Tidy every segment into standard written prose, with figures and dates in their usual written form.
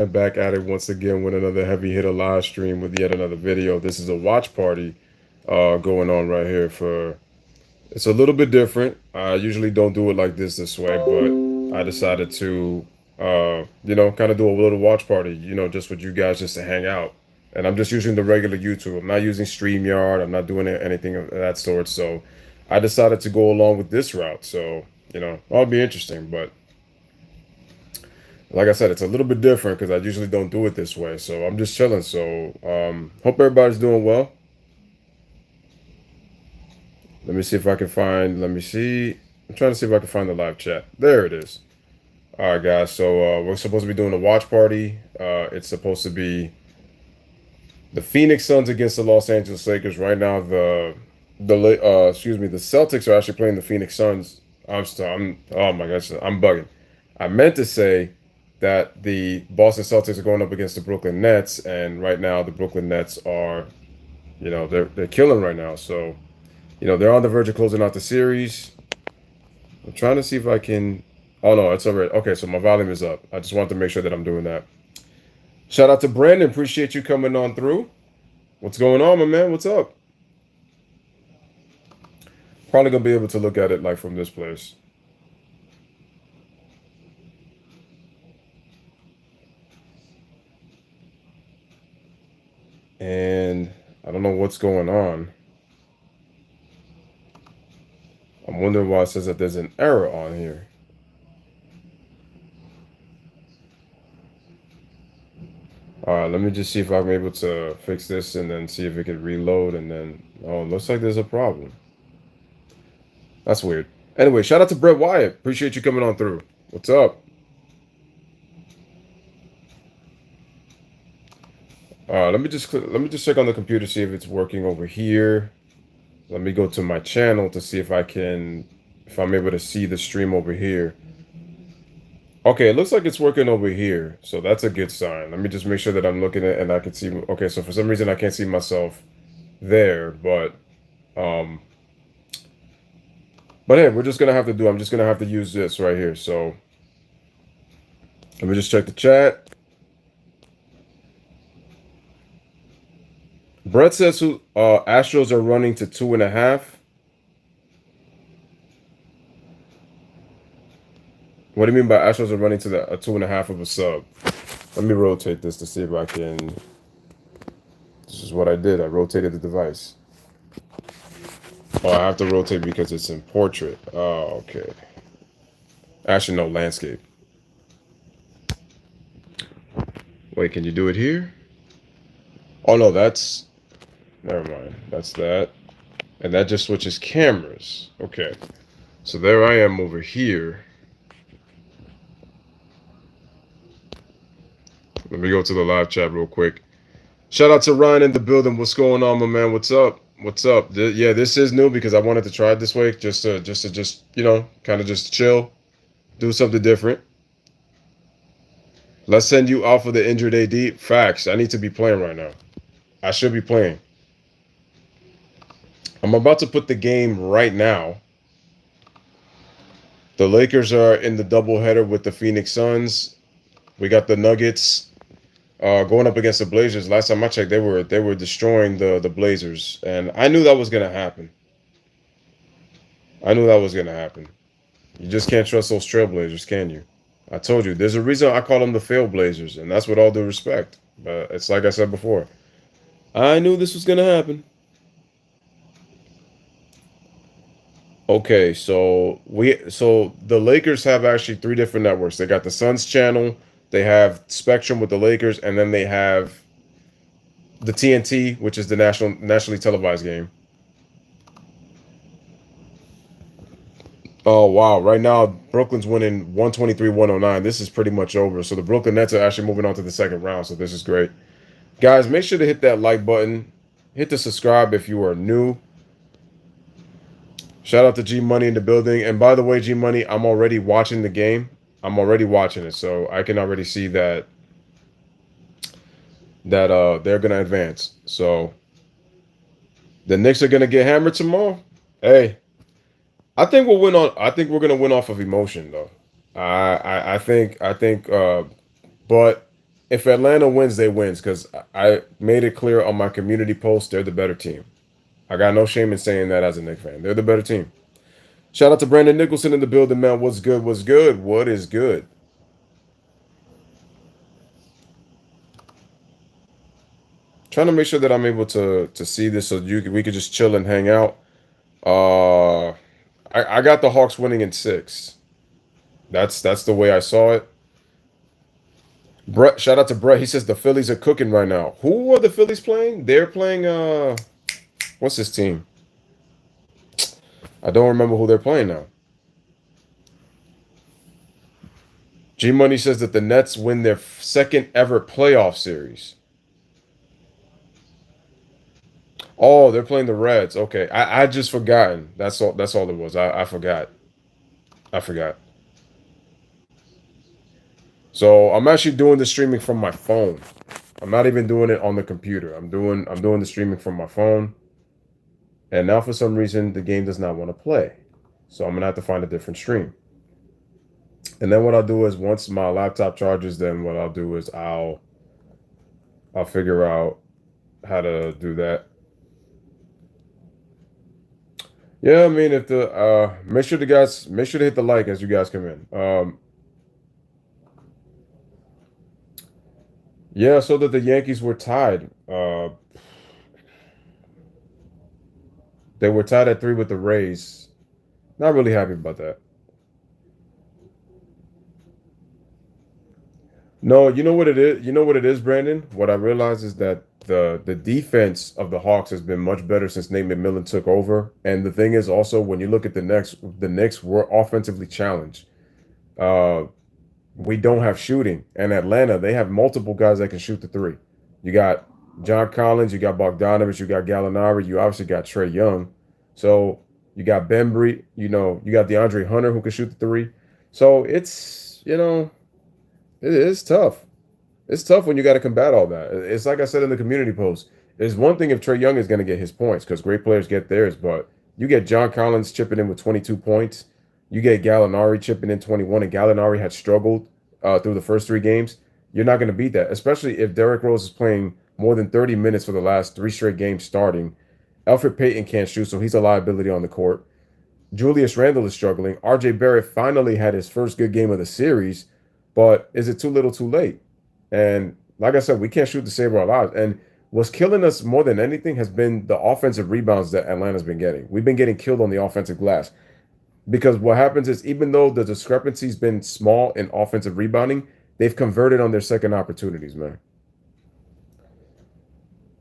And back at it once again with another heavy hitter live stream with yet another video. This is a watch party going on right here for it's a little bit different. I usually don't do it like this way, but I decided to kind of do a little watch party, just with you guys just to hang out. And I'm just using the regular YouTube. I'm not using StreamYard. I'm not doing anything of that sort. So I decided to go along with this route. So, that'll be interesting, but like I said, it's a little bit different because I usually don't do it this way. So I'm just chilling. So hope everybody's doing well. Let me see if I can find. Let me see. I'm trying to see if I can find the live chat. There it is. All right, guys. So we're supposed to be doing a watch party. It's supposed to be the Phoenix Suns against the Los Angeles Lakers. Right now, the Celtics are actually playing the Phoenix Suns. Oh my gosh, I'm bugging. I meant to say that the Boston Celtics are going up against the Brooklyn Nets, and right now the Brooklyn Nets are, they're killing right now. So, they're on the verge of closing out the series. I'm trying to see if I can. Oh no, it's already okay. So my volume is up. I just wanted to make sure that I'm doing that. Shout out to Brandon. Appreciate you coming on through. What's going on, my man? What's up? Probably gonna be able to look at it like from this place. And I don't know what's going on. I'm wondering why it says that there's an error on here. All right, let me just see if I'm able to fix this and then see if it can reload. And then, oh, it looks like there's a problem. That's weird. Anyway, shout out to Brett Wyatt. Appreciate you coming on through. What's up? Let me just check on the computer, see if it's working over here. Let me go to my channel to see if I'm able to see the stream over here. Okay, it looks like it's working over here, so that's a good sign. Let me just make sure that I'm looking at and I can see. Okay, so for some reason I can't see myself there, um, but hey, we're just gonna have to do. I'm just gonna have to use this right here. So let me just check the chat. Brett says who Astros are running to 2.5. What do you mean by Astros are running to the a 2.5 of a sub? Let me rotate this to see if I can. This is what I did. I rotated the device. Oh, I have to rotate because it's in portrait. Oh, okay. Actually, no, landscape. Wait, can you do it here? Oh no, that's never mind. That's that. And that just switches cameras. Okay. So there I am over here. Let me go to the live chat real quick. Shout out to Ryan in the building. What's going on, my man? What's up? What's up? Yeah, this is new because I wanted to try it this way, just kind of just chill, do something different. Let's send you off of the injured AD. Facts. I need to be playing right now. I should be playing. I'm about to put the game right now. The Lakers are in the doubleheader with the Phoenix Suns. We got the Nuggets going up against the Blazers. Last time I checked, they were destroying the Blazers, and I knew that was gonna happen. I knew that was gonna happen. You just can't trust those Trailblazers, can you? I told you, there's a reason I call them the failed Blazers, and that's with all due respect. But it's like I said before. I knew this was gonna happen. Okay, so the Lakers have actually three different networks. They got the Suns channel, they have Spectrum with the Lakers, and then they have the TNT, which is the nationally televised game. Oh wow! Right now, Brooklyn's winning 123-109. This is pretty much over. So the Brooklyn Nets are actually moving on to the second round. So this is great, guys. Make sure to hit that like button, hit the subscribe if you are new. Shout out to G Money in the building. And by the way, G Money, I'm already watching the game. I'm already watching it, so I can already see that they're gonna advance. So the Knicks are gonna get hammered tomorrow. Hey, I think we'll win on. I think we're gonna win off of emotion, though. I think. But if Atlanta wins, they wins because I made it clear on my community post they're the better team. I got no shame in saying that as a Knicks fan. They're the better team. Shout out to Brandon Nicholson in the building, man. What's good? What's good? What is good? Trying to make sure that I'm able to see this so we could just chill and hang out. I got the Hawks winning in 6. That's the way I saw it. Brett, shout out to Brett. He says the Phillies are cooking right now. Who are the Phillies playing? They're playing what's this team? I don't remember who they're playing now. G Money says that the Nets win their second ever playoff series. Oh, they're playing the Reds. Okay. I just forgotten. That's all it was. I forgot. I forgot. So I'm actually doing the streaming from my phone. I'm not even doing it on the computer. I'm doing the streaming from my phone. And now for some reason the game does not want to play. So I'm gonna have to find a different stream. And then what I'll do is once my laptop charges, then what I'll do is I'll figure out how to do that. Yeah, I mean if the make sure to hit the like as you guys come in. Yeah, so that the Yankees were tied. They were tied at 3 with the Rays. Not really happy about that. No, you know what it is? You know what it is, Brandon? What I realized is that the defense of the Hawks has been much better since Nate McMillan took over. And the thing is also when you look at the Knicks were offensively challenged. Uh we don't have shooting. And Atlanta, they have multiple guys that can shoot the three. You got John Collins, you got Bogdanovich, you got Gallinari, you obviously got Trae Young. So you got Bembry, you got DeAndre Hunter who can shoot the three. So it is tough. It's tough when you got to combat all that. It's like I said in the community post. It's one thing if Trae Young is going to get his points because great players get theirs, but you get John Collins chipping in with 22 points. You get Gallinari chipping in 21, and Gallinari had struggled through the first 3 games. You're not going to beat that, especially if Derrick Rose is playing more than 30 minutes for the last 3 straight games starting. Elfrid Payton can't shoot, so he's a liability on the court. Julius Randle is struggling. RJ Barrett finally had his first good game of the series, but is it too little too late? And like I said, we can't shoot to save our lives. And what's killing us more than anything has been the offensive rebounds that Atlanta's been getting. We've been getting killed on the offensive glass because what happens is even though the discrepancy's been small in offensive rebounding, they've converted on their second opportunities, man.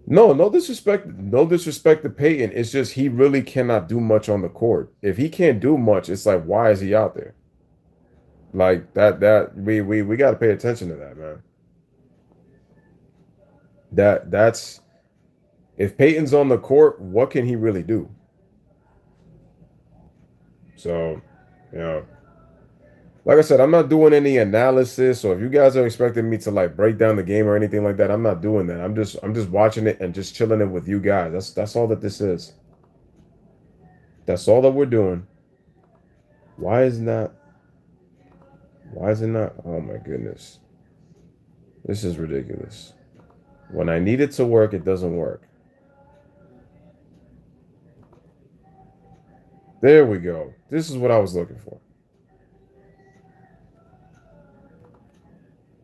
No, no disrespect to Peyton. It's just he really cannot do much on the court. If he can't do much, it's like why is he out there? Like we got to pay attention to that, man. That's if Peyton's on the court, what can he really do? So, yeah. Like I said, I'm not doing any analysis, or if you guys are expecting me to like break down the game or anything like that, I'm not doing that. I'm just watching it and just chilling it with you guys. That's all that this is. That's all that we're doing. Why is not? Why is it not? Oh my goodness. This is ridiculous. When I need it to work, it doesn't work. There we go. This is what I was looking for.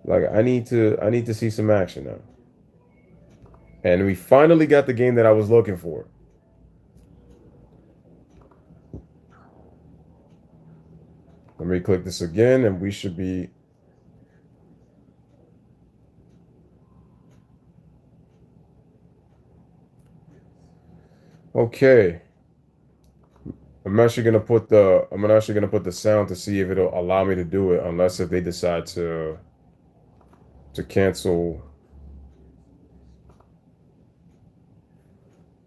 Like I need to see some action now. And we finally got the game that I was looking for. Let me click this again and we should be okay. I'm actually gonna put the sound to see if it'll allow me to do it, unless if they decide to cancel.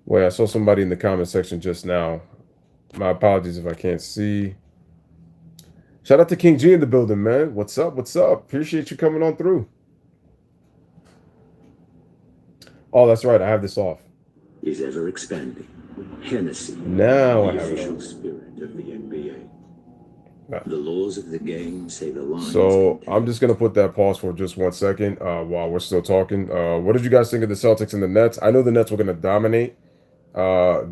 Wait, I saw somebody in the comment section just now. My apologies if I can't see. Shout out to King G in the building, man. What's up? What's up? Appreciate you coming on through. Oh, that's right. I have this off. Is ever expanding. Hennessy. Now I the have it official on. spirit of the NBA. The laws of the game say the lines So I'm contain. just gonna put that pause for just 1 second while we're still talking. What did you guys think of the Celtics and the Nets? I know the Nets were gonna dominate.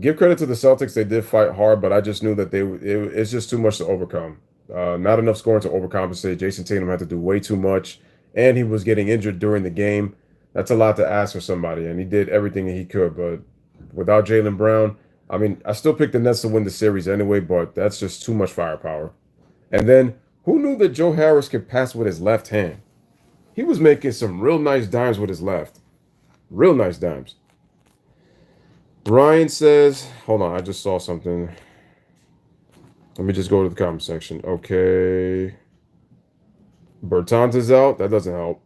Give credit to the Celtics; they did fight hard, but I just knew that it's just too much to overcome. Not enough scoring to overcompensate. Jason Tatum had to do way too much, and he was getting injured during the game. That's a lot to ask for somebody, and he did everything he could. But without Jaylen Brown, I mean, I still picked the Nets to win the series anyway. But that's just too much firepower. And then, who knew that Joe Harris could pass with his left hand? He was making some real nice dimes with his left. Real nice dimes. Ryan says, hold on, I just saw something. Let me just go to the comment section. Okay. Bertans is out. That doesn't help.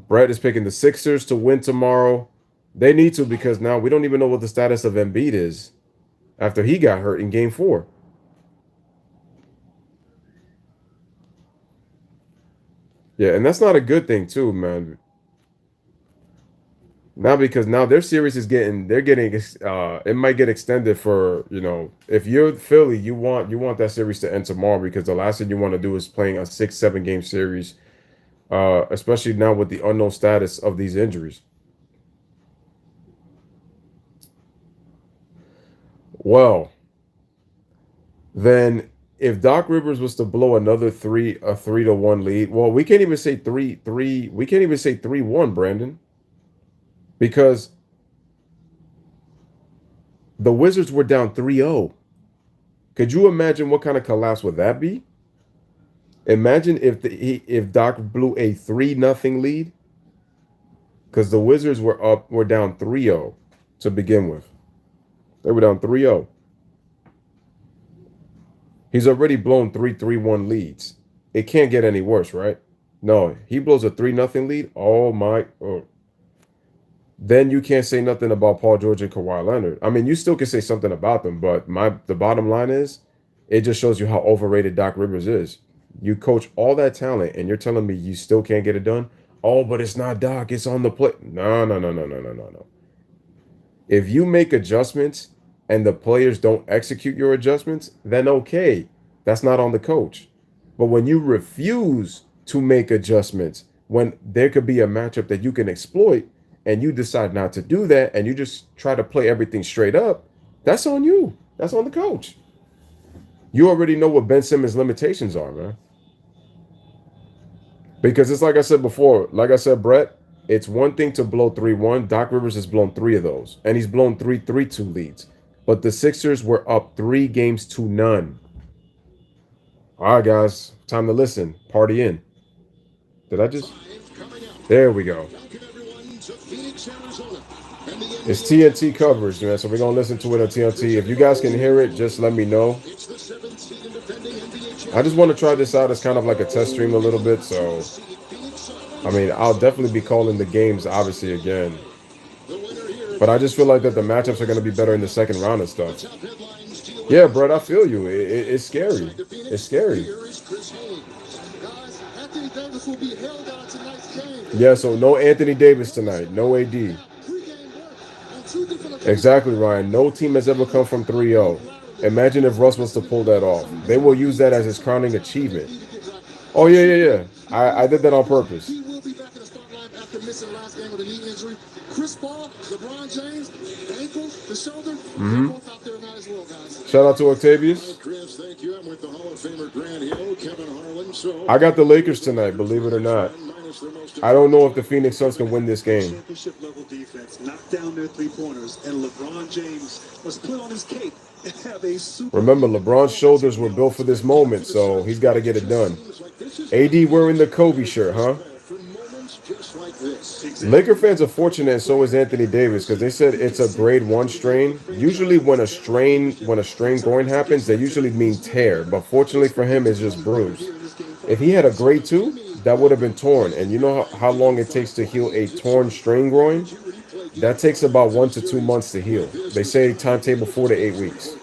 Brett is picking the Sixers to win tomorrow. They need to because now we don't even know what the status of Embiid is after he got hurt in game 4. Yeah, and that's not a good thing too, man. Now because now their series is getting it might get extended for, if you're Philly, you want that series to end tomorrow because the last thing you want to do is playing a 6-7 game series, especially now with the unknown status of these injuries. Well, then if Doc Rivers was to blow another a 3-1 lead, well, we can't even say 3-3, we can't even say 3-1, Brandon, because the Wizards were down 3-0. Could you imagine what kind of collapse would that be? Imagine if Doc blew a 3-0 lead because the Wizards were down 3-0 to begin with. They were down 3-0. He's already blown 3-3-1 leads. It can't get any worse, right? No, he blows a 3-0 lead. Oh my. Oh. Then you can't say nothing about Paul George and Kawhi Leonard. I mean, you still can say something about them, but the bottom line is it just shows you how overrated Doc Rivers is. You coach all that talent and you're telling me you still can't get it done? Oh, but it's not Doc, it's on the play. No, no, no, no, no, no, no, no. If you make adjustments and the players don't execute your adjustments, then okay, that's not on the coach. But when you refuse to make adjustments, when there could be a matchup that you can exploit, and you decide not to do that, and you just try to play everything straight up, that's on you. That's on the coach. You already know what Ben Simmons' limitations are, man. Because it's like I said before, like I said, Brett, it's one thing to blow 3-1. Doc Rivers has blown 3 of those, and he's blown 3-3-2 leads. But the Sixers were up 3 games to none. All right, guys, time to listen. Party in. Did I just? There we go. It's TNT coverage, man. So we're gonna listen to it on TNT. If you guys can hear it, just let me know. I just want to try this out as kind of like a test stream a little bit. So, I mean, I'll definitely be calling the games, obviously, again. But I just feel like that the matchups are going to be better in the second round and stuff. Yeah, Brett, I feel you. It's scary. It's scary. Yeah, so no Anthony Davis tonight. No AD. Exactly, Ryan. No team has ever come from 3-0. Imagine if Russ was to pull that off. They will use that as his crowning achievement. Oh, yeah, yeah, yeah. I did that on purpose. Mm-hmm. Shout out to Octavius. I got the Lakers tonight, believe it or not. I don't know if the Phoenix Suns can win this game. Championship level defense, knocked down their 3-pointers, and LeBron James was put on his cape and have a super. Remember, LeBron's shoulders were built for this moment, so he's got to get it done. AD wearing the Kobe shirt, huh? Laker fans are fortunate, and so is Anthony Davis, because they said it's a grade 1 strain. Usually, when a strain groin happens, they usually mean tear, but fortunately for him, it's just bruised. If he had a grade 2, that would have been torn, and you know how long it takes to heal a torn strain groin? That takes about 1 to 2 months to heal. They say timetable 4 to 8 weeks.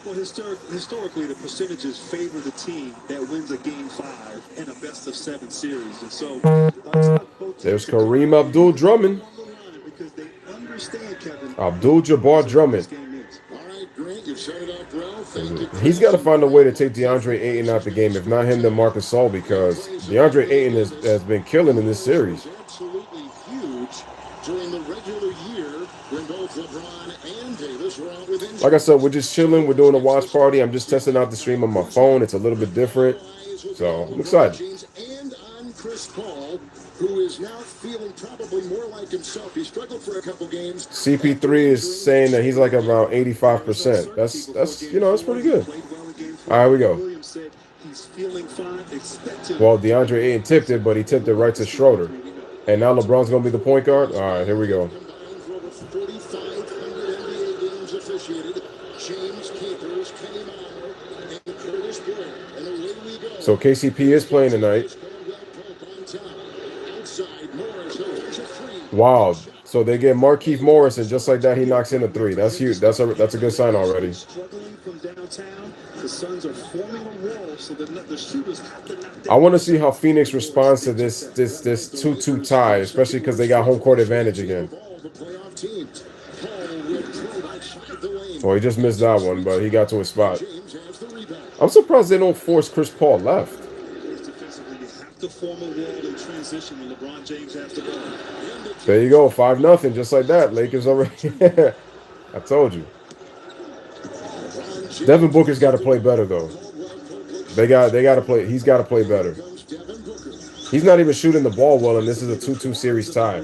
Well, historically, the percentages favor the team that wins a game 5 in a best of 7 series, and so There's Kareem Abdul Drummond. because they understand, Kevin, Abdul Jabbar Drummond. He's got to find a way to take DeAndre Ayton out the game. If not him, then Marc Gasol, because DeAndre Ayton has been killing in this series. Absolutely huge during the regular year when both LeBron and Davis were out with injury. Like I said, we're just chilling. We're doing a watch party. I'm just testing out the stream on my phone. It's a little bit different. So I'm excited. And on Chris Paul, who is now feeling probably more like himself. He struggled for a couple games. CP3 is saying that he's like around 85%. That's that's pretty good. All right, we go. Well, DeAndre Ayton tipped it, but he tipped it right to Schroeder. And now LeBron's going to be the point guard? All right, here we go. So KCP is playing tonight. Wow. So they get Markieff Morris, and just like that, he knocks in a three. That's huge. That's a good sign already. I want to see how Phoenix responds to this 2-2 tie, especially because they got home court advantage again. Well, he just missed that one, but he got to his spot. I'm surprised they don't force Chris Paul left. There you go, 5-0, just like that. Lakers already. I told you. Devin Booker's got to play better though. They got to play. He's got to play better. He's not even shooting the ball well, and this is a 2-2 series tie.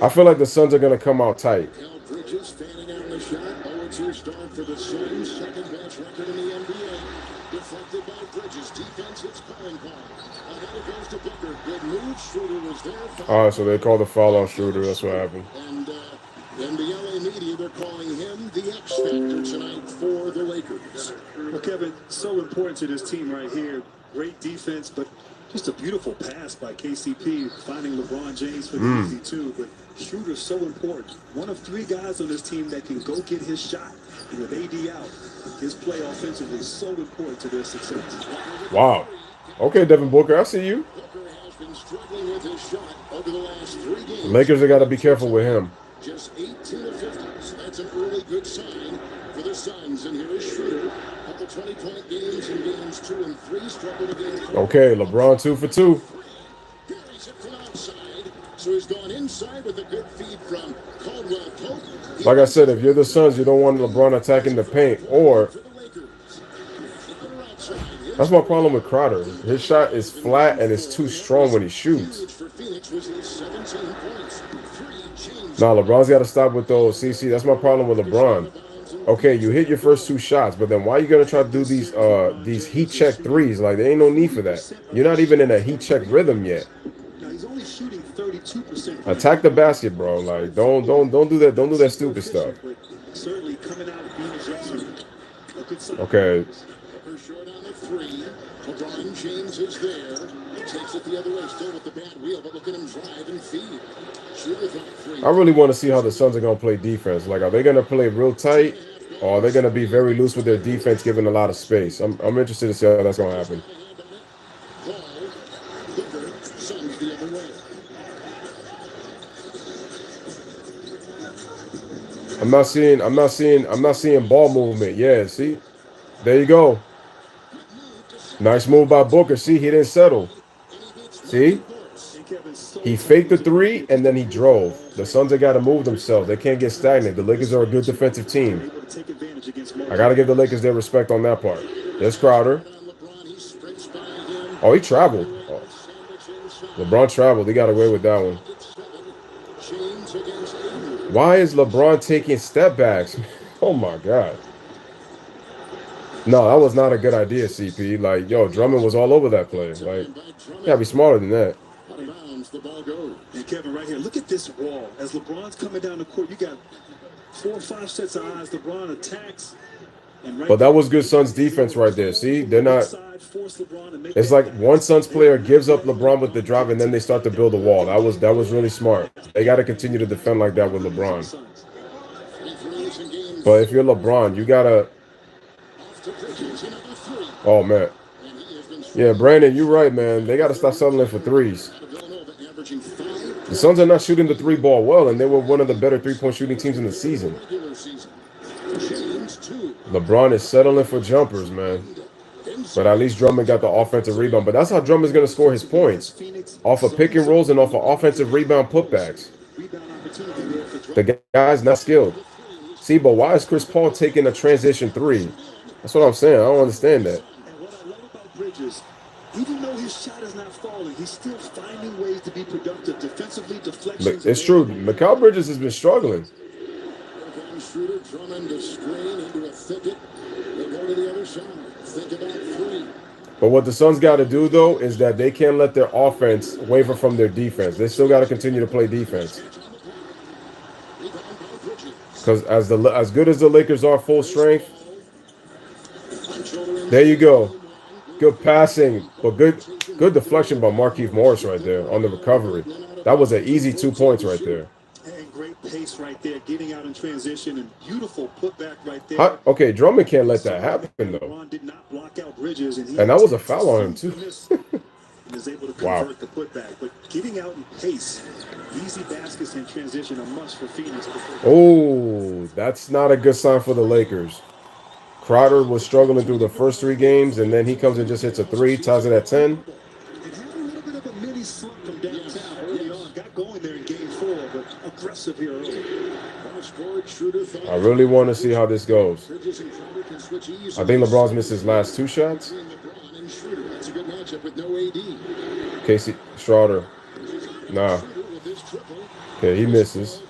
I feel like the Suns are going to come out tight. All right, so they called the foul on Schroeder. That's what happened. And in the LA media, they're calling him the X Factor tonight for the Lakers. Well, Kevin, so important to this team right here. Great defense, but just a beautiful pass by KCP, finding LeBron James for the easy two. But Schroeder's so important. One of three guys on this team that can go get his shot. And with AD out, his play offensively is so important to their success. Wow. Okay, Devin Booker, I see you. The Lakers have got to be careful with him. Just 18 of 50, so that's an early good sign for the Suns. And here is Schroeder. Couple 20-point games in games 2 and 3. Struggled again. Okay, LeBron 2 for 2. So he's gone inside with a good feed from Caldwell Pope. Like I said, if you're the Suns, you don't want LeBron attacking the paint, or that's my problem with Crowder. His shot is flat and it's too strong when he shoots. Nah, LeBron's got to stop with those. See, that's my problem with LeBron. Okay, you hit your first 2 shots, but then why are you gonna try to do these heat check threes? Like, there ain't no need for that. You're not even in a heat check rhythm yet. Attack the basket, bro. Like, don't do that. Don't do that stupid stuff. Okay. LeBron James is there. Takes it the other way, still with the bad wheel, but look at him drive and feed. I really want to see how the Suns are going to play defense. Like, are they going to play real tight, or are they going to be very loose with their defense, giving a lot of space? I'm interested to see how that's going to happen. I'm not seeing ball movement. Yeah, see? There you go. Nice move by Booker. See, he didn't settle. See? He faked the 3, and then he drove. The Suns have got to move themselves. They can't get stagnant. The Lakers are a good defensive team. I got to give the Lakers their respect on that part. There's Crowder. Oh, he traveled. Oh. LeBron traveled. He got away with that one. Why is LeBron taking step backs? Oh, my God. No, that was not a good idea, CP. Like, yo, Drummond was all over that play. Like, you gotta be smarter than that. And Kevin, right here, look at this wall. As LeBron's coming down the court, you got 4 or 5 sets of eyes. LeBron attacks. But that was good Suns defense right there. See, they're not. It's like one Suns player gives up LeBron with the drive, and then they start to build a wall. That was really smart. They got to continue to defend like that with LeBron. But if you're LeBron, you gotta. Oh, man. Yeah, Brandon, you're right, man. They got to stop settling for threes. The Suns are not shooting the 3 ball well, and they were one of the better 3-point shooting teams in the season. LeBron is settling for jumpers, man. But at least Drummond got the offensive rebound. But that's how Drummond's going to score his points. Off of pick and rolls and off of offensive rebound putbacks. The guy's not skilled. See, but why is Chris Paul taking a transition three? That's what I'm saying. I don't understand that. And what I love about Bridges, even though his shot is not falling, he's still finding ways to be productive defensively, deflections. But it's true. Mikal Bridges has been struggling. Shooter, Drummond to screen into a thicket. They go to the other side. Think about three. But what the Suns got to do, though, is that they can't let their offense waver from their defense. They still got to continue to play defense. Because as good as the Lakers are full strength, there you go. Good passing, but good deflection by Markieff Morris right there on the recovery. That was an easy 2 points right there. And great pace right there, getting out in transition and beautiful putback right there. Okay, Drummond can't let that happen though. Did not block out Bridges, and that was a foul on him too. is able to convert the putback, but getting out in pace, easy baskets in transition, a must for Phoenix. Oh, that's not a good sign for the Lakers. Crowder was struggling through the first 3 games, and then he comes and just hits a 3, ties it at 10. And had a little bit of a mini slump from downtown early on. Got going there in game 4, but aggressive here early. I really want to see how this goes. I think LeBron's missed his last 2 shots. Casey Schroeder. Nah. Okay, he misses.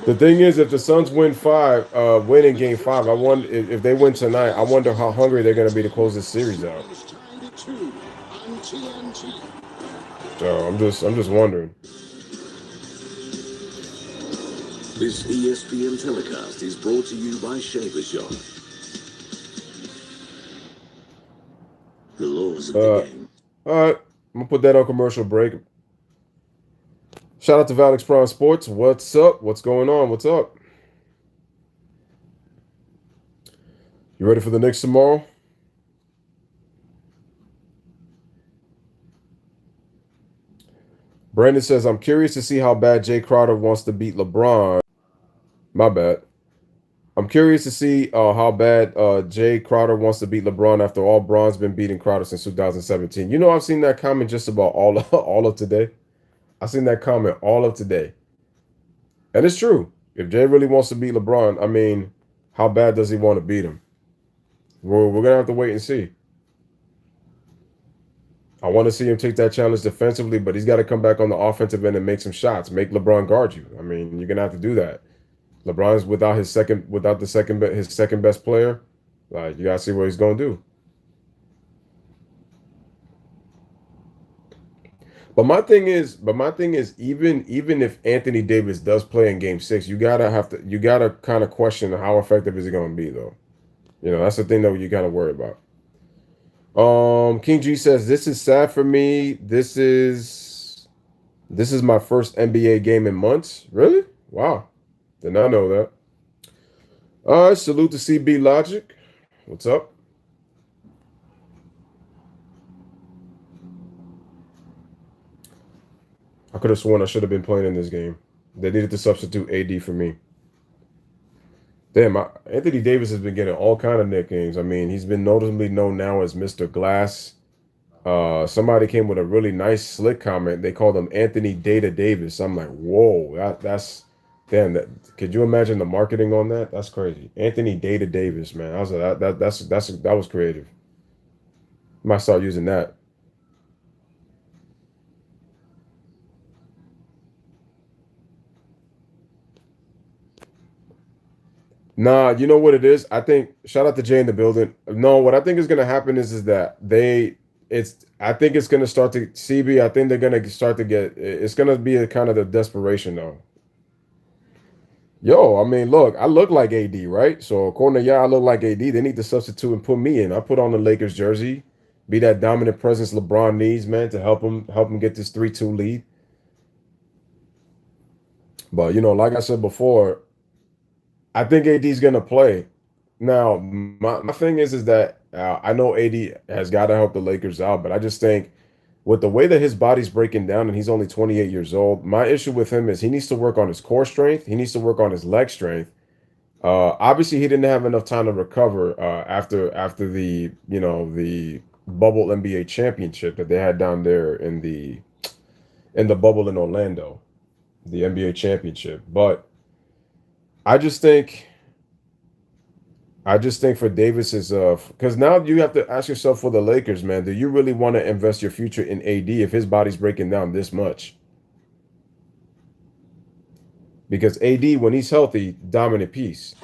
The thing is, if the Suns win in Game 5, I wonder if they win tonight. I wonder how hungry they're going to be to close this series out. So I'm just wondering. This ESPN telecast is brought to you by Shaver Shop. The laws of the game. All right, I'm gonna put that on commercial break. Shout out to Valix Prime Sports. What's up? What's going on? What's up? You ready for the Knicks tomorrow? Brandon says, I'm curious to see how bad Jay Crowder wants to beat LeBron. My bad. I'm curious to see how bad Jay Crowder wants to beat LeBron after all Bron's been beating Crowder since 2017. You know, I've seen that comment just about all of today. I've seen that comment all of today. And it's true. If Jay really wants to beat LeBron, I mean, how bad does he want to beat him? We're going to have to wait and see. I want to see him take that challenge defensively, but he's got to come back on the offensive end and make some shots. Make LeBron guard you. I mean, you're going to have to do that. LeBron's without his second best player. Like, you got to see what he's going to do. But my thing is, even if Anthony Davis does play in Game 6, you gotta kind of question how effective is he going to be, though. You know, that's the thing that you got to worry about. King G says, this is sad for me. This is my first NBA game in months. Really? Wow. Did not know that. All right, salute to CB Logic. What's up? I could have sworn I should have been playing in this game. They needed to substitute AD for me. Damn, Anthony Davis has been getting all kind of nicknames. I mean, he's been noticeably known now as Mr. Glass. Somebody came with a really nice, slick comment. They called him Anthony Data Davis. I'm like, whoa, that's damn. Could you imagine the marketing on that? That's crazy. Anthony Data Davis, man. I was like, that was creative. Might start using that. Nah, you know what it is? I think shout out to Jay in the building. No, what I think is gonna happen is that I think it's gonna start to CB. I think they're gonna start to get. It's gonna be a kind of the desperation though. Yo, I mean, look, I look like AD, right? So according to y'all, I look like AD. They need to substitute and put me in. I put on the Lakers jersey, be that dominant presence LeBron needs, man, to help him get this 3-2 lead. But you know, like I said before, I think AD's gonna play. Now, my thing is that I know AD has got to help the Lakers out, but I just think with the way that his body's breaking down and he's only 28 years old, my issue with him is he needs to work on his core strength. He needs to work on his leg strength. Obviously, he didn't have enough time to recover after the the bubble NBA championship that they had down there in the bubble in Orlando, the NBA championship. But I just think I just think for Davis is because now you have to ask yourself for the Lakers, man, do you really want to invest your future in AD if his body's breaking down this much? Because AD, when he's healthy, dominant piece.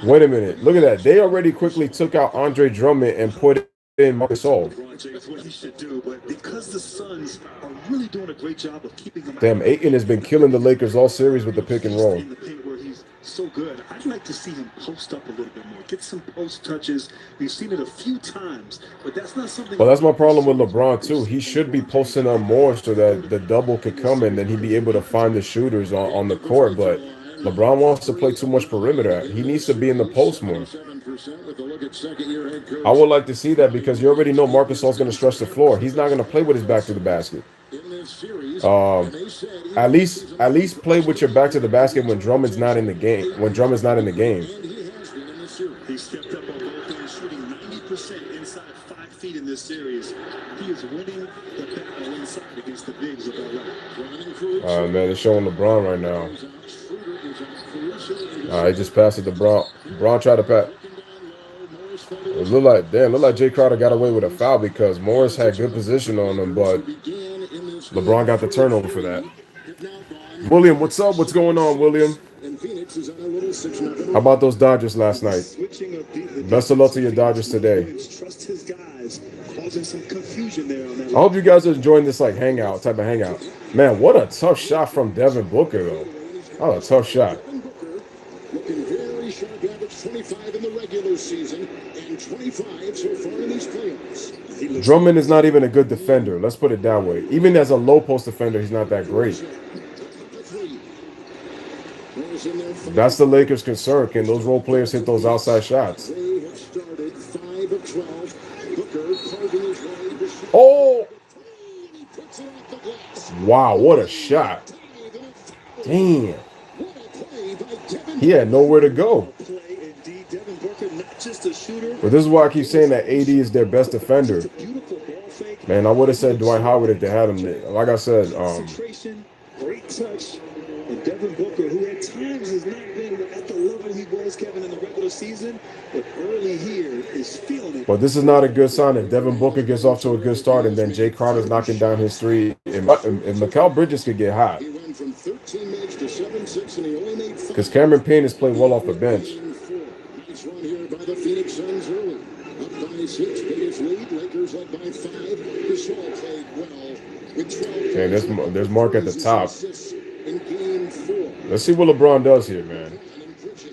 Wait a minute. Look at that. They already quickly took out Andre Drummond and put in Marc Gasol. That's what he should do, but because the Suns are really doing a great job of keeping him. Damn, Ayton has been killing the Lakers all series with the pick and roll. In the paint where he's so good, I'd like to see him post up a little bit more, get some post touches. We've seen it a few times, but that's not something. Well, that's my problem with LeBron too. He should be posting up more so that the double could come and then he'd be able to find the shooters on the court. But LeBron wants to play too much perimeter. He needs to be in the post more. I would like to see that because you already know Marc Gasol's going to stretch the floor. He's not going to play with his back to the basket. At least play with your back to the basket when Drummond's not in the game. When Drummond's not in the game. He stepped up on both ends, shooting 90% inside 5 feet in this series. He is winning the battle inside against the bigs of LA. Man, they're showing LeBron right now. He just passed it to Bron. Bron tried to pass. It looked like Jay Crowder got away with a foul because Morris had good position on him, but LeBron got the turnover for that. William, what's up? What's going on, William? How about those Dodgers last night? Best of luck to your Dodgers today. I hope you guys are enjoying this type of hangout. Man, what a tough shot from Devin Booker, though. Oh, a tough shot. Looking very sharp, average 25 in the regular season and 25 so far in these playoffs. Drummond is not even a good defender. Let's put it that way. Even as a low post defender, he's not that great. That's the Lakers' concern. Can those role players hit those outside shots? Oh! Wow, what a shot. Damn. He had nowhere to go. But this is why I keep saying that AD is their best defender. Man, I would have said Dwight Howard if they had him. Like I said, great touch. And Devin Booker, who at times has not been at the level he was, Kevin, in the regular season, but early here is feeling it. But this is not a good sign if Devin Booker gets off to a good start and then Jay Crowder's knocking down his three. And Mikal Bridges could get hot. Because Cameron Payne has played well off the bench. Nice run here by the Phoenix Suns early. Up by 6, biggest lead. Lakers up by 5. Gasol played well with 12. And there's Mark at the top. Let's see what LeBron does here, man.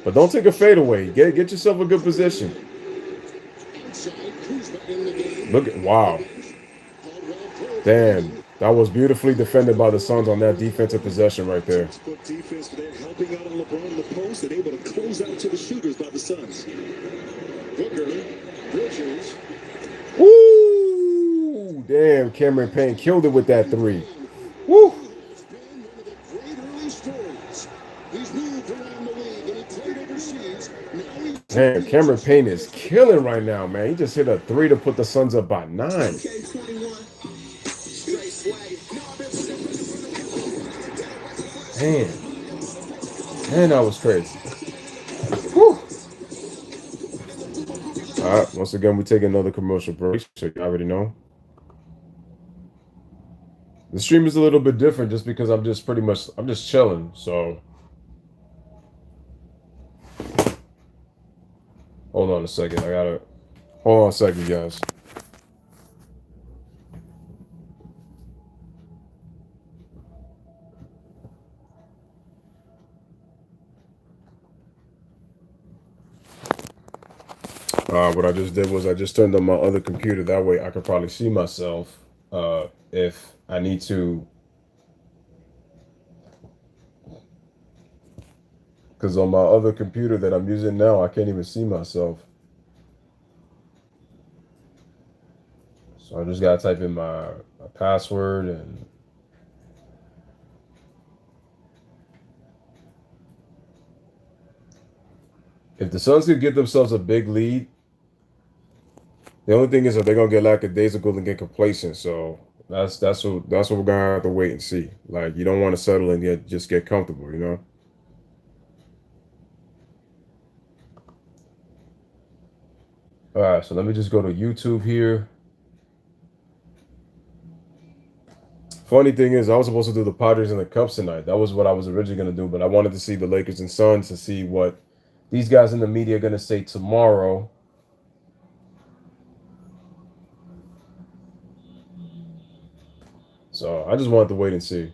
But don't take a fadeaway. Get yourself a good position. Look at wow. Damn. That was beautifully defended by the Suns on that defensive possession right there. Defense, they're helping out on LeBron in the post and able to close out to the shooters by the Suns. Booker, Bridges. Woo! Damn, Cameron Payne killed it with that three. Woo! Damn, Cameron Payne is killing right now, man. He just hit a three to put the Suns up by 9. Damn. Man, that was crazy. Whew. All right, once again, we take another commercial break, so you already know. The stream is a little bit different just because I'm just chilling, so. Hold on a second. Hold on a second, guys. What I just did was I just turned on my other computer. That way I could probably see myself if I need to. Because on my other computer that I'm using now, I can't even see myself. I just gotta type in my password and if the Suns could get themselves a big lead, the only thing is that they're gonna get lackadaisical and get complacent. So that's what we're gonna have to wait and see. Like you don't want to settle and just get comfortable, you know. All right, so let me just go to YouTube here. Funny thing is, I was supposed to do the Padres and the Cubs tonight. That was what I was originally gonna do, but I wanted to see the Lakers and Suns to see what these guys in the media are gonna say tomorrow. So I just wanted to wait and see.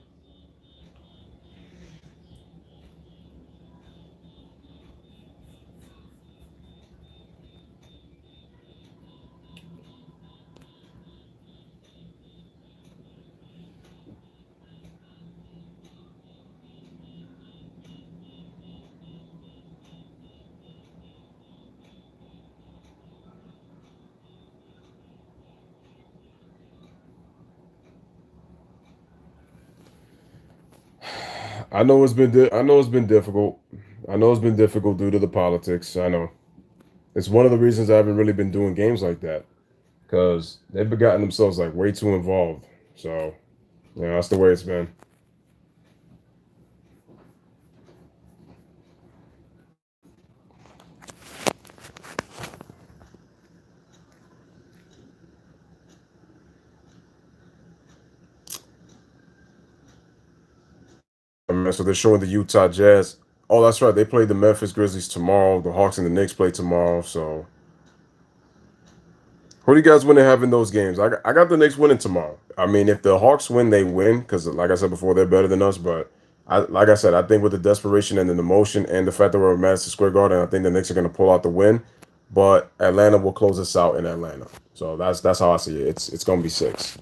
I know it's been I know it's been difficult. I know it's been difficult due to the politics. I know it's one of the reasons I haven't really been doing games like that because they've gotten themselves like way too involved. So yeah, that's the way it's been. So they're showing the Utah Jazz. Oh, that's right. They play the Memphis Grizzlies tomorrow. The Hawks and the Knicks play tomorrow. So who do you guys win to have in those games? I got the Knicks winning tomorrow. I mean, if the Hawks win, they win because, like I said before, they're better than us. But like I said, I think with the desperation and the emotion and the fact that we're at Madison Square Garden, I think the Knicks are going to pull out the win. But Atlanta will close us out in Atlanta. So that's how I see it. It's going to be 6.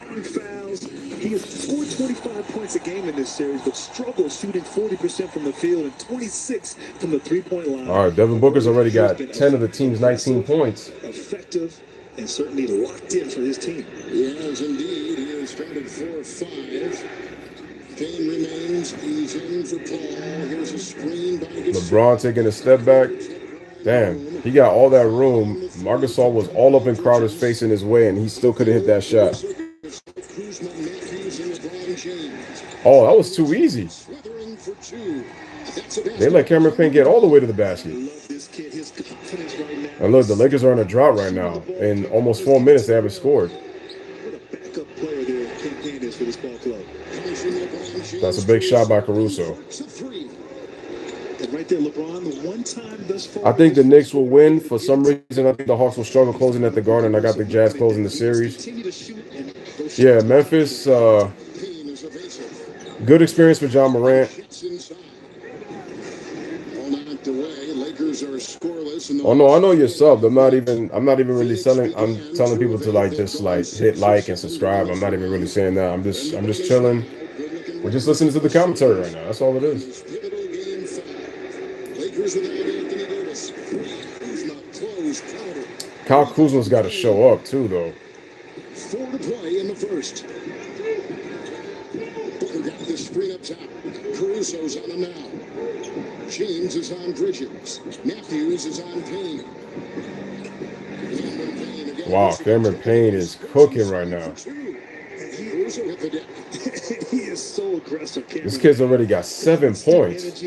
Fouls. He has scored 25 points a game in this series, but struggles shooting 40% from the field and 26 from the three-point line. All right, Devin Booker's already got 10 of the team's 19 points. Effective and certainly locked in for his team. Yes, indeed. He has started 4 of 5. Kane remains. He's in for Paul. Here's a screen by LeBron taking a step back. Damn, he got all that room. Marcus Gasol was all up in Crowder's face in his way, and he still couldn't hit that shot. Oh, that was too easy. They let Cameron Payne get all the way to the basket. And look, the Lakers are in a drought right now. In almost 4 minutes, they haven't scored. That's a big shot by Caruso. Right there, LeBron, the one time thus far. I think the Knicks will win. For some reason, I think the Hawks will struggle closing at the Garden. I got the Jazz closing the series. Yeah, Memphis, good experience for John Morant. Oh no, I know you're subbed. I'm not even really selling. I'm telling people to just hit like and subscribe. I'm not even really saying that. I'm just chilling. We're just listening to the commentary right now. That's all it is. Kyle Kuzma's got to show up too, though. 4 to play in the first. Booker got the screen up top. Caruso's on him now. James is on Bridges. Matthews is on Payne. Wow, Cameron Payne is cooking right now. He is so aggressive. This kid's already got 7 points.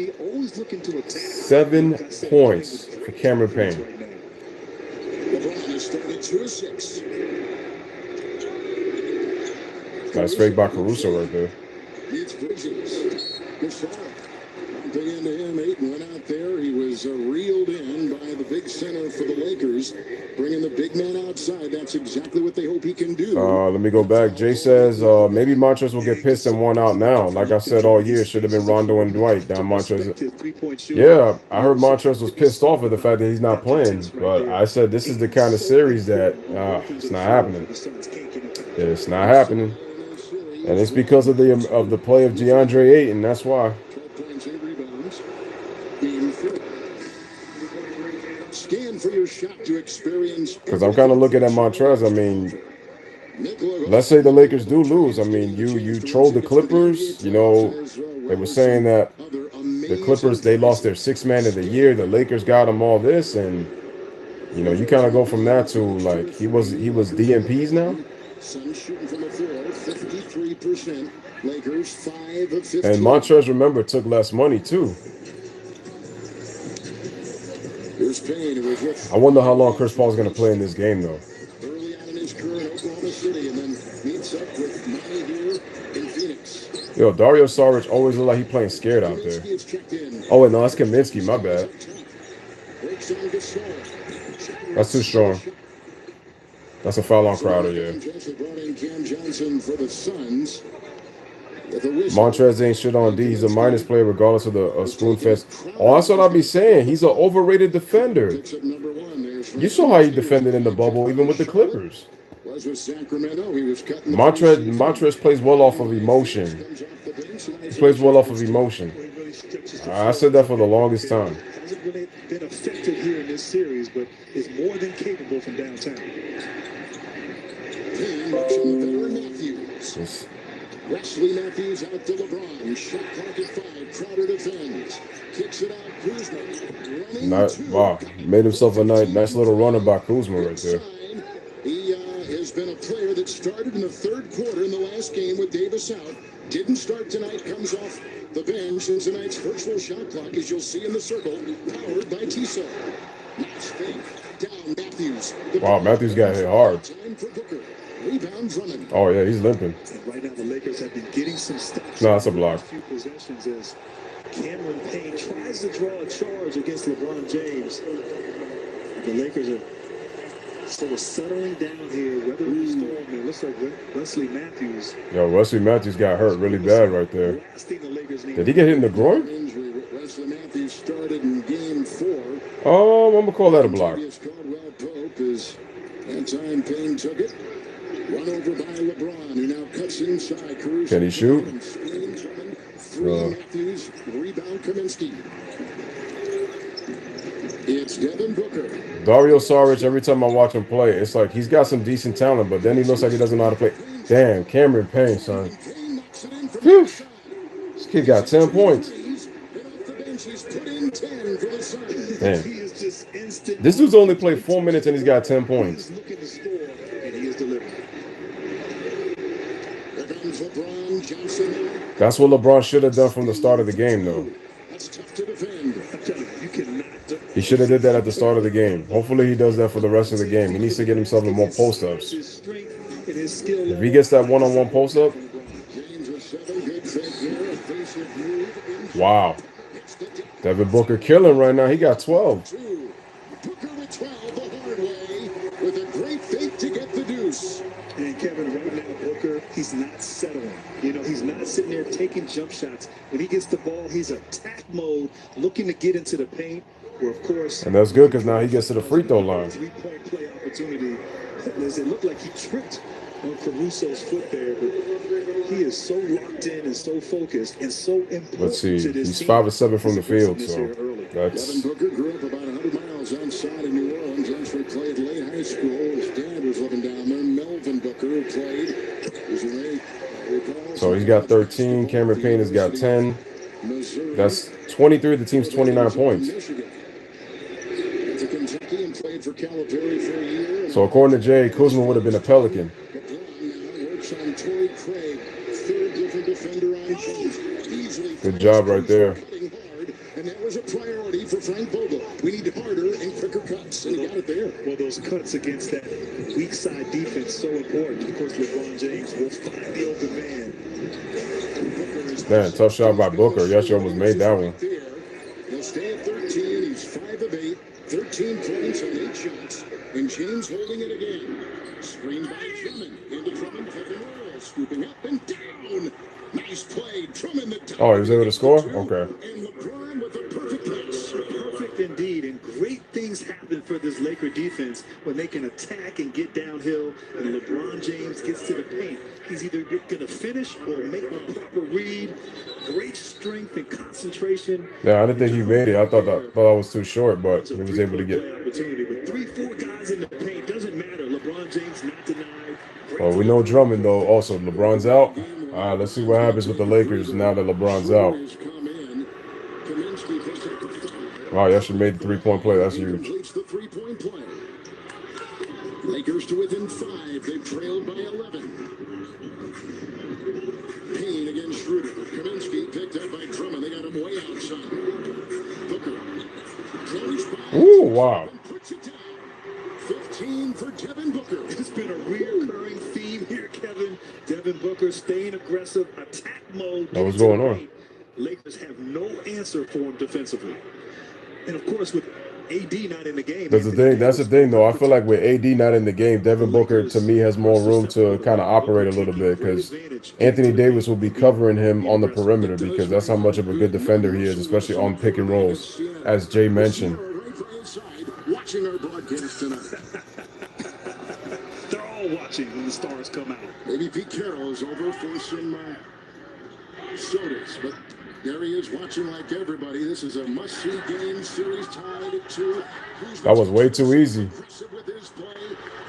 7 points for Cameron Payne. That's fake by Caruso right there. Bumping into him, Ayton went out there. He was reeled in by the big center for the Lakers, bringing the big man outside. That's exactly what they hope he can do. Let me go back. Jay says maybe Montrezl will get pissed and 1 out now. Like I said all year, should have been Rondo and Dwight. Down Montrezl. Yeah, I heard Montrezl was pissed off at the fact that he's not playing. But I said this is the kind of series that it's not happening. It's not happening. And it's because of the play of DeAndre Ayton. That's why. 12 points, 8 rebounds. Scan for your shot to experience. Because I'm kind of looking at Montrez. I mean, let's say the Lakers do lose. I mean, you trolled the Clippers. You know, they were saying that the Clippers, they lost their sixth man of the year. The Lakers got them all this, and you know, you kind of go from that to like he was DMPs now. Sun shooting from the floor, 53%. Lakers 5 of 15. And Montrez, remember, took less money too. Here's Payne, who was with I wonder how long Chris Paul's going to play in this game though. early on in his career in Oklahoma City, and then meets up with Monty here in Phoenix. Yo, Dario Saric always look like he playing scared out there. Kaminsky is checked in. Oh wait, no, that's Kaminsky. My bad. Breaks on Gasol. That's too strong. That's a foul on Crowder, yeah. They brought in Cam Johnson for the Suns. With a whistle. Montrez ain't shit on D. He's a minus player regardless of the spoon fest. Oh, that's what I be saying. He's an overrated defender. Picks up number 1. There's You saw how he defended in the bubble, even with the Clippers. Was with Sacramento. He was cutting the Montrez plays well off of emotion. comes off the bench, and He plays well off of emotion. I said that for the longest time. Hasn't really been effective here in this series, but is more than capable from downtown. Payne looks on the veteran Matthews. It's- Wesley Matthews out to LeBron. Shot clock at 5. Crowder defends. Kicks it out. Kuzma. Running Not, two. wow, made himself a nice little runner by Kuzma right there. Inside. He has been a player that started in the third quarter in the last game with Davis out. Didn't start tonight. Comes off the bench in tonight's virtual shot clock, as you'll see in the circle, powered by Tissot. Nice fake. Down Matthews. Wow, Matthews got hit hard. Time for Booker. Rebound Drummond. Oh yeah, he's limping. And right now, the Lakers have been getting some stops. No, that's a block. Few possessions as Cameron Payne tries to draw a charge against LeBron James. The Lakers are sort of settling down here, weathering the storm. It looks like Wesley Matthews. Yo, Wesley Matthews got hurt really bad right there. Last thing the Lakers need. Did he get hit in the groin? Injury. Wesley Matthews started in game 4. Oh, I'm gonna call that a block. Julius Caldwell Pope is that time Payne took it. Run over by LeBron, who now cuts inside. Caruso. Can he shoot? Screen Drummond. 3 Matthews. Rebound Kaminsky. It's Devin Booker. Dario Saric, every time I watch him play, it's like he's got some decent talent, but then he looks like he doesn't know how to play. Damn, Cameron Payne, son. Payne knocks it in from Phew. outside. This kid got 10 points. He's been off the bench. He's put in 10 for the Suns. Damn. He is just instant. This dude's only played 4 minutes and he's got 10 points. He's looking to score, and he is delivering. Here comes LeBron Johnson. That's what LeBron should have done from the start of the game, though. That's tough to defend. I'm telling you, you cannot. He should have did that at the start of the game. Hopefully he does that for the rest of the game. He needs to get himself in more post-ups. His strength and his skill. If he gets that one-on-one post-up, James with 7. Good fake there. Evasive move. wow. Devin Booker killing right now. He got 12. 2. Booker with 12 the hard way with a great fake to get the deuce. And Kevin, right now, Booker, he's not settling. You know, he's not sitting there taking jump shots. When he gets the ball, he's attack mode, looking to get into the paint. Where, of course, And that's good because now he gets to the free throw line. three-point play opportunity. As it looked like he tripped on Caruso's foot there, but he is so locked in and so focused and so important. Let's see. to this He's team. 5 of 7 from the field, This so year early. Devin that's Booker grew up about 100 miles outside of New Orleans. Actually played late high school. His dad was living down there. Melvin Booker, who played. As you may recall, so he's got 13. Cameron Payne has got 10. Missouri, That's 23 of the team's 29 points. Michigan. Went to Kentucky and played for Calipari for a year. So according to Jay, Kuzma would have been a Pelican. LeBron now works on Torrey Craig, third different defender on James. Easily Good job right there. cutting hard, and that was a priority for Frank Vogel. We need harder and quicker cuts, and he got it there. Well, those cuts against that weak side defense so important. Of course, LeBron James will find the open man. Man, tough shot by Booker. Yesha almost made that one. There. He'll stay at 13. He's 5 of 8, 13 points on 8 shots, and James holding it again. Screen by Drummond. Into Drummond, Kevin Love, scooping up and down. Nice play. Drummond the top. Oh, he was able to score? Okay. And LeBron with a perfect pass. Perfect indeed, and great things things happen for this Laker defense when they can attack and get downhill, and LeBron James gets to the paint. He's either going to finish or make a proper read. Great strength and concentration. Yeah, I didn't think he made it. I thought I was too short, but he was able to get. Opportunity with 3-4 guys in the paint, doesn't matter. LeBron James not denied. Well, we know Drummond though. Also, LeBron's out. All right, let's see what happens with the Lakers now that LeBron's out. Wow, he actually made the 3-point play. That's huge. Lakers to within 5. They've trailed by 11. Payne against Schroeder. Kaminsky picked up by Drummond. They got him way outside. Booker. Close by. Ooh, wow. Puts it down. 15 for Devin Booker. It's been a recurring theme here, Kevin. Devin Booker staying aggressive, attack mode. What's going on? Lakers have no answer for him defensively. And of course, with AD not in the game. That's the thing, though. I feel like with AD not in the game, Devin Booker, to me, has more room to kind of operate a little bit because Anthony Davis will be covering him on the perimeter because that's how much of a good defender he is, especially on pick and rolls, as Jay mentioned. Watching our broadcast tonight. They're all watching when the stars come out. Maybe Pete Carroll is over for some sodas, but there he is watching like everybody. This is a must-see game. Series tied at 2. That was way too easy. With his play,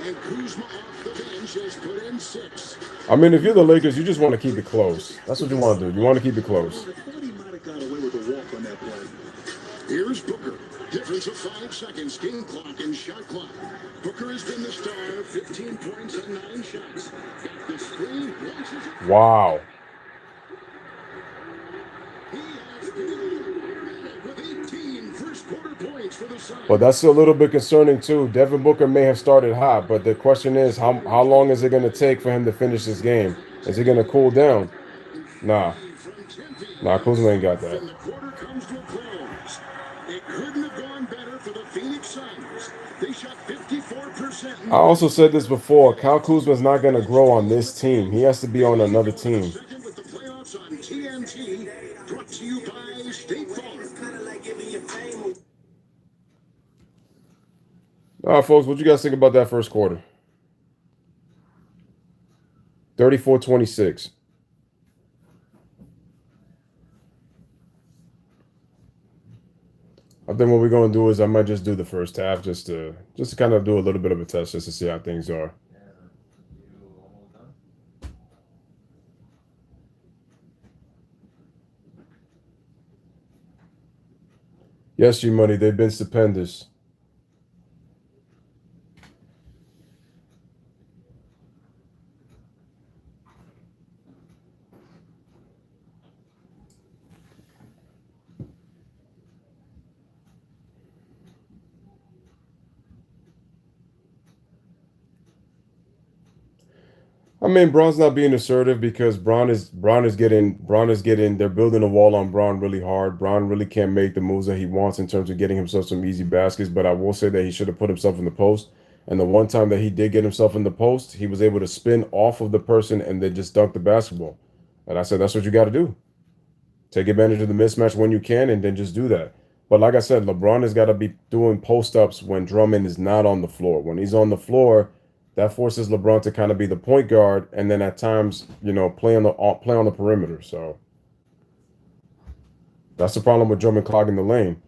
and Kuzma off the bench has put in 6. I mean, if you're the Lakers, you just want to keep it close. That's what you want to do. You want to keep it close. I thought he might have got away with a walk on that play. Here's Booker. Difference of 5 seconds. Game clock and shot clock. Booker has been the star. 15 points and 9 shots. Got the screen. Wow. But that's a little bit concerning too. Devin Booker may have started hot, but the question is, how long is it going to take for him to finish this game? Is he going to cool down? Nah, Kuzma ain't got that. The quarter comes to a close. It couldn't have gone better for the Phoenix Suns. They shot 54%. I also said this before. Kyle Kuzma's not going to grow on this team. He has to be on another team. Second with the playoffs on TNT. Brought to you by State Farm. All right, folks, what you guys think about that first quarter? 34-26. I think what we're going to do is I might just do the first half just to kind of do a little bit of a test just to see how things are. Yes, G-Money, they've been stupendous. I mean, Braun's not being assertive because Braun is getting, they're building a wall on Braun really hard. Braun really can't make the moves that he wants in terms of getting himself some easy baskets, but I will say that he should have put himself in the post. And the one time that he did get himself in the post, he was able to spin off of the person and then just dunk the basketball. And I said, that's what you got to do. Take advantage of the mismatch when you can and then just do that. But like I said, LeBron has got to be doing post-ups when Drummond is not on the floor. When he's on the floor, that forces LeBron to kind of be the point guard, and then at times, play on the perimeter. So that's the problem with Drummond clogging the lane.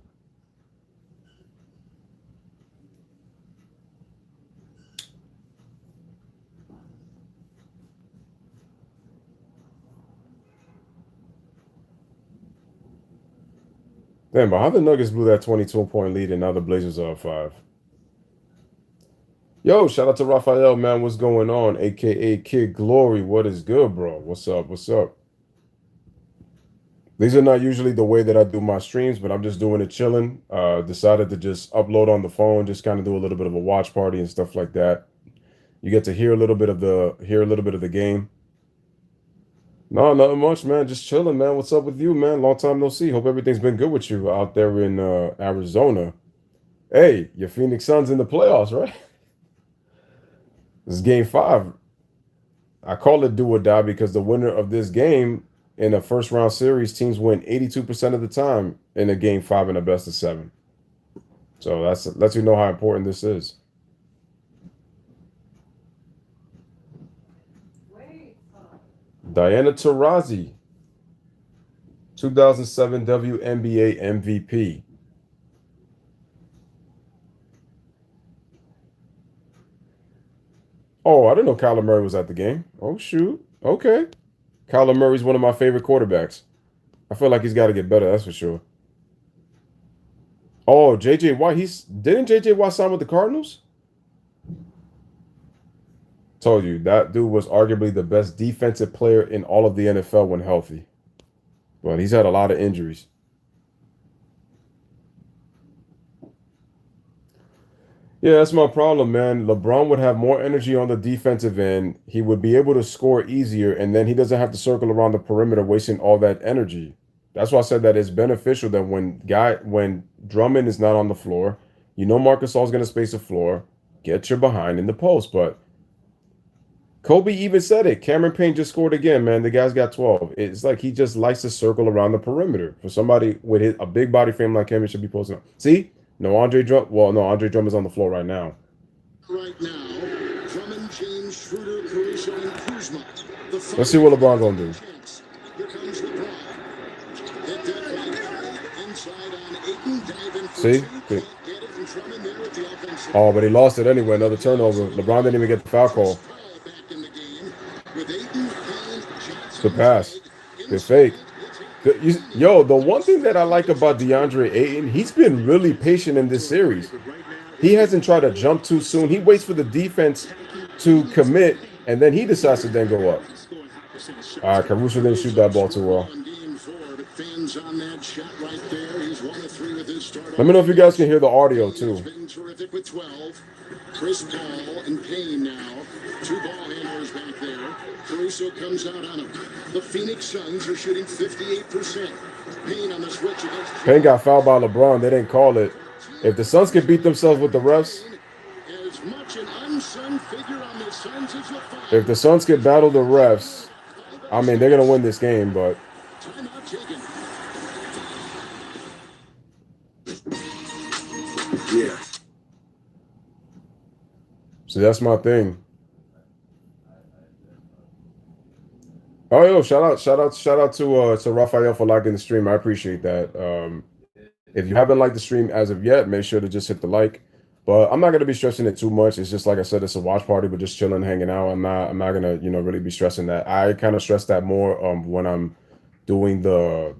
Damn, but how the Nuggets blew that 22-point lead and now the Blazers are up 5. Yo, shout out to Raphael, man. What's going on? AKA Kid Glory. What is good, bro? What's up? What's up? These are not usually the way that I do my streams, but I'm just doing it chilling. Decided to just upload on the phone, just kind of do a little bit of a watch party and stuff like that. You get to hear a little bit of the game. No, nothing much, man. Just chilling, man. What's up with you, man? Long time no see. Hope everything's been good with you out there in Arizona. Hey, your Phoenix Suns in the playoffs, right? This is game 5. I call it do or die because the winner of this game in a first round series, teams win 82% of the time in a game 5 in a best of 7. So that's lets you know how important this is. Diana Taurasi, 2007 WNBA MVP. Oh, I didn't know Kyler Murray was at the game. Oh, shoot. Okay. Kyler Murray's one of my favorite quarterbacks. I feel like he's got to get better, that's for sure. Oh, JJ Watt. Didn't JJ Watt sign with the Cardinals? Told you that dude was arguably the best defensive player in all of the NFL when healthy. But he's had a lot of injuries. Yeah, that's my problem, man. LeBron would have more energy on the defensive end. He would be able to score easier, and then he doesn't have to circle around the perimeter, wasting all that energy. That's why I said that it's beneficial that when Drummond is not on the floor, you know Marcus Gasol's going to space the floor, get your behind in the post. But Kobe even said it. Cameron Payne just scored again, man. The guy's got 12. It's like he just likes to circle around the perimeter. For somebody with a big body frame like him, it should be posting up. See? No Andre Drum. Well, no, Andre Drummond's on the floor right now. Right now, Drummond, James, Schroeder, Caruso, and Kuzma. Let's see what LeBron gonna do. Here comes LeBron. Hit that by inside on Ayton, diving for See? two. Can't get it, and Drummond there at the offensive. Oh, but he lost it anyway. Another turnover. LeBron didn't even get the foul call. Back in the game with Ayton, Payne, Johnson. Good pass. Good fake. Yo, the one thing that I like about DeAndre Ayton, he's been really patient in this series. He hasn't tried to jump too soon. He waits for the defense to commit, and then he decides to then go up. All right, Caruso didn't shoot that ball too well. Let me know if you guys can hear the audio too. Terrific with 12. Chris Paul and Payne now. Two ball handlers back there. Caruso comes out on him. The Phoenix Suns are shooting 58%. Payne on the switch against. Payne got fouled by LeBron. They didn't call it. If the Suns can beat themselves with the refs, as much an unsung figure on the Suns as the if the Suns can battle the refs, I mean they're gonna win this game. But timeout taken. Yeah. so that's my thing. Oh, yo, shout out to Raphael for liking the stream. I appreciate that. If you haven't liked the stream as of yet, make sure to just hit the like. But I'm not gonna be stressing it too much. It's just like I said, it's a watch party, but just chilling, hanging out. I'm not gonna really be stressing that. I kind of stress that more when I'm doing the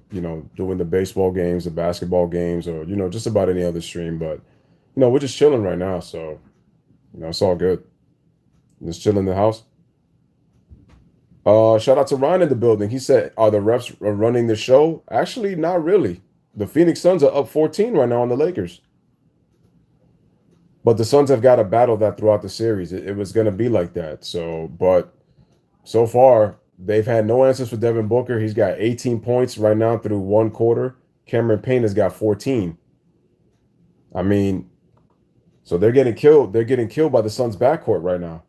baseball games, the basketball games, or just about any other stream. But we're just chilling right now, so it's all good. Just chilling in the house. Shout out to Ryan in the building. He said, "Are the refs running the show?" Actually, not really. The Phoenix Suns are up 14 right now on the Lakers. But the Suns have got to battle that throughout the series. It was going to be like that. But so far, they've had no answers for Devin Booker. He's got 18 points right now through one quarter. Cameron Payne has got 14. I mean, so they're getting killed. They're getting killed by the Suns backcourt right now.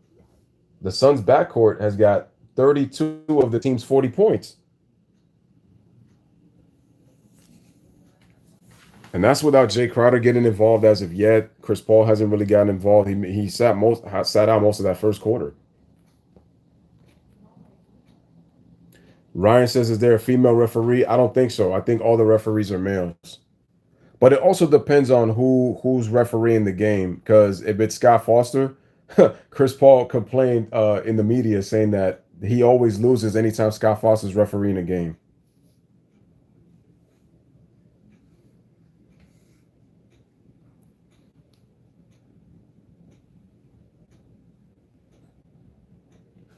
The Suns backcourt has got 32 of the team's 40 points. And that's without Jay Crowder getting involved as of yet. Chris Paul hasn't really gotten involved. He sat out most of that first quarter. Ryan says, "Is there a female referee?" I don't think so. I think all the referees are males. But it also depends on who's refereeing the game. Because if it's Scott Foster, Chris Paul complained in the media saying that he always loses anytime Scott Foster's refereeing a game.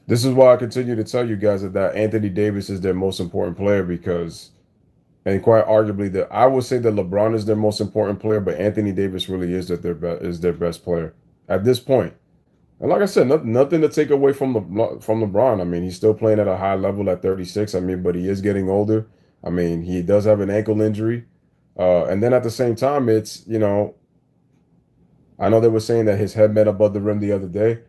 This is why I continue to tell you guys that Anthony Davis is their most important player and quite arguably, I would say that LeBron is their most important player, but Anthony Davis really is their best player at this point. And like I said, nothing to take away from LeBron. I mean, he's still playing at a high level at 36. I mean, but he is getting older. I mean, he does have an ankle injury, and then at the same time, it's I know they were saying that his head met above the rim the other day.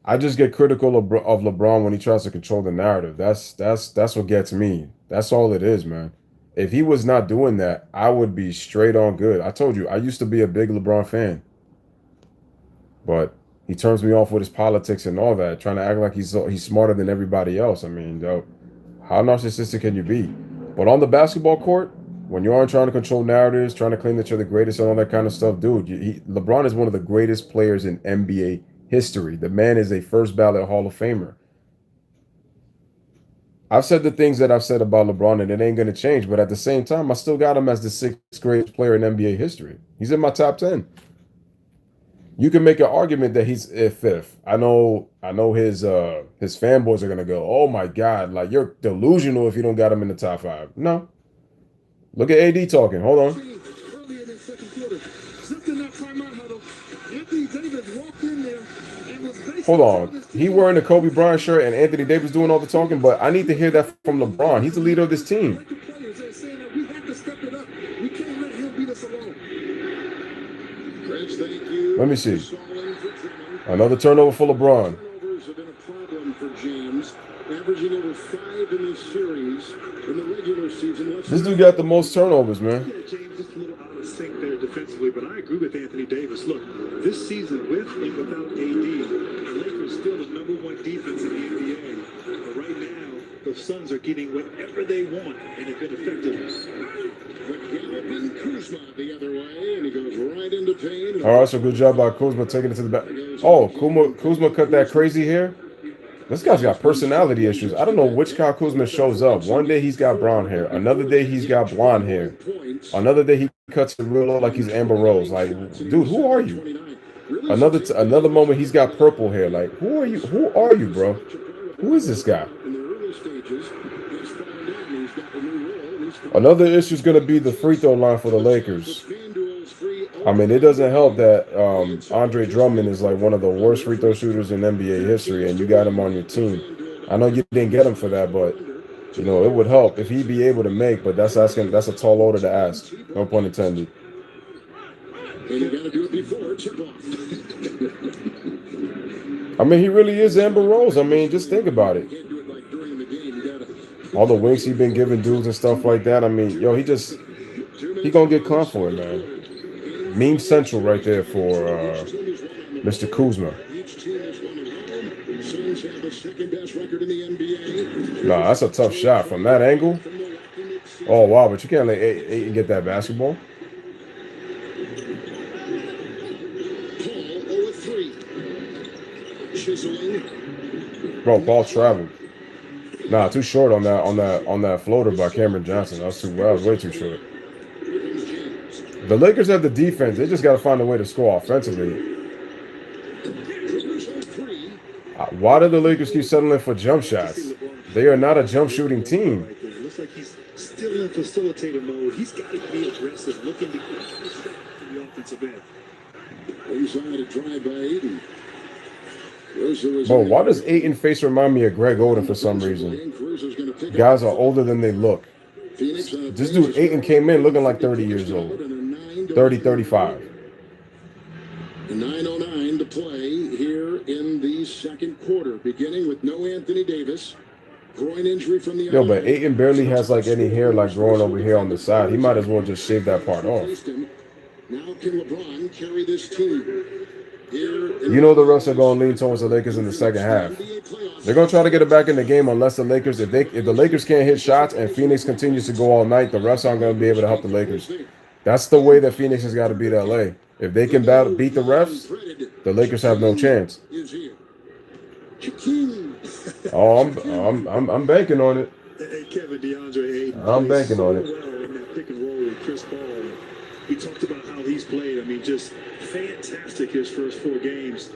I just get critical of LeBron when he tries to control the narrative. That's what gets me. That's all it is, man. If he was not doing that, I would be straight on good. I told you, I used to be a big LeBron fan, but he turns me off with his politics and all that, trying to act like he's smarter than everybody else. I mean, yo, how narcissistic can you be? But on the basketball court, when you aren't trying to control narratives, trying to claim that you're the greatest and all that kind of stuff, dude, LeBron is one of the greatest players in NBA history. The man is a first ballot Hall of Famer. I've said the things that I've said about LeBron, and it ain't going to change. But at the same time, I still got him as the sixth greatest player in NBA history. He's in my top 10. You can make an argument that he's fifth. I know his fanboys are gonna go, "Oh my God, like you're delusional if you don't got him in the top 5." No, look at AD talking. Hold on. Early in the second quarter, just in that timeout huddle, Anthony Davis walked in there and was basically Hold on. He wearing the Kobe Bryant shirt and Anthony Davis doing all the talking, but I need to hear that from LeBron. He's the leader of this team. players are saying that we have to step it up. We can't let him beat us alone. Chris, thank you. Let me see. Stalling for Drummond. Another turnover for LeBron. Turnovers have been a problem for James, averaging over 5 in this series in the regular season. This dude got the most turnovers, man. Yeah, James, just a little out of sync there defensively, but I agree with Anthony Davis. Look, this season, with and without AD, the Lakers still the #1 defense in the NBA. But right now, the Suns are getting whatever they want, and have been effective. But galloping Kuzma the other way, and he goes right into pain. All right, so good job by Kuzma taking it to the back. Oh, Kuzma cut that crazy hair. This guy's got personality issues. I don't know which Kyle Kuzma shows up. One day he's got brown hair. Another day he's got blonde hair. Another day he cuts it real low like he's Amber Rose. Like, dude, who are you? Another moment he's got purple hair. Like, who are you? Who are you, bro? Who is this guy? In the early stages, he's found out and he's got a new role. Another issue is going to be the free throw line for the Lakers. I mean, it doesn't help that Andre Drummond is like one of the worst free throw shooters in NBA history, and you got him on your team. I know you didn't get him for that, but you know it would help if he'd be able to make. But that's a tall order to ask. No pun intended. And you got to do it before tip off. I mean, he really is Amber Rose. I mean, just think about it. Can't do it like during the game. You got to. All the winks he's been giving dudes and stuff like that. I mean, yo, he gonna get clowned for it, man. Meme Central right there for Mr. Kuzma. Each team has won at home. Suns have the second best record in the NBA. Nah, that's a tough shot from that angle. Oh wow, but you can't let Ayton get that basketball. Paul 0 of 3. Chiseling. Bro, Paul traveled. Nah, too short on that floater by Cameron Johnson. That was way too short. The Lakers have the defense. They just got to find a way to score offensively. Why do the Lakers keep settling for jump shots? They are not a jump shooting team. Looks like he's still in facilitator mode. He's got to be aggressive, looking to get the offensive end. Inside a drive by Ayton. Bro, why does Ayton face remind me of Greg Oden for some reason? Guys are older than they look. This dude Ayton came in looking like 30 years old. 30, 35. 9:09 to play here in the second quarter, beginning with no Anthony Davis. Groin injury from the Yo, but Ayton barely has like any hair like growing over here on the side. He might as well just shave that part off. Now can LeBron carry this team? You know the refs are going to lean towards the Lakers in the second half. They're going to try to get it back in the game unless the Lakers, if the Lakers can't hit shots and Phoenix continues to go all night, the refs aren't going to be able to help the Lakers. That's the way that Phoenix has got to beat LA. If they can beat the refs, the Lakers have no chance. Oh, I'm banking on it. Hey, Kevin DeAndre Ayton. I'm banking on it. Well, in that pick and roll with Chris Paul. We talked about how he's played. I mean, just fantastic his first 4 games.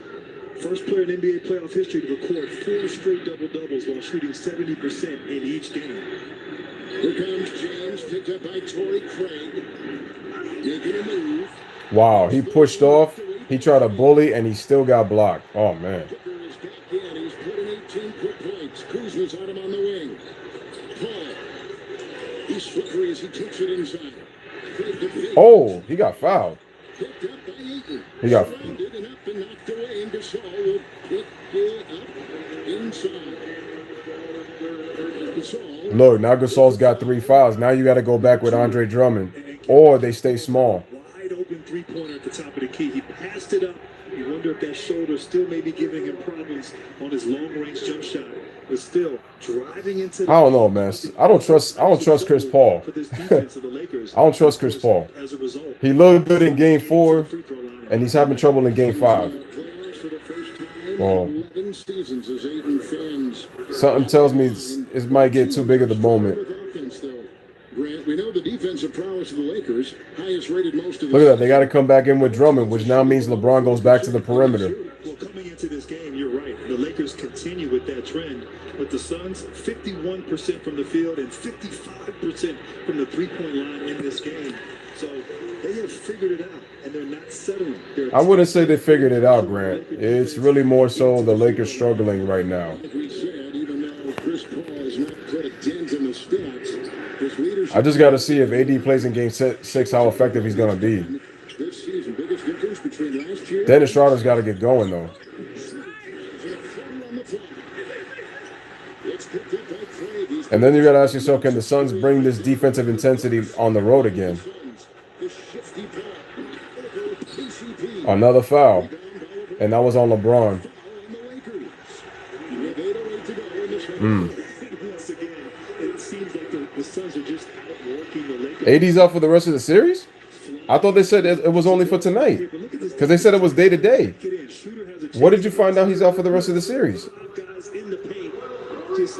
First player in NBA playoff history to record 4 straight double-doubles while shooting 70% in each game. Here comes James, picked up by Torrey Craig. Making a move. Wow, he pushed off. He tried to bully, and he still got blocked. Oh, man. Kicker is back in. He's put in 18 quick points. Kuzma's on him on the wing. Paul. He's slippery as he takes it inside. Oh, he got fouled. Picked up by Ayton. He got Rounded and up and knocked away, and Gasol will pick it up inside. Gasol. Look, now Gasol's got 3 fouls. Now you got to go back with Andre Drummond, or they stay small. Wide open three-pointer at the top of the key. He passed it up. You wonder if that shoulder still may be giving him problems on his long-range jump shot. But still, driving into the I don't know, man. I don't trust Chris Paul. for this defense of the Lakers. I don't trust Chris Paul. As a result, He looked good in Game 4, free throw line. and he's having trouble in Game 5. Playoffs for the first time Well, in 11 seasons as Aiden fans. something tells me it might get too big of the moment. With offense, though. Grant, we know the defensive prowess of the Lakers, highest rated most of the Look at that. They got to come back in with Drummond, which now means LeBron goes back to the perimeter. Well, coming into this game, you're right. The Lakers continue with that trend. But the Suns, 51% from the field and 55% from the three-point line in this game. So they have figured it out, and they're not settling. I wouldn't say they figured it out, Grant. It's really more so the Lakers struggling right now. Like we said, even though Chris Paul has not put a dent in the stats, his leadership I just got to see if AD plays in Game 6, how effective he's going to be. this season, biggest difference between last year Dennis Schroeder's got to get going, though. on the fly. It's picked up by Craig. He's And then you got to ask yourself, can the Suns bring this defensive intensity on the road again? the shifty ball. KCP Another foul. down by And that was on LeBron. on the Lakers. With 8:08 to go in this one. Once again, it seems like the Suns are just outworking the Lakers. AD's out for the rest of the series? I thought they said it was only for tonight. But look at this. Because they said it was day to day. Get in. Shooter has a What did you find out he's out for the rest of the series? Five guys in the paint, just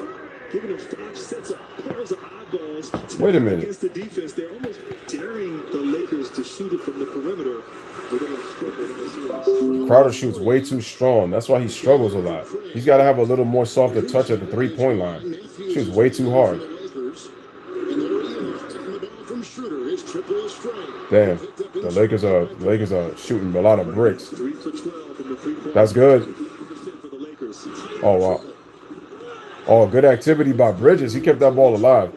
giving them 5 sets of pairs of eyeballs. to Wait a minute. Against the defense, they're almost daring the Lakers to shoot it from the perimeter. But they're gonna struggle in this series. Crowder shoots way too strong. That's why he struggles a lot. He's got to have a little more softer touch at the three-point line. Shoots way too hard. Lakers. And they're taking the ball from Schroeder. His triple is strike. Damn. The Lakers are shooting a lot of bricks. 3 for 12 from the three-point. That's good. 50% for the Lakers. Oh, wow. Oh, good activity by Bridges. He kept that ball alive.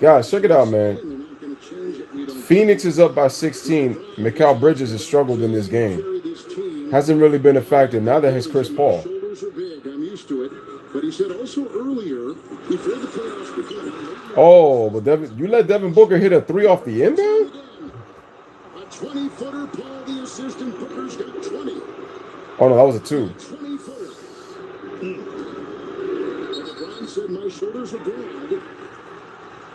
Guys, check it out, man. They're not going to change it. We don't Phoenix is up by 16. Mikal Bridges has struggled in this game. carry this team. Hasn't really been a factor. Now that has Chris Paul. Shoulders are big. I'm used to it. But he said also earlier, before the playoffs began, Oh, but you let Devin Booker hit a 3 off the inbound? a 20-footer. Paul, the assistant, Booker's got 20. Oh, no, that was a 2. 20-footer. LeBron said, my shoulders are broad,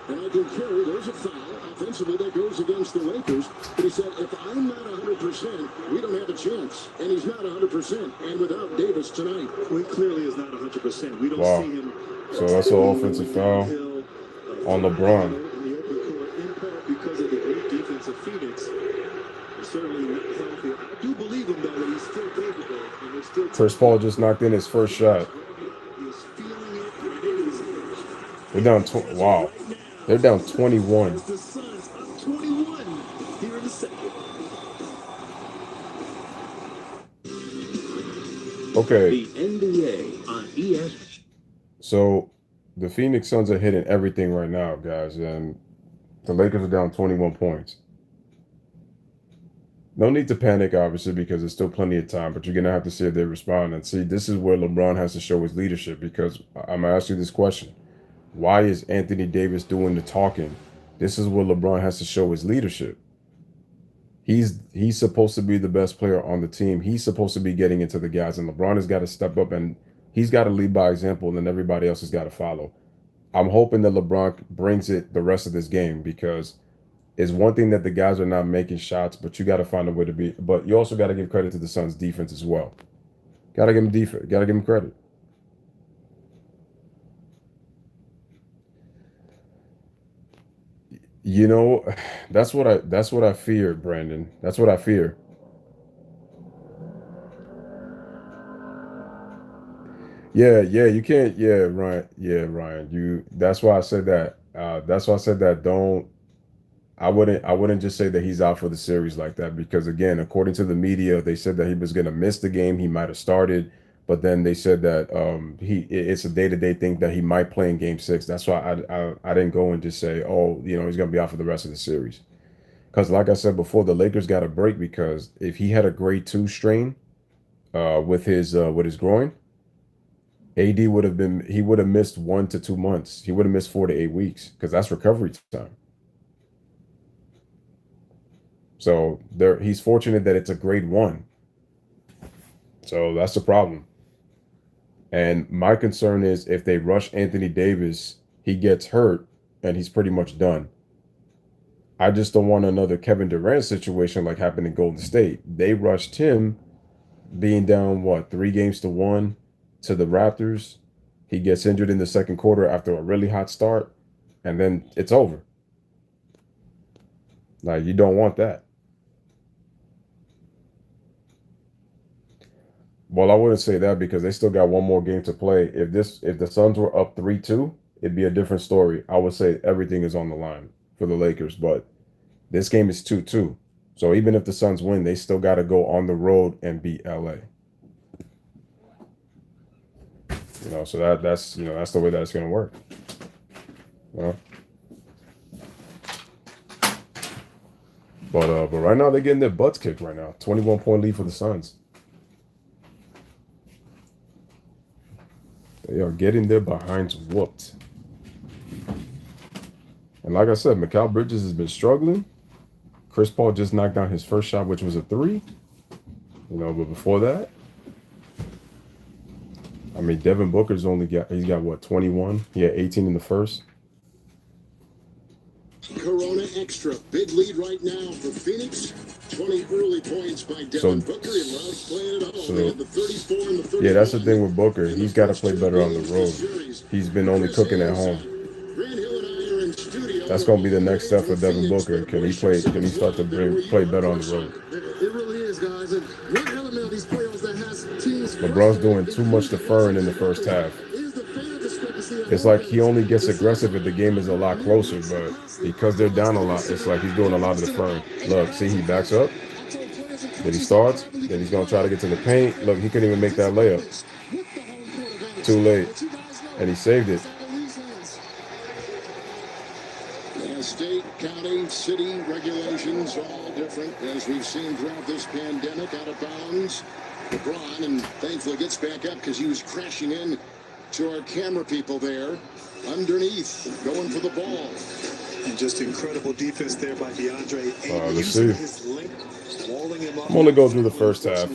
and I can carry. There's a foul. Offensively, that goes against the Lakers. But he said, if I'm not 100%, we don't have a chance. And he's not 100%. And without Davis tonight, Well, he clearly is not 100%. We don't Wow. see him. So that's an offensive foul Hill, on LeBron. in the open court, in part because of the great defense of Phoenix. He's certainly not healthy. I do believe him, though, that he's still capable. And there's still Chris Paul just knocked in his first shot. He's feeling it. And it is They're down. Wow. They're down 21. the Suns up 21 here in the second. Okay. The NBA on ESPN. So the Phoenix Suns are hitting everything right now, guys, and the Lakers are down 21 points. No need to panic, obviously, because there's still plenty of time, but you're going to have to see if they respond. And see, this is where LeBron has to show his leadership, because I'm going to ask you this question. Why is Anthony Davis doing the talking? This is where LeBron has to show his leadership. He's supposed to be the best player on the team. He's supposed to be getting into the guys, and LeBron has got to step up, and he's got to lead by example, and then everybody else has got to follow. I'm hoping that LeBron brings it the rest of this game, because it's one thing that the guys are not making shots, but you got to find a way to be. But you also got to give credit to the Suns' defense as well. Got to give them defense. Got to give them credit. You know, that's what I fear, Brandon. That's what I fear. Yeah, you can't. Yeah, Ryan. That's why I said that. That's why I said that. I wouldn't just say that he's out for the series like that, because again, according to the media, they said that he was going to miss the game. He might have started, but then they said that it's a day-to-day thing that he might play in Game 6. That's why I didn't go and just say, oh, he's going to be out for the rest of the series. Because like I said before, the Lakers got a break, because if he had a grade 2 strain with his groin, AD he would have missed 1 to 2 months. He would have missed 4 to 8 weeks because that's recovery time. So he's fortunate that it's a grade 1. So that's the problem. And my concern is if they rush Anthony Davis, he gets hurt and he's pretty much done. I just don't want another Kevin Durant situation like happened in Golden State. They rushed him being down, 3-1 to the Raptors. He gets injured in the second quarter after a really hot start, and then it's over. Like, you don't want that. Well, I wouldn't say that because they still got one more game to play. If the Suns were up 3-2, it'd be a different story. I would say everything is on the line for the Lakers, but this game is 2-2. So even if the Suns win, they still got to go on the road and beat LA. So that's the way that it's going to work. But right now they're getting their butts kicked right now. 21-point lead for the Suns. They are getting their behinds whooped. And like I said, Mikal Bridges has been struggling. Chris Paul just knocked down his first shot, which was a 3. But before that, I mean, Devin Booker's he's got 21? He had 18 in the first. Corona Extra, big lead right now for Phoenix. 20 early points by Devin Booker. He loves playing at home. They had the 34 and the 34. Yeah, that's the thing with Booker. He's got to play better on the road. He's been only cooking at home. That's going to be the next step for Devin Booker. Can he start to play better on the road? It really is, guys. And one element of these playoffs that has teams. LeBron's doing too much deferring in the first half. It's like he only gets aggressive if the game is a lot closer, but because they're down a lot, it's like he's doing a lot of deferring. Look, see, he backs up. Then he starts. Then he's going to try to get to the paint. Look, he couldn't even make that layup. Too late. And he saved it. State, county, city regulations, all different, as we've seen throughout this pandemic. Out of bounds. LeBron, and thankfully gets back up because he was crashing in to our camera people there. Underneath, going for the ball. And just incredible defense there by DeAndre. Let's see. I'm going to go through the first half.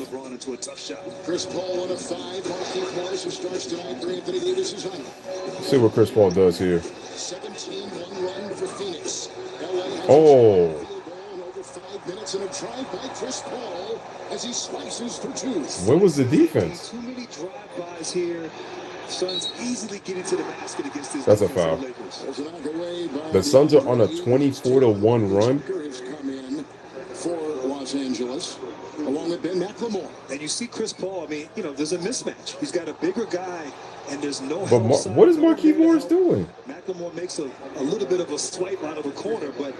Chris Paul on a 5. Marquise Morris, who starts tonight for Anthony Davis' honor. Let's see what Chris Paul does here. 17-1 run for Phoenix. Oh. Over 5 minutes and a drive by Chris Paul as he slices for 2. Where was the defense? Too many drive-bys here. Suns easily get into the basket against this. That's a foul. The Suns are on a 24-1 run. Has come in for Los Angeles, along with Ben McLemore. And you see Chris Paul, I mean, there's a mismatch. He's got a bigger guy, and there's no But what is Marquise Morris doing? McLemore makes a little bit of a swipe out of a corner, but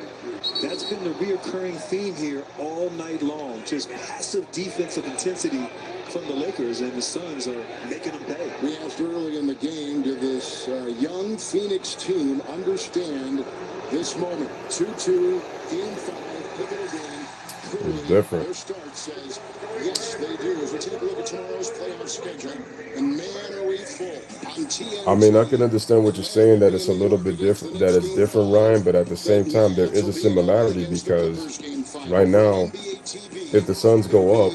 that's been the reoccurring theme here all night long. Just passive defensive intensity from the Lakers, and the Suns are making them pay. We asked early in the game, did this young Phoenix team understand this moment? 2-2, Game 5, pivotal game. It's different. Their start says, yes, they do. As we take a look at tomorrow's playoff schedule, and man, are we full on TNT. I mean, I can understand what you're saying, that it's a little bit different, that it's different, Ryan, but at the same time, there is a similarity because right now, if the Suns go up,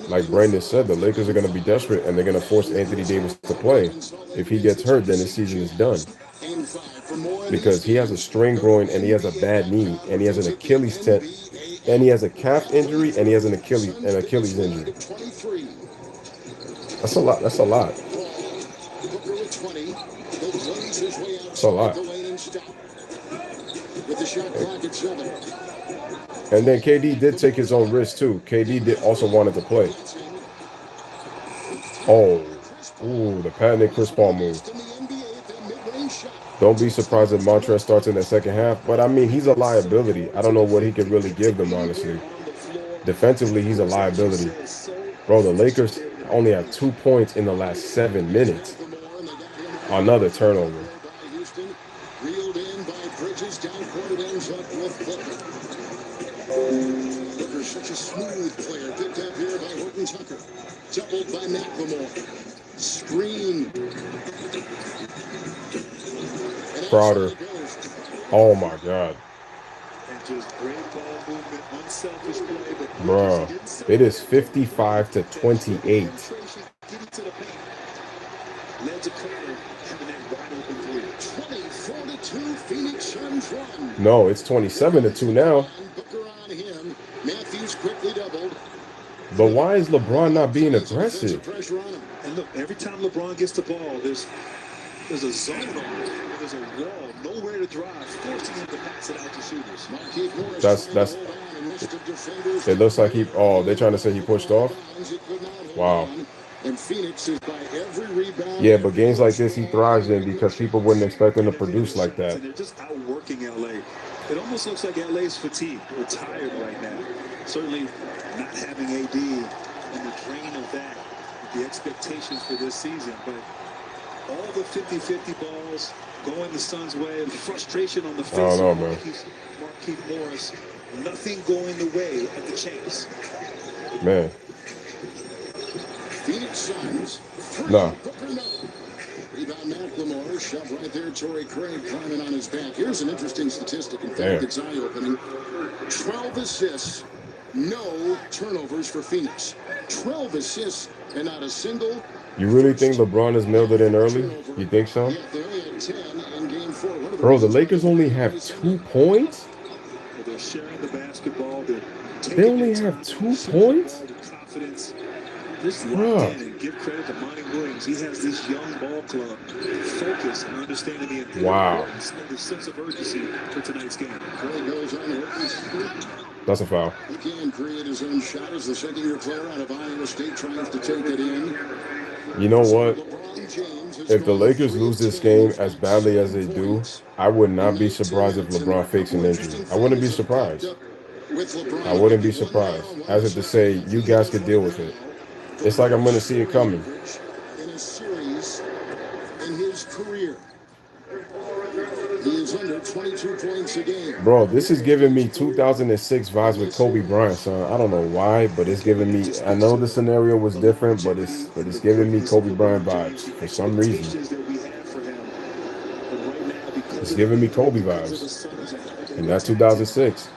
like Brandon said, the Lakers are going to be desperate and they're going to force Anthony Davis to play. If he gets hurt, then his season is done. Because he has a strained groin and he has a bad knee and he has an Achilles tendon and he has a calf injury and he has an Achilles injury. That's a lot. That's a lot. That's a lot. And then KD did take his own risk too. KD did also wanted to play. Oh, ooh, the patented Chris Paul move. Don't be surprised if Montrezl starts in the second half. But I mean, he's a liability. I don't know what he could really give them, honestly. Defensively, he's a liability. Bro, the Lakers only have 2 points in the last 7 minutes. Another turnover. Reeled in by Bridges, down court, it ends up with Booker. Booker's such a smooth player, picked up here by Horton Tucker. Doubled by McLemore. Screen. And Crowder. outside it goes. Oh my God, And just great ball movement, unselfish play, but because he bro. didn't settle It is for 55 to that 28. penetration, getting to the paint, led to Carter having that wide open three. 24 to 2, Phoenix Suns run. No, it's 27 to 2 now. Booker on him. Matthews quickly doubled. But why is LeBron not being Defensive aggressive? pressure on him. And look, every time LeBron gets the ball, there's a zone on it. There's a wall, nowhere to drive, forcing him to pass it out to shooters. Markieff Morris That's trying that's. to hold on and missed the defenders. It looks like he. Oh, they're trying to say he pushed off. He could not hold Wow. on. And Phoenix is by every rebound. Yeah, but games like this he thrives in because people wouldn't expect him to produce like that. And they're just outworking LA. It almost looks like LA's fatigued or tired right now. Certainly not having AD and the drain of that, the expectations for this season. But all the 50-50 balls going the Suns' way and frustration on the face don't know, of man. Markieff Morris. Nothing going the way of the champs. Man, Phoenix Suns. Nah. Booker no. Rebound McLemore. Shove right there. Torrey Craig climbing on his back. Here's an interesting statistic. In fact, Damn. it's eye-opening. 12 assists. No turnovers for Phoenix. 12 assists and not a single. you really think LeBron has mailed it in early? You think so? Yeah, they only had 10 in game 4. One of Bro, the reasons Lakers why only they have raised 2 points? They're sharing the basketball. They're They only have 2 points? Confidence. Just Bruh. locked in and give credit to Monty Williams. He has this young ball club focused on understanding the Wow. importance and the sense of urgency for tonight's game. Craig goes on the rookie streak. That's a foul. He can create his own shot as the second-year player out of Iowa State tries to take it in. You know what? LeBron James has If the gone Lakers 3 lose of this 10 game for as badly as they 10 do, points. I would not be surprised if LeBron fakes an injury. I wouldn't be surprised. I wouldn't be surprised. As if to say, you guys could deal with it. It's like I'm going to see it coming. In a series in his career, he is under 22 points a game. Bro, this is giving me 2006 vibes with Kobe Bryant, son. I don't know why, but it's giving me. I know the scenario was different, but it's giving me Kobe Bryant vibes for some reason. It's giving me Kobe vibes, and that's 2006.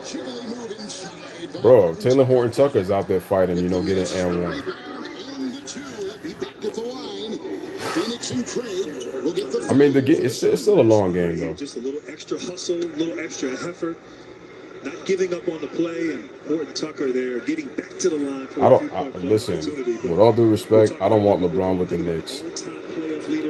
Jiggly move inside. Bro, Taylor Horton Tucker is out there fighting, getting and one. And the 2 will be back at the line. Phoenix and Craig will get the. I mean, the game it's still a long game though. Just a little extra hustle, a little extra effort. Not giving up on the play, and Horton Tucker there getting back to the line. For Listen. With all due respect, I don't want LeBron with the Knicks.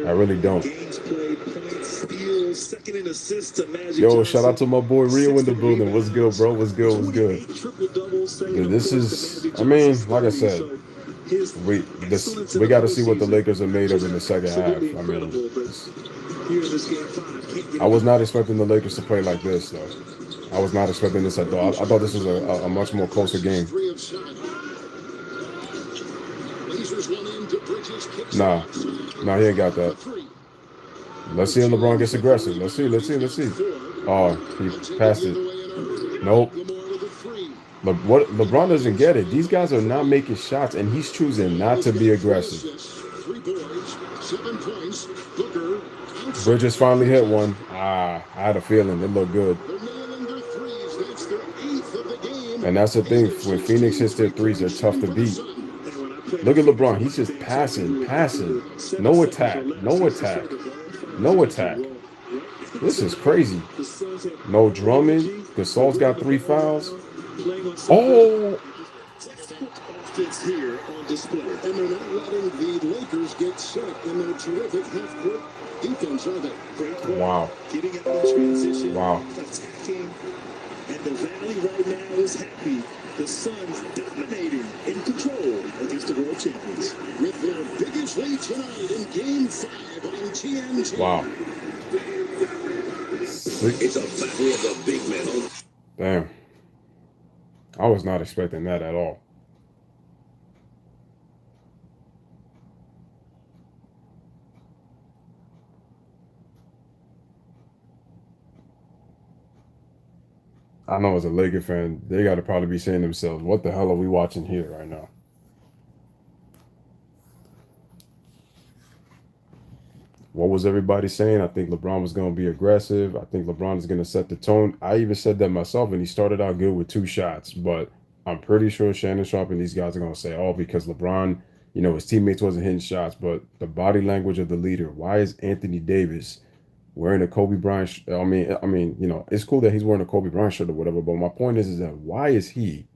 I really don't. Games played, points, steals, second in assists to Magic Yo, Johnson. shout out to my boy Rio in the building. What's good, bro? What's good? What's good? 28 triple-doubles, second Yeah, this in is. assists to I Magic mean, Johnson's like I 30. said, So his excellence in we the got to see what the postseason Lakers are made of in the second half. absolutely I mean, incredible, but here in this game 5, can't get I was not expecting the Lakers to play like this, though. I was not expecting this at all. I thought this was a much more closer game. 3 of 7. Blazers one into Bridges. Kicks Nah, outside. nah, he ain't got that. 3. Let's see if LeBron gets aggressive. Let's see. Oh, he passed it. Nope. Lamar with a 3. LeBron doesn't get it. These guys are not making shots, and he's choosing not to be aggressive. 3 boards, 7 points. Booker. Bridges finally hit one. I had a feeling it looked good. They're nailing their threes. That's their 8th of the game. And that's the thing. When Phoenix hits their threes, they're tough to beat. Look at LeBron. He's just passing. No attack. This is crazy. No Drummond. Gasol's got 3 fouls. Oh! Offense here on display. And they're not letting the Lakers get set in their terrific half-court defense, are they? Great ball. Wow. Getting out in transition. Wow. Attacking. And the Valley right now is happy. The Suns dominating in control against the world champions. With their biggest lead tonight in Game 5 on TNT. Wow. It's a battle of the big men. Damn. I was not expecting that at all. I know as a Laker fan, they got to probably be saying to themselves, "What the hell are we watching here right now?" What was everybody saying? I think LeBron was going to be aggressive. I think LeBron is going to set the tone. I even said that myself, and he started out good with 2 shots. But I'm pretty sure Shannon Sharp and these guys are going to say, "Oh, because LeBron, his teammates wasn't hitting shots." But the body language of the leader. Why is Anthony Davis wearing a Kobe Bryant? It's cool that he's wearing a Kobe Bryant shirt or whatever. But my point is that why is he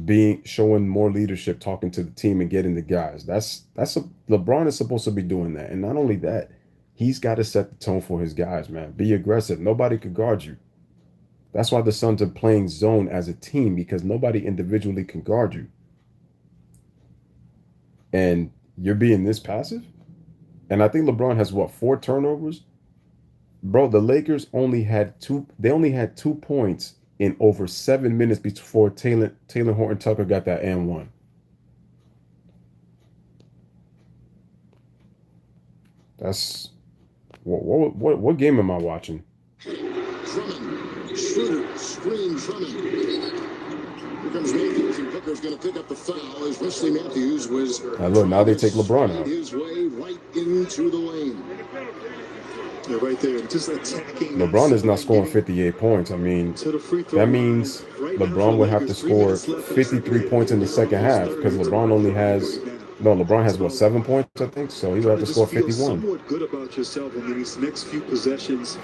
being showing more leadership, talking to the team and getting the guys? LeBron is supposed to be doing that. And not only that, he's got to set the tone for his guys, man. Be aggressive. Nobody could guard you. That's why the Suns are playing zone as a team, because nobody individually can guard you. And you're being this passive? And I think LeBron has 4 turnovers? Bro, the Lakers only had 2 points in over 7 minutes before Taylor Horton Tucker got that and one. That's what game am I watching? Drummond, Schroeder, screen Drummond. Here comes Matthews, and Booker's going to pick up the foul as Wesley Matthews was. Look, now they take LeBron out. His way right into the lane. Yeah, right there, just attacking. LeBron is not scoring 58 points. I mean, that means LeBron would have to score 53 points in the second half, because LeBron has 7 points, I think. So he would have to score 51. Somewhat good about yourself in these next few possessions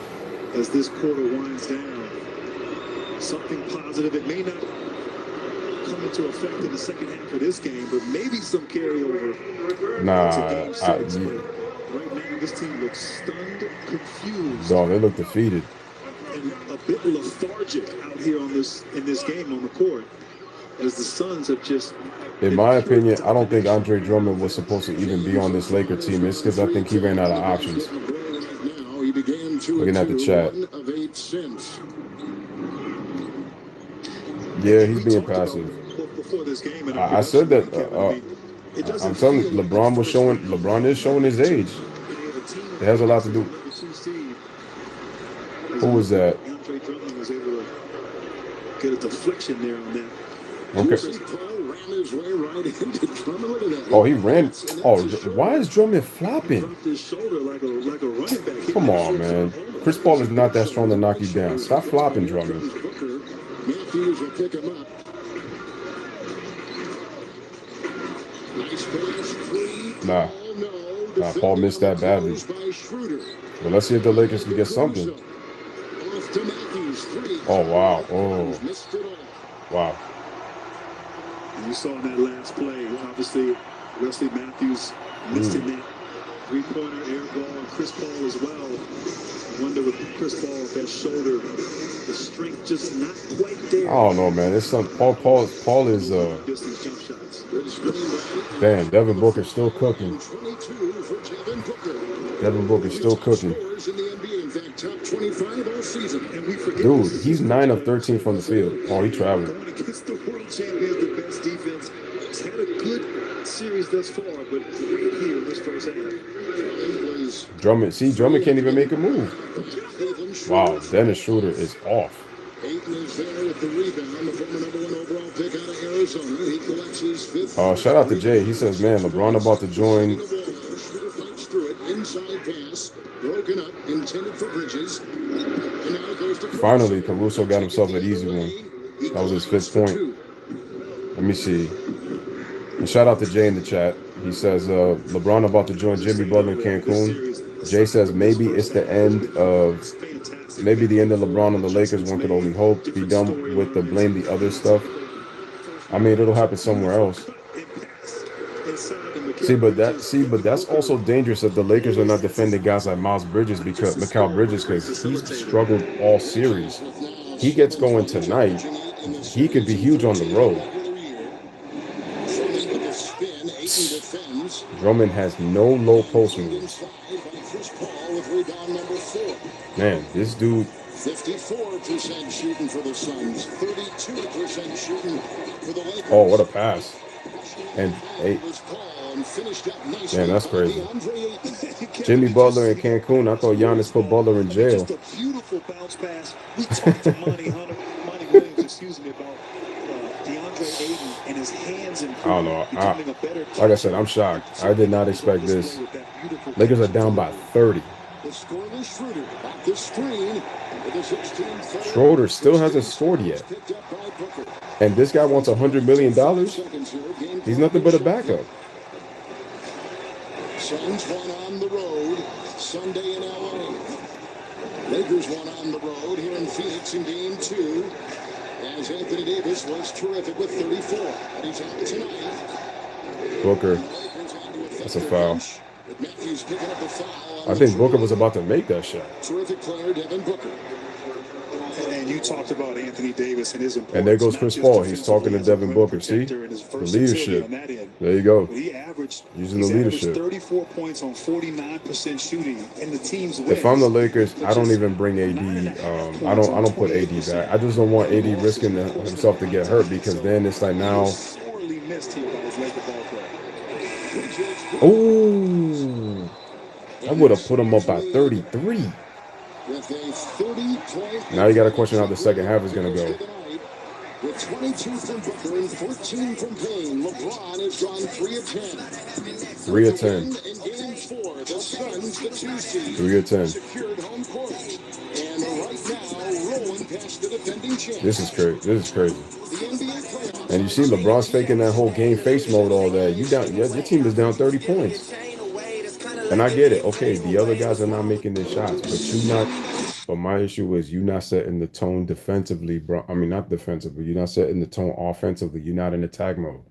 as this quarter winds down. Something positive. It may not come into effect in the second half of this game, but maybe some carryover. Right now, this team looks stunned, confused. No, they look defeated. And a bit lethargic out here in this game on the court, as the Suns have just. In my opinion, I don't think Andre Drummond was supposed to even be on this Laker team. It's because I think he ran out of options. Looking at the chat. Yeah, he's being passive. I said that. I'm telling you, LeBron is showing his age. It has a lot to do. Who was that? Andre Drummond was able to get a deflection there on that. Okay. Oh, he ran. Oh, why is Drummond flopping? Come on, man. Chris Paul is not that strong to knock you down. Stop flopping, Drummond. Matthews will pick him up. Nah, Paul missed that badly. But let's see if the Lakers can get something. Oh, wow. Oh, wow. And you saw in that last play, obviously, Wesley Matthews missing that three-pointer air ball, and Chris Paul as well. I wonder with Chris Paul with that shoulder, the strength just not quite there. I don't know, man. It's some Paul is Distance jump shots. damn, Devin Booker's still cooking. Devin Booker's still cooking. Dude, he's 9 of 13 from the field. Oh, he traveled. Against the world champions, the best defense. It's had a good series thus far, but great here in this first half. Drummond can't even make a move. Wow, Dennis Schroeder is off. Ayton is there with the rebound, the former #1 overall pick out of Arizona. He collects his fifth. Shout out to Jay. He says, man, LeBron about to join. Schroeder fights through it. Inside pass. Broken up. Intended for Bridges. And now it goes to Finally, Caruso got himself an easy one. That was his 5th point. Let me see. And shout out to Jay in the chat. He says, LeBron about to join Jimmy Butler in Cancun. Jay says maybe it's the end of LeBron and the Lakers. One could only hope. Be done with the blame the other stuff. I mean, it'll happen somewhere else. But that's also dangerous if the Lakers are not defending guys like Mikal Bridges, because he's struggled all series. He gets going tonight. He could be huge on the road. Drummond has no low post moves. Man, this dude. 54% shooting for the Suns, 32% shooting for the Lakers. Oh, what a pass. And 8. Man, that's crazy. Jimmy Butler in Cancun. I thought Giannis put Butler in jail. Just a beautiful bounce pass. We talked to Monty Williams, excuse me, about DeAndre Ayton and his hands I don't know. becoming a better Like I said, I'm shocked. I did not expect this. Lakers are down by 30. The scoreless Schroeder off the screen. With a 16-footer. Schroeder still hasn't scored yet. Picked up by Booker. And this guy wants $100 million? Seconds here. Game He's clock nothing but a is backup. Suns won on the road Sunday in LA. Lakers won on the road here in Phoenix in game 2. As Anthony Davis was terrific with 34. But he's out tonight. Booker. That's a foul. I think Booker was about to make that shot. Terrific player, Devin Booker. And you talked about Anthony Davis and his importance. And there goes Chris Paul. He's talking to Devin Booker. See? The leadership. There you go. He averaged using the leadership. 34 points on 49% shooting in the team's wins. If I'm the Lakers, I don't even bring AD. I don't put AD back. I just don't want AD risking himself to get hurt, because then it's like now. Sorely missed here by his Laker ball club. Oh, I would have put him up by 33. Now you got to question how the second half is going to go. With 22 from Booker and 14 from Payne, LeBron has gone 3 of 10. 3 of 10. In game 4, the Suns, the 2 seed, 3 of 10. secured home court. And right now, rolling past the defending champions. This is crazy. This is crazy. The NBA playoffs. And you see LeBron's faking that whole game face mode, all that. You down? Your team is down 30 points. And I get it. Okay, the other guys are not making their shots, but you not. But my issue is you not setting the tone defensively, bro. I mean, not defensively. You're not setting the tone offensively. You're not in attack mode.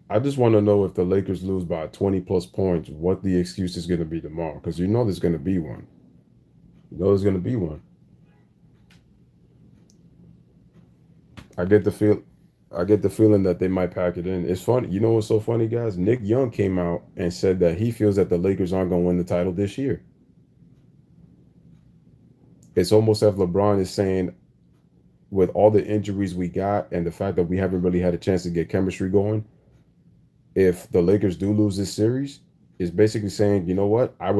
I just want to know, if the Lakers lose by 20 plus points, what the excuse is going to be tomorrow. Because you know there's going to be one. You know there's going to be one. I get the feeling that they might pack it in. It's funny. You know what's so funny, guys? Nick Young came out and said that he feels that the Lakers aren't going to win the title this year. It's almost as if LeBron is saying, with all the injuries we got and the fact that we haven't really had a chance to get chemistry going, if the Lakers do lose this series, it's basically saying, you know what? I'll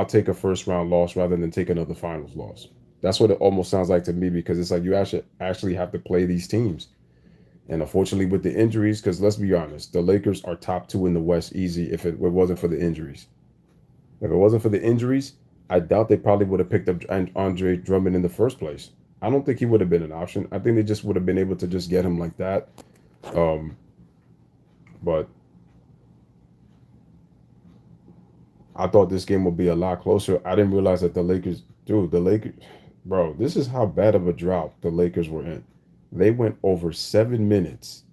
take a first round loss rather than take another finals loss. That's what it almost sounds like to me, because it's like you actually have to play these teams. And unfortunately with the injuries, because let's be honest, the Lakers are top 2 in the West easy if it wasn't for the injuries. If it wasn't for the injuries, I doubt they probably would have picked up Andre Drummond in the first place. I don't think he would have been an option. I think they just would have been able to just get him like that. But I thought this game would be a lot closer. I didn't realize that the Lakers, bro, this is how bad of a drought the Lakers were in. They went over 7 minutes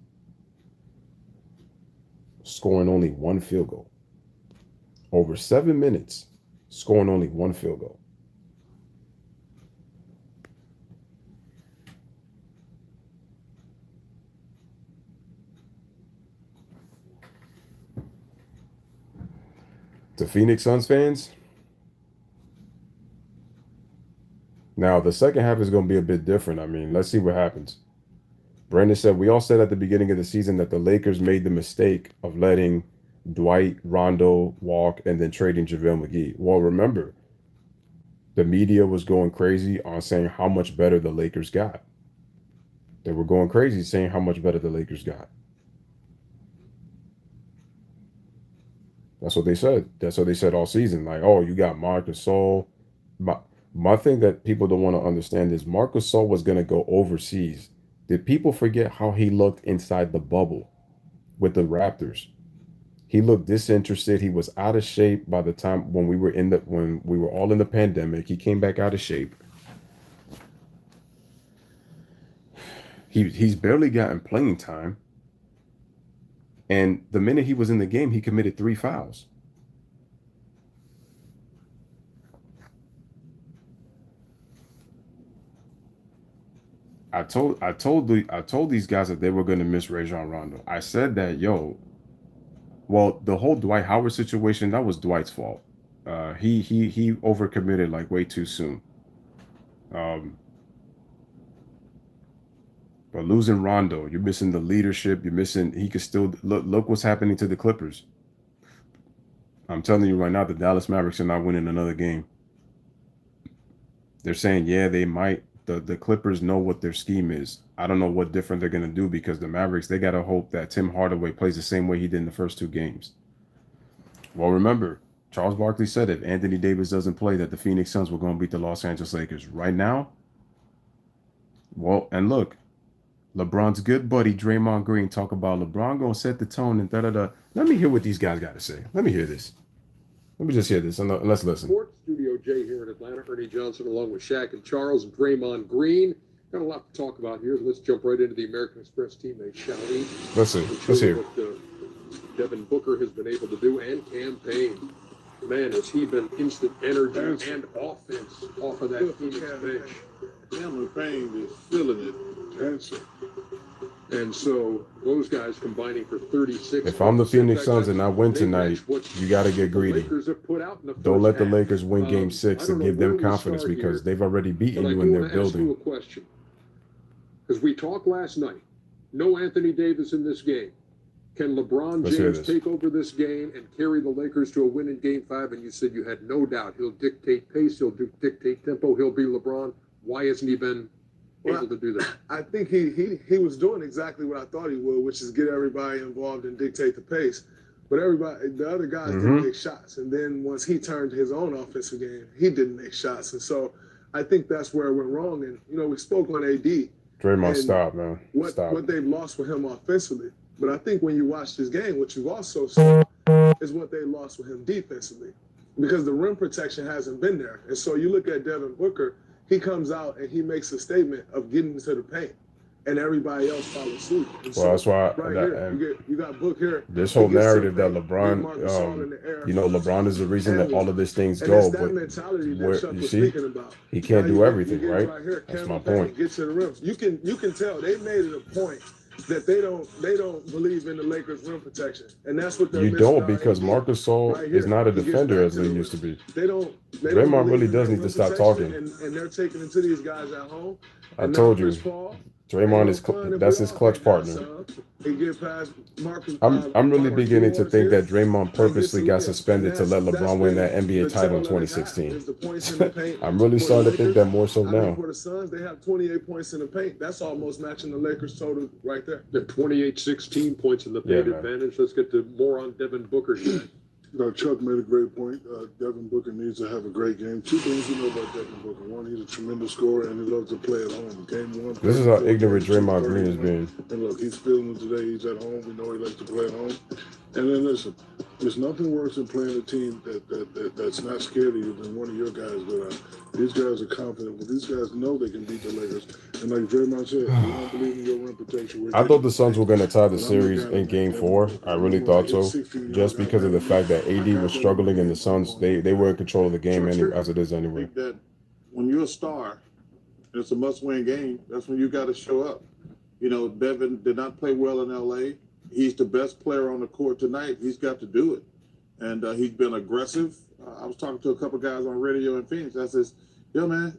scoring only 1 field goal. Over 7 minutes scoring only 1 field goal. To Phoenix Suns fans, now the second half is going to be a bit different. I mean, let's see what happens. Brandon said, we all said at the beginning of the season that the Lakers made the mistake of letting Dwight, Rondo walk and then trading JaVale McGee. Well, remember, the media was going crazy on saying how much better the Lakers got. They were going crazy saying how much better the Lakers got. That's what they said. That's what they said all season. Like, oh, you got Marc Gasol. My thing that people don't want to understand is Marc Gasol was going to go overseas. Did people forget how he looked inside the bubble with the Raptors? He looked disinterested. He was out of shape by the time when we were all in the pandemic. He came back out of shape. He's barely gotten playing time. And the minute he was in the game, he committed 3 fouls. I told these guys that they were going to miss Rajon Rondo. I said that, well, the whole Dwight Howard situation, that was Dwight's fault. He overcommitted like way too soon. But losing Rondo, you're missing the leadership. You're missing. He could still look what's happening to the Clippers. I'm telling you right now, the Dallas Mavericks are not winning another game. They're saying, yeah, they might. The Clippers know what their scheme is. I don't know what different they're going to do because the Mavericks, they got to hope that Tim Hardaway plays the same way he did in the first 2 games. Well, remember, Charles Barkley said if Anthony Davis doesn't play, that the Phoenix Suns were going to beat the Los Angeles Lakers. Right now, well, and look, LeBron's good buddy Draymond Green talk about LeBron going to set the tone and da-da-da. Let me hear what these guys got to say. Let me hear this. Let me just hear this and let's listen. Sports Studio J here in Atlanta. Ernie Johnson along with Shaq and Charles and Draymond Green. Got a lot to talk about here. Let's jump right into the American Express teammate, shall we? Let's see. Let's hear. What Devin Booker has been able to do and campaign. Man, has he been instant energy and offense off of that Phoenix bench. Cameron Payne is feeling it. Answer. And so those guys combining for 36. If I'm the Phoenix Suns and I win tonight, you got to get greedy. Don't let the Lakers win Game 6 and give them confidence because they've already beaten you in their building. Because we talked last night, no Anthony Davis in this game. Can LeBron James take over this game and carry the Lakers to a win in Game 5? And you said you had no doubt he'll dictate pace, he'll dictate tempo, he'll be LeBron. Why hasn't he been able to do that? I think he was doing exactly what I thought he would, which is get everybody involved and dictate the pace. But the other guys didn't make shots. And then once he turned his own offensive game, he didn't make shots. And so I think that's where it went wrong. And, we spoke on AD. Draymond, stop, man. Stop. What they've lost with him offensively. But I think when you watch this game, what you also saw is what they lost with him defensively. Because the rim protection hasn't been there. And so you look at Devin Booker, he comes out and he makes a statement of getting into the paint, and everybody else follows suit. And well, that's why you got Book here. This whole narrative that LeBron, LeBron is the reason that all of these things go. But you see, he can't do everything, right? That's my point. Get to the rims. You can tell they made it a point that they don't believe in the Lakers rim protection, and that's what they're you don't because Marcus Gasol is not a defender as he used to be. Draymond really does need to stop talking. And they're taking it to these guys at home. I told you, Draymond is that's his clutch partner. I'm really beginning to think that Draymond purposely got suspended to let LeBron win that NBA title in 2016. I'm really starting to think that more so now. For the Suns, they have 28 points in the paint. That's almost matching the Lakers total right there. The 28-16 points in the paint advantage. Let's get to more on Devin Booker. Chuck made a great point. Devin Booker needs to have a great game. 2 things we know about Devin Booker. One, he's a tremendous scorer, and he loves to play at home. Game 1. This is how ignorant Draymond Green has been. And look, he's feeling it today. He's at home. We know he likes to play at home. And then listen, there's nothing worse than playing a team that's not scared of you than one of your guys go out. These guys are confident, but these guys know they can beat the Lakers. And like Draymond said, we don't believe in your rim protection. I thought the Suns were going to tie the series in Game 4. I really thought so, just because of the fact that AD was struggling and the Suns, they were in control of the game as it is anyway. That when you're a star, it's a must-win game. That's when you got to show up. Devin did not play well in L.A. He's the best player on the court tonight. He's got to do it. And he's been aggressive. I was talking to a couple guys on radio in Phoenix. I says, yo, man,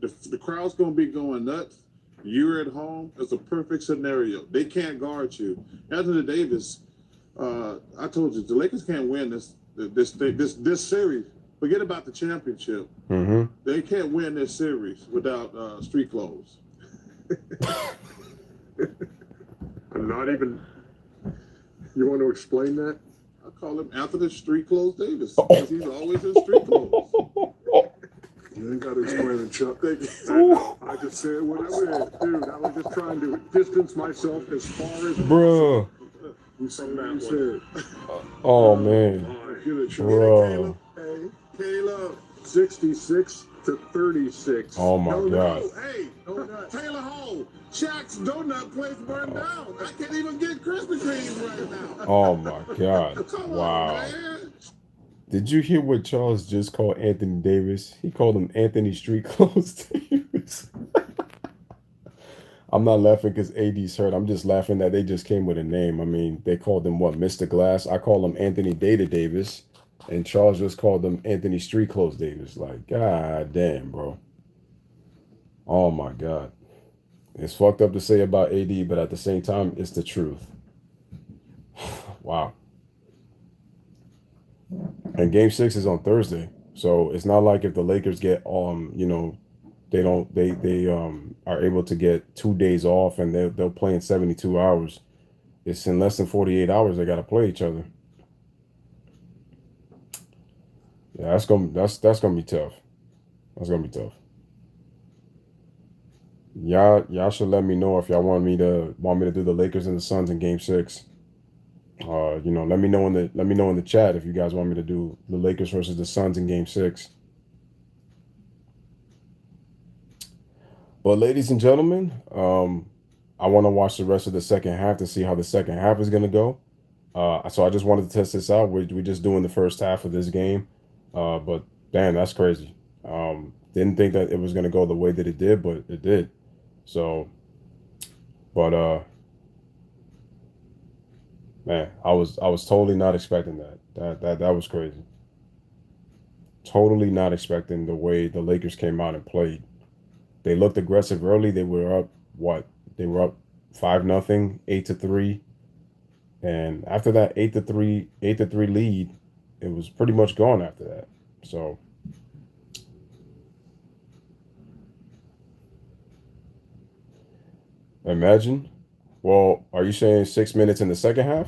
the crowd's going to be going nuts. You're at home. It's a perfect scenario. They can't guard you. Anthony Davis, I told you, the Lakers can't win this series. Forget about the championship. Mm-hmm. They can't win this series without street clothes. Not even. You want to explain that? I call him Anthony Street Clothes Davis because he's always in street clothes. You ain't got to explain it, Chuck. I just said what I read. Dude, I was just trying to distance myself as far as Bruh. You said that Oh, man. Bro. Hey, Caleb. 66-36. Oh, my God. Hey, Taylor Hall. Shaq's donut place burned down. I can't even get Krispy Kremes right now. Oh, my God. Wow. Did you hear what Charles just called Anthony Davis? He called him Anthony Street Clothes Davis. I'm not laughing because AD's hurt. I'm just laughing that they just came with a name. I mean, they called him what, Mr. Glass? I call him Anthony Data Davis. And Charles just called him Anthony Street Clothes Davis. Like, God damn, bro. Oh, my God. It's fucked up to say about AD, but at the same time, it's the truth. Wow. And Game 6 is on Thursday, so it's not like if the Lakers get they don't they are able to get 2 days off and they'll play in 72 hours. It's in less than 48 hours they got to play each other. Yeah, that's gonna be tough. That's gonna be tough. Y'all should let me know if y'all want me to do the Lakers and the Suns in Game 6. Let me know in the chat if you guys want me to do the Lakers versus the Suns in Game 6. But ladies and gentlemen, I want to watch the rest of the second half to see how the second half is going to go. So I just wanted to test this out. We're just doing the first half of this game. But damn, that's crazy. Didn't think that it was going to go the way that it did, but it did. So, but man, I was totally not expecting that. That was crazy. Totally not expecting the way the Lakers came out and played. They looked aggressive early. They were up They were up 5-0, 8-3. And after that 8-3 lead, it was pretty much gone after that. So imagine. Well, are you saying 6 minutes in the second half?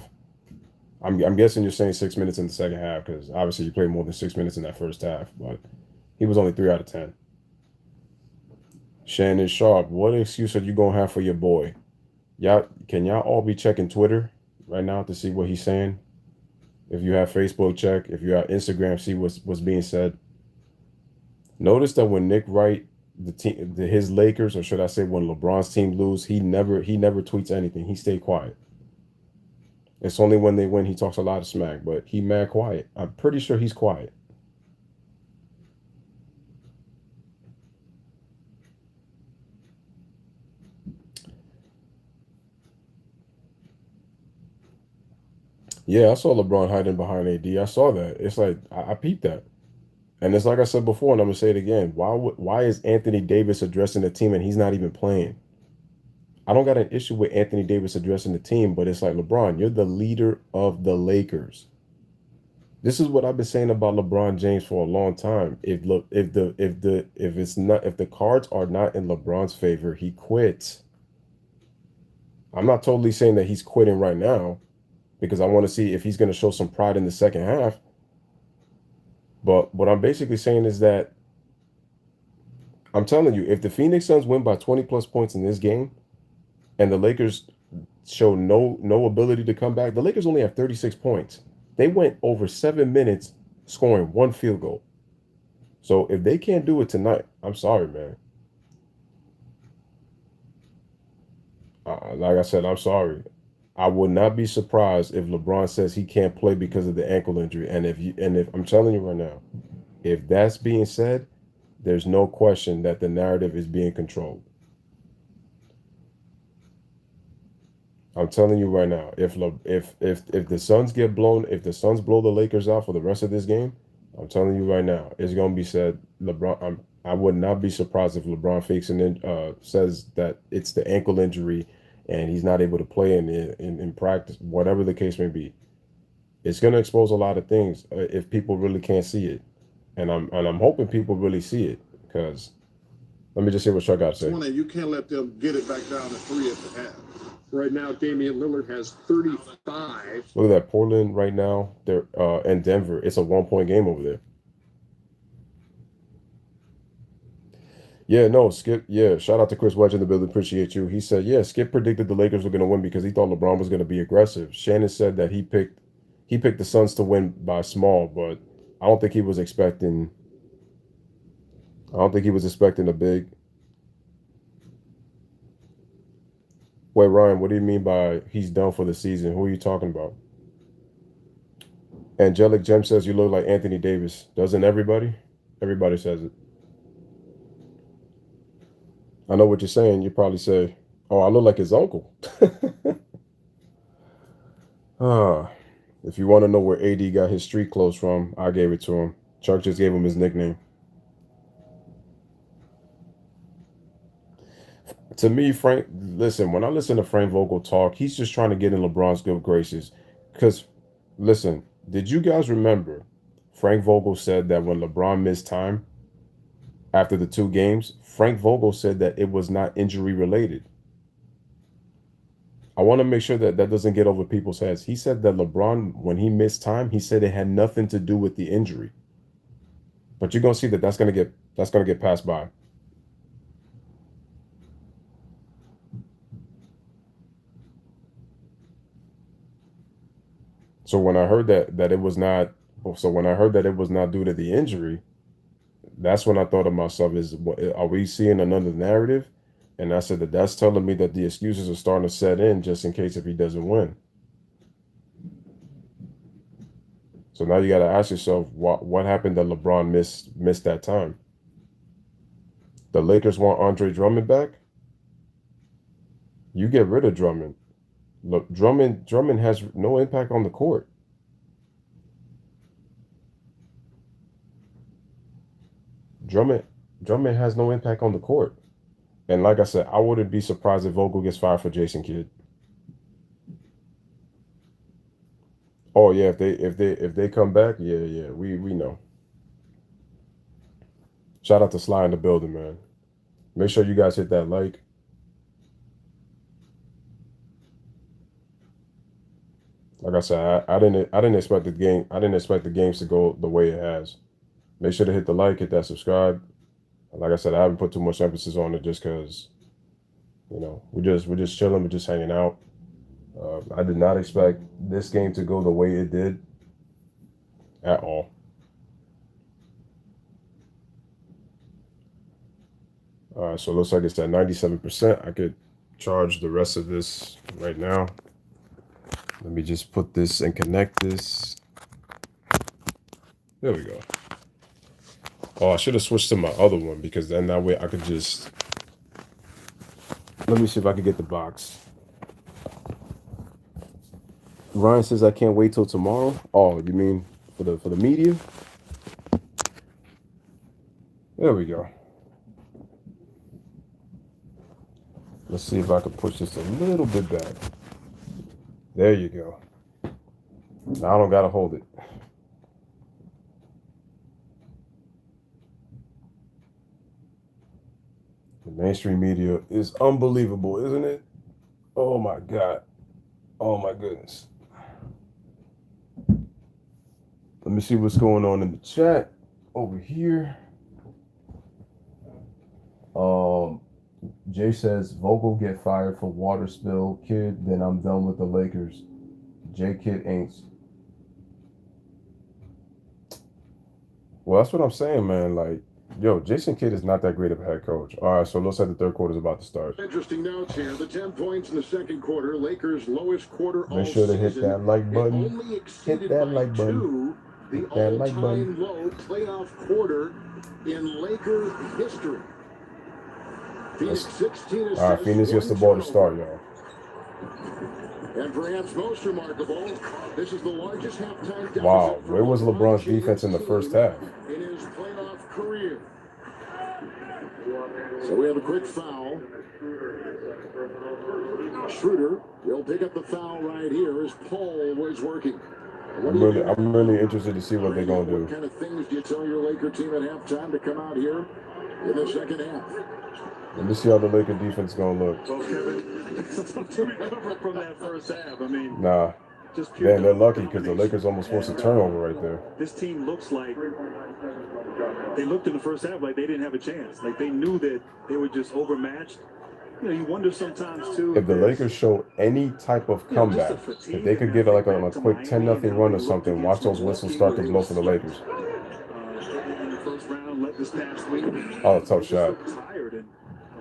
I'm guessing you're saying 6 minutes in the second half because obviously you played more than 6 minutes in that first half, but he was only 3 out of 10. Shannon Sharp, what excuse are you gonna have for your boy? Can y'all all be checking Twitter right now to see what he's saying? If you have Facebook, check. If you have Instagram, see what's being said. Notice that when Nick Wright, his Lakers, or should I say when LeBron's team lose, he never tweets anything. He stayed quiet. It's only when they win he talks a lot of smack, but he mad quiet. I'm pretty sure he's quiet. Yeah, I saw LeBron hiding behind AD. I saw that. It's like I peeped that. And it's like I said before, and I'm gonna say it again. Why is Anthony Davis addressing the team and he's not even playing? I don't got an issue with Anthony Davis addressing the team, but it's like, LeBron, you're the leader of the Lakers. This is what I've been saying about LeBron James for a long time. If the cards are not in LeBron's favor, he quits. I'm not totally saying that he's quitting right now because I want to see if he's going to show some pride in the second half. But what I'm basically saying is that I'm telling you, if the Phoenix Suns win by 20 plus points in this game and the Lakers show no ability to come back, the Lakers only have 36 points. They went over 7 minutes scoring 1 field goal. So if they can't do it tonight, I'm sorry, man. Like I said, I'm sorry. I would not be surprised if LeBron says he can't play because of the ankle injury. And if I'm telling you right now, if that's being said, there's no question that the narrative is being controlled. I'm telling you right now, if the Suns get blown, if the Suns blow the Lakers out for the rest of this game, I'm telling you right now, it's gonna be said. I would not be surprised if LeBron fakes and says that it's the ankle injury and he's not able to play in practice, whatever the case may be. It's gonna expose a lot of things if people really can't see it, and I'm hoping people really see it because. Let me just hear what Chuck got to say. You can't let them get it back down to 3 at the half. Right now, Damian Lillard has 35. Look at that. Portland right now, they're and Denver. It's a 1-point game over there. Yeah, no, Skip. Yeah, shout out to Chris Wedge in the building. Appreciate you. He said, yeah, Skip predicted the Lakers were going to win because he thought LeBron was going to be aggressive. Shannon said that he picked the Suns to win by small, but I don't think he was expecting. I don't think he was expecting a big. Wait, Ryan, what do you mean by he's done for the season? Who are you talking about? Angelic Gem says you look like Anthony Davis. Doesn't everybody? Everybody says it. I know what you're saying. You probably say, oh, I look like his uncle. If you want to know where AD got his street clothes from, I gave it to him. Chuck just gave him his nickname. To me, Frank, listen, when I listen to Frank Vogel talk, he's just trying to get in LeBron's good graces. Because, listen, did you guys remember Frank Vogel said that when LeBron missed time after the 2 games, Frank Vogel said that it was not injury related. I want to make sure that that doesn't get over people's heads. He said that LeBron, when he missed time, he said it had nothing to do with the injury. But you're gonna see that that's gonna get passed by. So when I heard that it was not, when I heard that it was not due to the injury, that's when I thought to myself, are we seeing another narrative? And I said that's telling me that the excuses are starting to set in just in case if he doesn't win. So now you got to ask yourself, what happened that LeBron missed that time? The Lakers want Andre Drummond back? You get rid of Drummond. Look, Drummond has no impact on the court. Drummond has no impact on the court. And like I said, I wouldn't be surprised if Vogel gets fired for Jason Kidd. Oh yeah, if they come back, yeah, we know. Shout out to Sly in the building, man. Make sure you guys hit that like. Like I said, I didn't expect the game. I didn't expect the games to go the way it has. Make sure to hit the like, hit that subscribe. Like I said, I haven't put too much emphasis on it just because, we're just chilling, we're just hanging out. I did not expect this game to go the way it did at all. All right, so it looks like it's at 97%. I could charge the rest of this right now. Let me just put this and connect this. There we go. Oh, I should have switched to my other one because then that way I could just... Let me see if I can get the box. Ryan says I can't wait till tomorrow. Oh, you mean for the media? There we go. Let's see if I can push this a little bit back. There you go. Now I don't gotta hold it. The mainstream media is unbelievable, isn't it? Oh my God. Oh my goodness. Let me see what's going on in the chat over here. Jay says Vogel get fired for water spill, Kidd, then I'm done with the Lakers. Jay Kidd ain't. Well, that's what I'm saying, man. Like, yo, Jason Kidd is not that great of a head coach. All right, so it looks like the third quarter is about to start. Interesting notes here. The 10 points in the second quarter, Lakers' lowest quarter all Make sure to hit season. that like button. Hit that like button. The all-time low playoff quarter in Laker history. Phoenix 16 assists. All right, Phoenix gets the ball to start, y'all. And perhaps most remarkable, this is the largest halftime deficit. Wow, where was LeBron's defense in the first half? In his playoff career. So we have a quick foul. Schroeder will pick up the foul right here as Paul was working. I'm really interested to see what they're gonna do. What kind of things do you tell your Laker team at halftime to come out here in the second half? Let me see how the Laker defense is gonna look. Well, Kevin, to recover from that first half, I mean, nah. Man, they're lucky because the Lakers almost forced a turnover right there. This team looks like they looked in the first half like they didn't have a chance. Like they knew that they were just overmatched. You wonder sometimes too. If the Lakers show any type of comeback, if they could get like a quick 10-0 run or something, watch those whistles start to blow for the Lakers. In the first round, let this past week. Oh, tough shot. The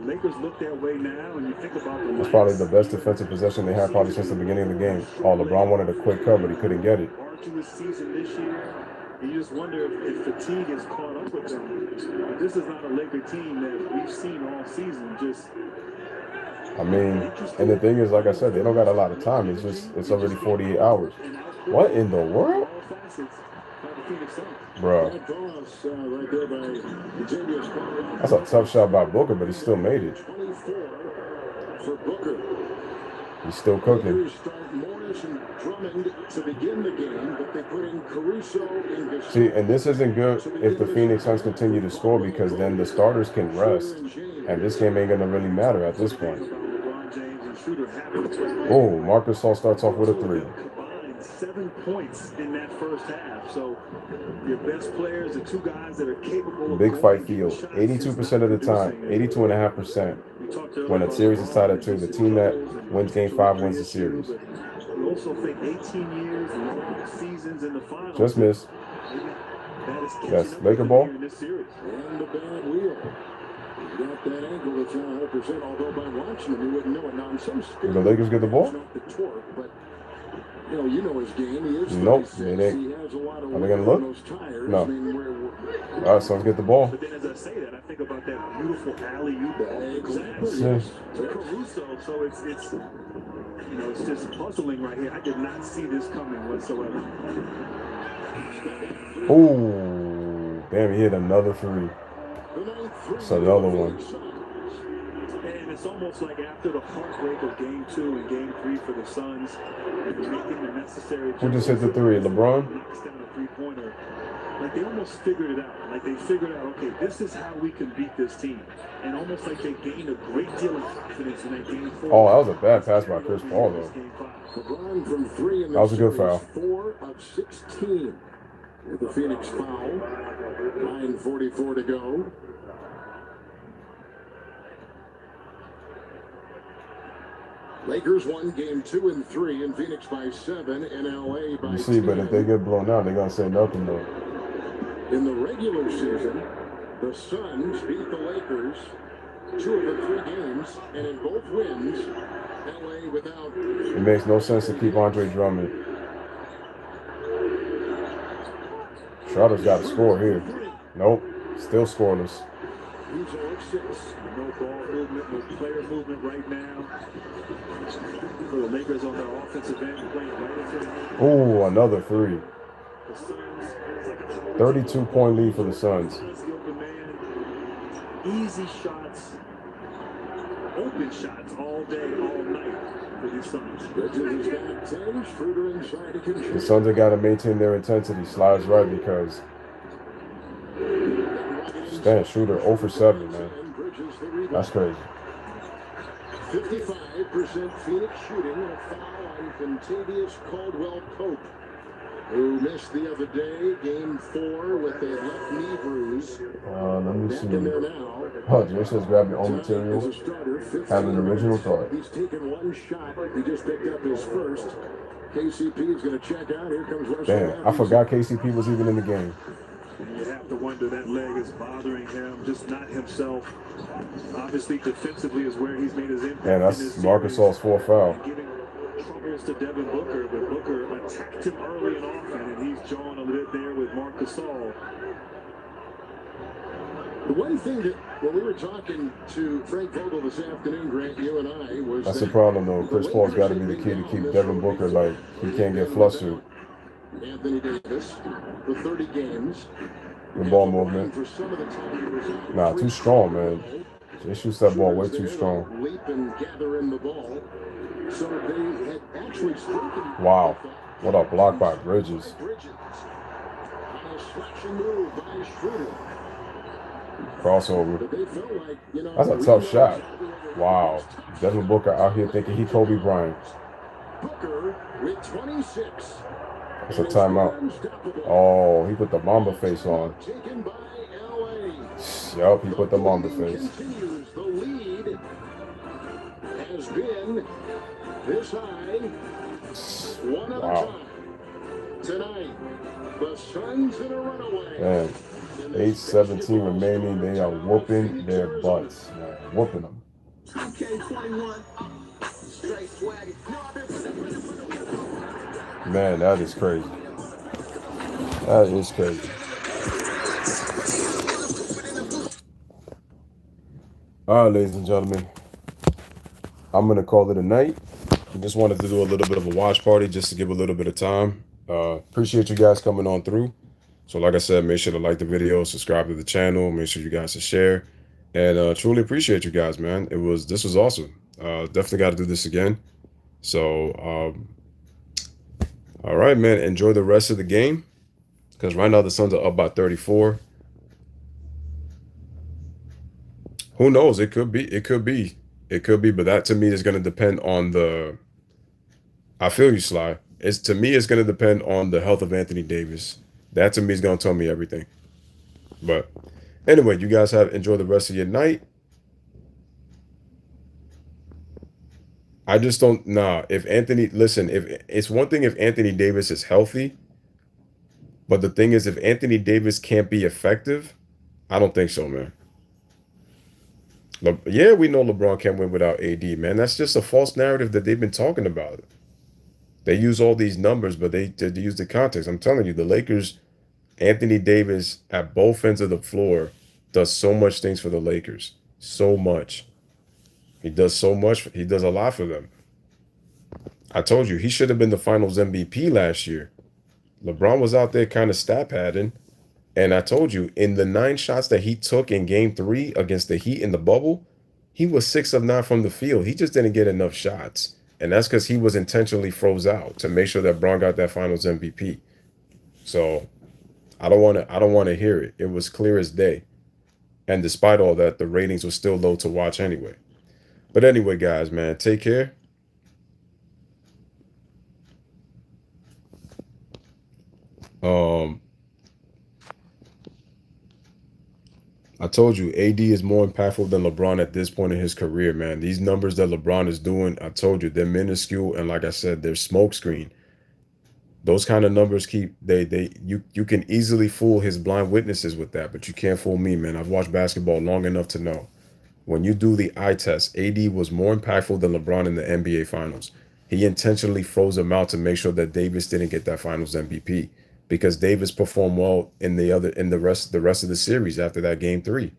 Lakers look that way now, and you think about the. It's probably the best defensive possession they had probably since the beginning of the game. Oh, LeBron wanted a quick cut, but he couldn't get it. Arduous season this year. You just wonder if fatigue has caught up with them. This is not a Laker team that we've seen all season. I mean, and the thing is, like I said, they don't got a lot of time. It's already 48 hours. What in the world? Bro. That's a tough shot by Booker, but he still made it. He's still cooking. Lakers start Morris and Drummond to begin the game, but they put in Caruso and Gasol. See, and this isn't good if the Phoenix Suns continue to score, because then the starters can rest, and this game ain't gonna really matter at this point. Oh, Marc Gasol starts off with a 3. 7 points in that first half. So your best players, the two guys that are capable of Big fight field. 82% of the time, 82.5%. When a series is tied at 2, the team that wins game 5 wins the series. We also think 18 years, long seasons in the finals. Just missed. Yes, Laker ball. And the bad wheel. You got that ankle that's not 100%, although by watching him, you wouldn't know it. Now, in some Did the Lakers get the ball? not the torque, but you know his game. He is Nope, 36. it ain't. He has a lot of Are they gonna look? those tires. No. I mean, All right, Suns get the ball. But then as I say that, I think about that beautiful alley-oop ball Exactly. to Caruso. So it's it's just puzzling right here. I did not see this coming whatsoever. Oh, damn, he hit another 3. It's another one. And it's almost like after the heartbreak of Game 2 and Game 3 for the Suns, making the necessary. Who just hit the 3? LeBron? Knocks down a three-pointer. Like they almost figured it out. Like they figured out, okay, this is how we can beat this team. And almost like they gained a great deal of confidence in that Game 4. Oh, that was a bad pass by Chris Paul, though. LeBron from 3 in the That was a good series, foul. 4 of 16 with the Phoenix foul. 9:44 to go. Lakers won game 2 and 3 in Phoenix by 7 and LA by You see, but 10. if they get blown out, they're going to say nothing, though. In the regular season, the Suns beat the Lakers 2 of the 3 games, and in both wins, LA without. It makes no sense to keep Andre Drummond. Schroeder's got to score here. Nope, still scoreless. He's 0-6. No ball movement, no player movement right now. For the Lakers on their offensive end, playing right into the hand. Oh, another 3. The Suns, it's like a 32-point lead for the Suns. the open man. Easy shots, open shots all day, all night for these Suns. Bridges has got 10. Schroeder inside to The control. Suns have got to maintain their intensity. Slides right, because Stan Schroeder 0 for 7, man. Bridges the rebound. That's crazy. 55% Phoenix shooting, and a foul on Contavious Caldwell-Pope, who missed the other day, game 4 with a left knee bruise. Let me Back in there see. now. Oh, Jay says grab your own Tonight as a materials. starter, 15 Have an original thought. He's taken 1 shot. He just picked up his first. KCP is going to check out. Here comes Russell Damn, I Matthews. forgot KCP was even in the game. You have to wonder that leg is bothering him, just not himself. Obviously, defensively is where he's made his impact. Man, that's in this Marc series. Gasol's 4th foul. Giving troubles to Devin Booker, but Booker attacked him early and often, and he's jawing a little bit there with Marc Gasol. The one thing that, when we were talking to Frank Vogel this afternoon, Grant, you and I, was That's that the problem, though. Chris Paul's got to be the key to keep Devin Booker, like, he can't get flustered. Anthony Davis for 30 games. The ball movement. For some of the time he was out. Nah, too strong, man. They shoots that ball way too strong. Leap and gather in the ball. So they had actually spoken. Wow. What a block by Bridges. Bridges. On a slashing move by Schroeder. Crossover. But they felt like, That's a tough shot. Wow. Devin Booker out here thinking he Kobe Bryant. Booker with 26. It's a timeout. Oh, he put the Mamba face on. Taken by LA. Yup, he put the Mamba face. Continues. The lead has been this high. One at a Wow. time. Tonight, the Suns in a runaway. Man, 8:17 remaining. They are whooping their butts. Man, whooping them. 2K21. Straight swag. Man, that is crazy. That is crazy. All right, ladies and gentlemen, I'm going to call it a night. I just wanted to do a little bit of a watch party just to give a little bit of time. Appreciate you guys coming on through. So like I said, make sure to like the video, subscribe to the channel, make sure you guys to share. And truly appreciate you guys, man. This was awesome. Definitely got to do this again. So, all right, man. Enjoy the rest of the game, because right now the Suns are up by 34. Who knows? It could be. It could be. It could be. But that to me is going to depend on the. I feel you, Sly. It's to me. It's going to depend on the health of Anthony Davis. That to me is going to tell me everything. But anyway, you guys have enjoy the rest of your night. I just don't if Anthony listen, if it's one thing if Anthony Davis is healthy, but the thing is if Anthony Davis can't be effective, I don't think so, man. Yeah, we know LeBron can't win without AD, man. That's just a false narrative that they've been talking about. They use all these numbers, but they use the context. I'm telling you, the Lakers, Anthony Davis at both ends of the floor does so much things for the Lakers. So much. He does so much. He does a lot for them. I told you, he should have been the Finals MVP last year. LeBron was out there kind of stat padding. And I told you, in the 9 shots that he took in Game 3 against the Heat in the bubble, he was 6 of 9 from the field. He just didn't get enough shots. And that's because he was intentionally froze out to make sure that Bron got that Finals MVP. So I don't want to hear it. It was clear as day. And despite all that, the ratings were still low to watch anyway. But anyway, guys, man, take care. I told you, AD is more impactful than LeBron at this point in his career, man. These numbers that LeBron is doing, I told you, they're minuscule, and like I said, they're smokescreen. Those kind of numbers you can easily fool his blind witnesses with that, but you can't fool me, man. I've watched basketball long enough to know. When you do the eye test, AD was more impactful than LeBron in the NBA Finals. He intentionally froze him out to make sure that Davis didn't get that Finals MVP. Because Davis performed well in the rest of the series after that Game 3.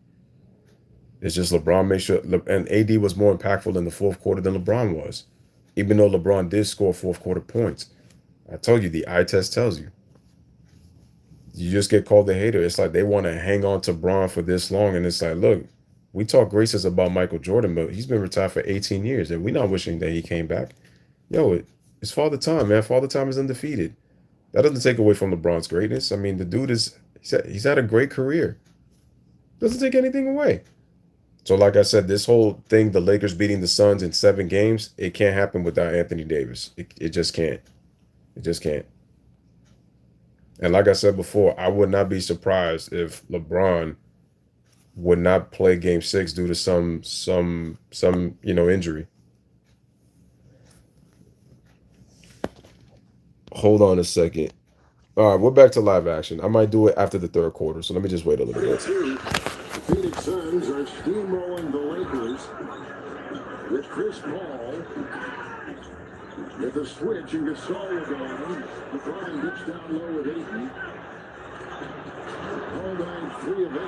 It's just LeBron made sure, and AD was more impactful in the fourth quarter than LeBron was, even though LeBron did score fourth quarter points. I told you, the eye test tells you. You just get called a hater. It's like they want to hang on to Bron for this long, and it's like, look, we talk gracious about Michael Jordan, but he's been retired for 18 years, and we're not wishing that he came back. Yo, it's Father Time, man. Father Time is undefeated. That doesn't take away from LeBron's greatness. I mean, the dude he's had a great career. Doesn't take anything away. So like I said, this whole thing, the Lakers beating the Suns in 7 games, it can't happen without Anthony Davis. It just can't. It just can't. And like I said before, I would not be surprised if LeBron would not play Game 6 due to some injury. Hold on a second. All right, we're back to live action. I might do it after the third quarter, so let me just wait a little bit. The Phoenix Suns are steamrolling the Lakers with Chris Paul with a switch, and Gasol will go on. LeBron gets down low with Ayton. Paul tonight 3 of 8.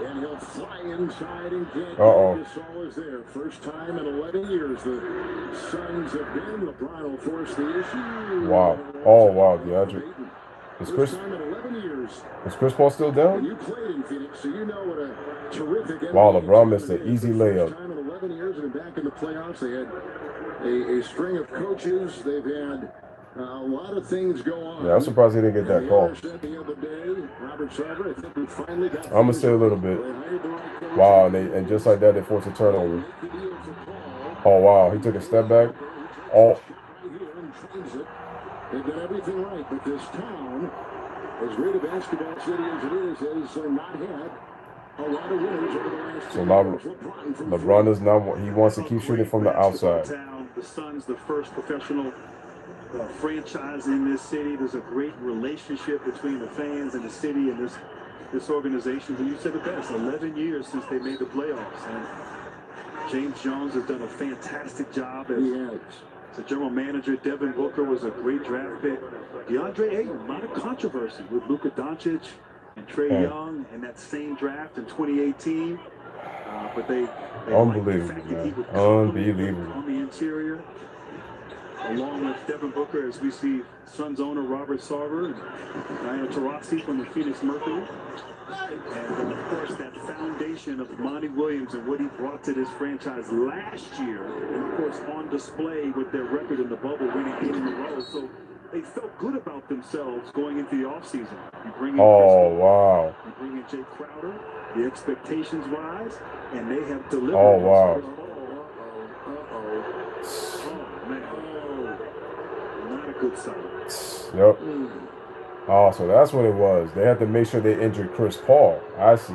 And he'll fly inside and get Gasol is there. First time in 11 years the Suns have been. LeBron will force the issue. Wow. Oh, wow, DeAndre. First time in 11 years. Is Chris Paul still down? And you played in Phoenix, so you know what a terrific... Wow, LeBron missed an easy layup. First time in 11 years and back in the playoffs. They had a string of coaches. They've had... a lot of things go on. Yeah, I'm surprised he didn't get that call. I'm gonna say a little bit. Wow, and just like that, they forced a turnover. Oh wow, he took a step back. Oh. They've done everything right, but this town, as great a basketball city as it is, has not had a lot of winners over the last 2 years. LeBron does not. He wants to keep shooting from the outside. The Suns, the first professional franchise in this city. There's a great relationship between the fans and the city and this organization. And you said it best, 11 years since they made the playoffs. And James Jones has done a fantastic job as the general manager. Devin Booker was a great draft pick. DeAndre Ayton, a lot of controversy with Luka Doncic and Trae Young in that same draft in 2018. But they unbelievable, man. Unbelievable. On the interior. along with Devin Booker, as we see Suns owner Robert Sarver and Diana Taurasi from the Phoenix Mercury. And of course, that foundation of Monty Williams and what he brought to this franchise last year, and of course, on display with their record in the bubble, winning 8 in a row. So they felt good about themselves going into the offseason. You bring in wow. You bring in Jay Crowder, the expectations rise, and they have delivered. Oh, wow. Oh, man. Not a good sign. Yep. Oh, so that's what it was. They had to make sure they injured Chris Paul. I see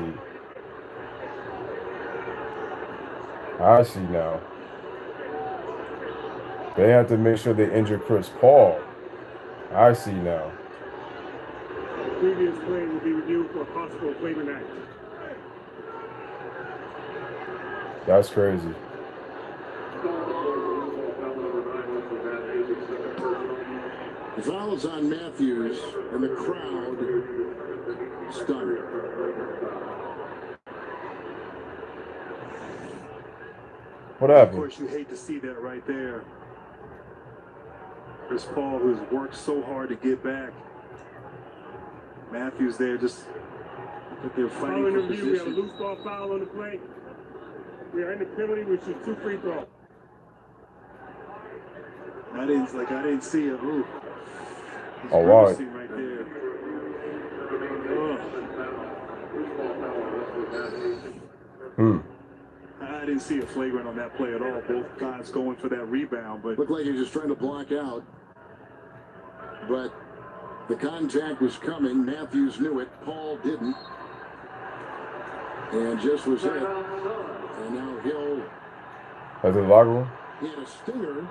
now. They had to make sure they injured Chris Paul. I see now. Previous play will be reviewed for possible flagrant act. That's crazy. The foul is on Matthews, and the crowd stunned. What Of happened? course, you hate to see that right there. Chris Paul, who's worked so hard to get back. Matthews there, just that they're fighting Following for the review, we have a position. loose ball foul on the play. We are in the penalty, which is 2 free throws. I didn't see it. Ooh. He's Oh, wow. grimacing right there. I didn't see a flagrant on that play at all. Both guys going for that rebound, but Looked like he was just trying to block out. But the contact was coming. Matthews knew it. Paul didn't. And just was it. And now Hill. That's in the locker room? He had a stinger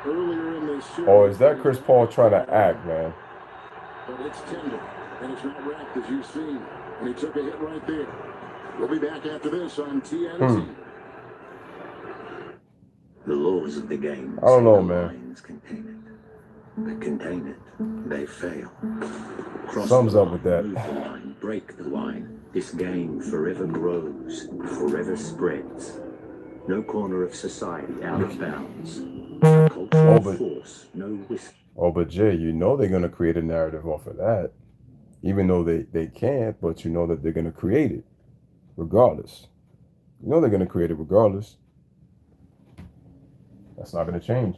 earlier in this series. Oh, is that Chris Paul trying to act, man? But it's tender, and it's not wrapped as you've seen. And he took a hit right there. We'll be back after this on TNT. The laws of the game. I don't know, the man. Lines contain it. They contain it. They fail. Cross Thumbs the up with line, that. Move the line, break the line. This game forever grows, forever spreads. No corner of society out of bounds. Cultural force, no whisper. Oh, but Jay, you know they're going to create a narrative off of that. Even though they can't, but you know that they're going to create it regardless. You know they're going to create it regardless. That's not going to change.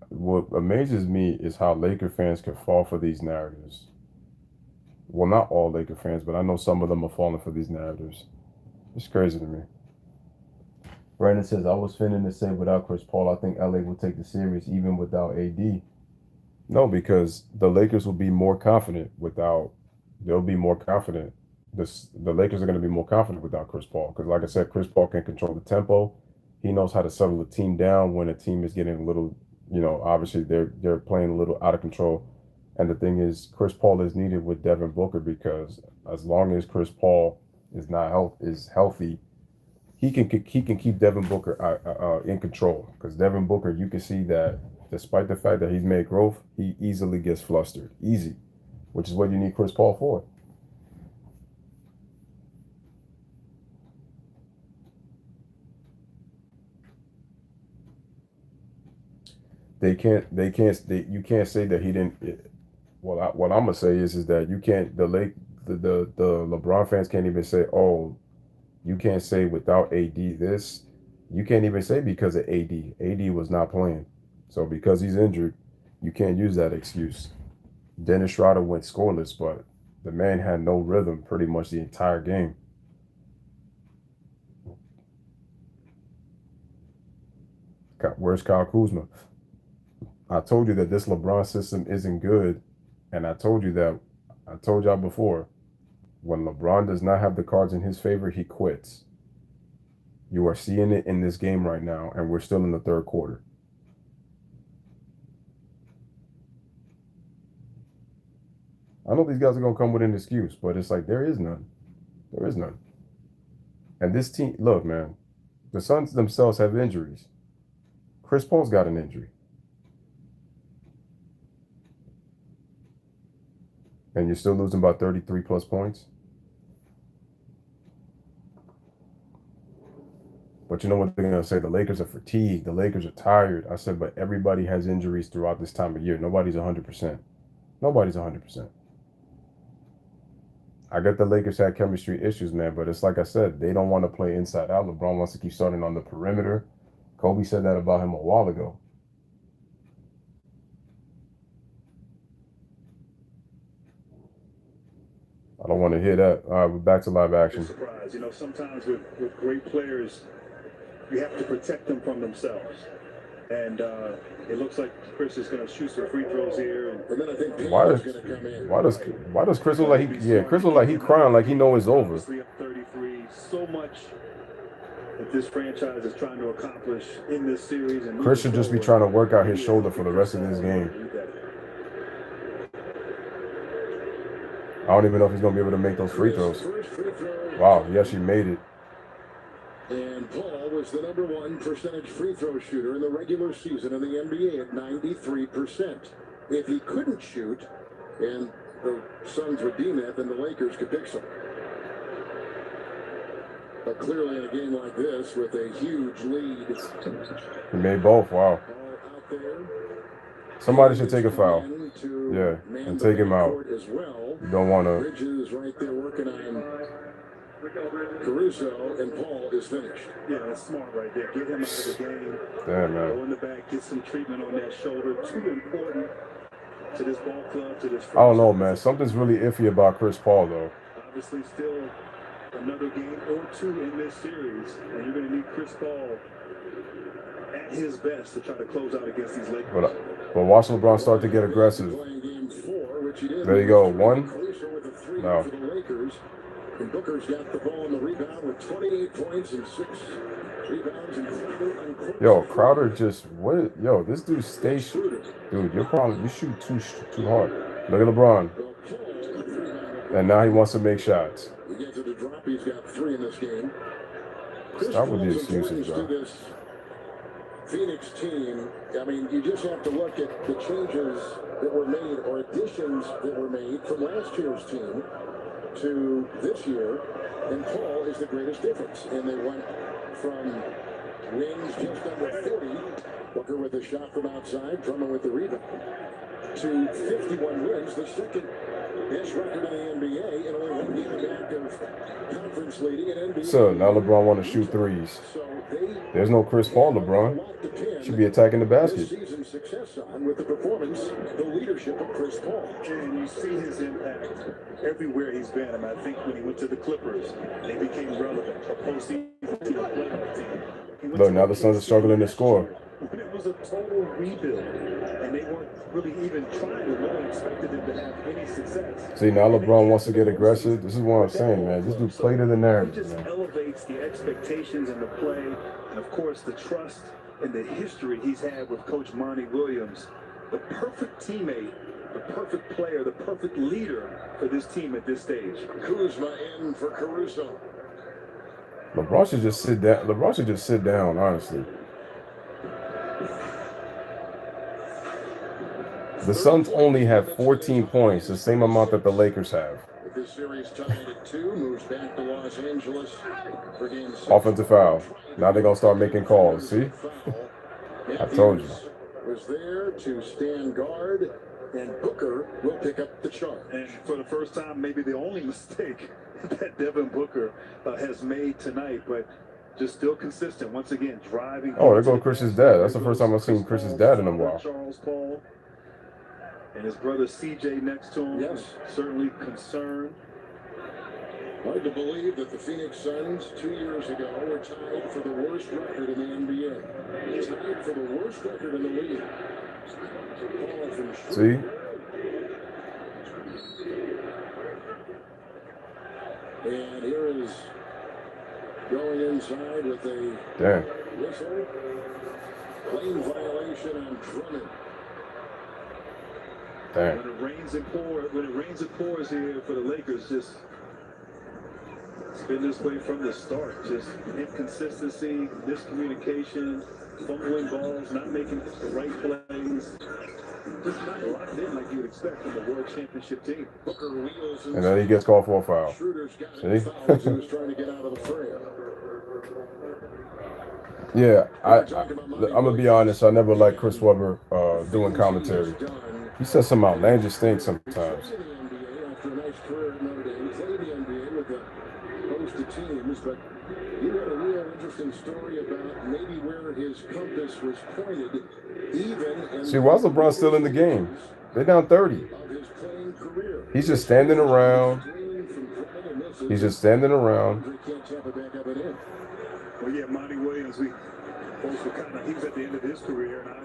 What amazes me is how Laker fans can fall for these narratives. Well, not all Laker fans, but I know some of them are falling for these narratives. It's crazy to me. Brandon says, I was finna to say without Chris Paul, I think LA will take the series even without AD. No, because the Lakers will be more confident without, they'll be more confident. The Lakers are going to be more confident without Chris Paul. Because like I said, Chris Paul can control the tempo. He knows how to settle the team down when a team is getting a little, obviously they're playing a little out of control. And the thing is, Chris Paul is needed with Devin Booker because as long as Chris Paul is healthy, he can keep Devin Booker in control. Because Devin Booker, you can see that despite the fact that he's made growth, he easily gets flustered, which is what you need Chris Paul for. You can't say that he didn't. What I'm gonna say is that you can't. The LeBron fans can't even say, oh, you can't say without AD this. You can't even say because of AD. AD was not playing, so because he's injured, you can't use that excuse. Dennis Schroeder went scoreless, but the man had no rhythm pretty much the entire game. Where's Kyle Kuzma? I told you that this LeBron system isn't good. And I told y'all before, when LeBron does not have the cards in his favor, he quits. You are seeing it in this game right now, and we're still in the third quarter. I know these guys are going to come with an excuse, but it's like there is none. There is none. And this team, look, man, the Suns themselves have injuries. Chris Paul's got an injury. And you're still losing by 33 plus points. But you know what they're going to say? The Lakers are fatigued. The Lakers are tired. I said, but everybody has injuries throughout this time of year. Nobody's 100%. Nobody's 100%. I get the Lakers had chemistry issues, man, but it's like I said, they don't want to play inside out. LeBron wants to keep starting on the perimeter. Kobe said that about him a while ago. I don't want to hear that. All right, we're back to live action. Surprise. You know, sometimes with great players, you have to protect them from themselves. And it looks like Chris is going to shoot some free throws here. And then I think Why does Chris look like Chris look like he crying like he know it's over? 33, so much that this franchise is trying to accomplish in this series. And Chris should just be trying to work out his shoulder for the rest of this game. I don't even know if he's going to be able to make those free throws. Wow, he actually made it. And Paul was the #1 percentage free throw shooter in the regular season in the NBA at 93%. If he couldn't shoot and the Suns would deem that, then the Lakers could pick some. But clearly in a game like this with a huge lead. He made both, wow. Somebody should take a foul. Yeah, and take him out. You don't want to. Bridges right there working on Caruso, and Paul is finished. Yeah, that's smart right there. Get him out of the game. Damn, man. Go in the back, get some treatment on that shoulder. Too important to this ball club, to this. I don't know, man. Something's really iffy about Chris Paul, though. Obviously, still another game or two in this series, and you're going to need Chris Paul at his best to try to close out against these Lakers. But watch LeBron start to get aggressive. There you go. One. No. And Booker's got the ball on the rebound with 28 points and 6 rebounds. And yo, Crowder just what? Yo, this dude stays shooting. Dude, you shoot too hard. Look at LeBron. And now he wants to make shots. He gets to the drop. He's got 3 in this game. Stop with the excuses, bro. Phoenix team, I mean, you just have to look at the changes that were made or additions that were made from last year's team to this year, and Paul is the greatest difference. And they went from wins just under 40, Booker with a shot from outside, Drummond with the rebound, to 51 wins, the second best record in the NBA, and only 1 game back of conference leading in NBA. So now LeBron want to shoot threes. There's no Chris Paul, LeBron. Should be attacking the basket. Season success on with the performance, the leadership of Chris Paul. And you see his impact everywhere he's been. I mean, I think when he went to the Clippers, they became relevant. A postseason team. Look, now the Suns are struggling to score. When it was a total rebuild, and they weren't really even trying to. No one expected them to have any success. See, now LeBron wants to get aggressive. This is what I'm saying, man. This dude played to the narrative. He just elevates the expectations and the play, and of course the trust and the history he's had with Coach Monty Williams. The perfect teammate, the perfect player, the perfect leader for this team at this stage. Kuzma in for Caruso. LeBron should just sit down. LeBron should just sit down, honestly. The Suns only have 14 points, the same amount that the Lakers have. With this series tied at 2, moves back to Los Angeles for game 6. Offensive foul. Now they're going to start making calls. See? I told you. Was there to stand guard, and Booker will pick up the charge. And for the first time, maybe the only mistake that Devin Booker has made tonight, but just still consistent. Once again, driving. Oh, there goes Chris's dad. That's the first time I've seen Chris's dad in a while. Charles Paul. And his brother CJ next to him. Yes. Certainly concerned. Hard to believe that the Phoenix Suns 2 years ago were tied for the worst record in the NBA. Tied for the worst record in the league. See? And here is going inside with a whistle. Lane violation on Drummond. Damn. When it rains and pours here for the Lakers, just it's been this way from the start. Just inconsistency, miscommunication, fumbling balls, not making the right plays. Just not locked in like you would expect from the World Championship team. Booker wheels And then he gets called for a foul. Schroeder's got See? fouls. He was trying to get out of the fray. Yeah, I'm gonna be honest. I never liked Chris Webber doing commentary. He says some outlandish things sometimes. After a nice career at Notre Dame, played the NBA with a host of teams, but you had a real interesting story about maybe where his compass was pointed, even in See, why is LeBron still in the game? They're down 30. of his playing career. He's just standing around. He's just standing around. He can't tap it back up and in. Well, yeah, Monty Williams, he was at the end of his career, and I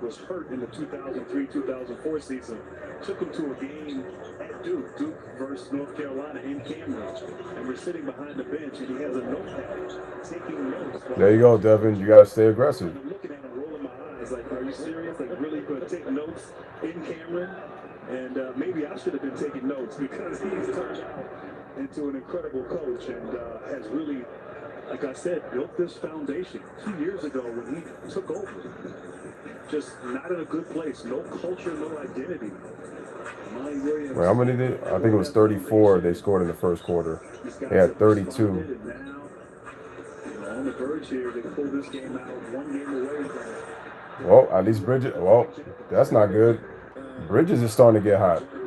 was hurt in the 2003-2004 season. Took him to a game at Duke versus North Carolina in Cameron, and we're sitting behind the bench, and he has a notepad taking notes. There you go, Devin. You gotta stay aggressive. I'm looking at him, rolling my eyes, like, are you serious? Like, really going to take notes in Cameron? And maybe I should have been taking notes, because he's turned out into an incredible coach and has really, like I said, built this foundation 2 years ago when he took over. Just not in a good place. No culture, no identity. Monty Williams. Wait, how many did? I think it was 34 they scored in the first quarter. They had 32. On the verge here, they pull this game out 1 game away from it. Well, at least Bridges. Well, that's not good. Bridges is starting to get hot. Put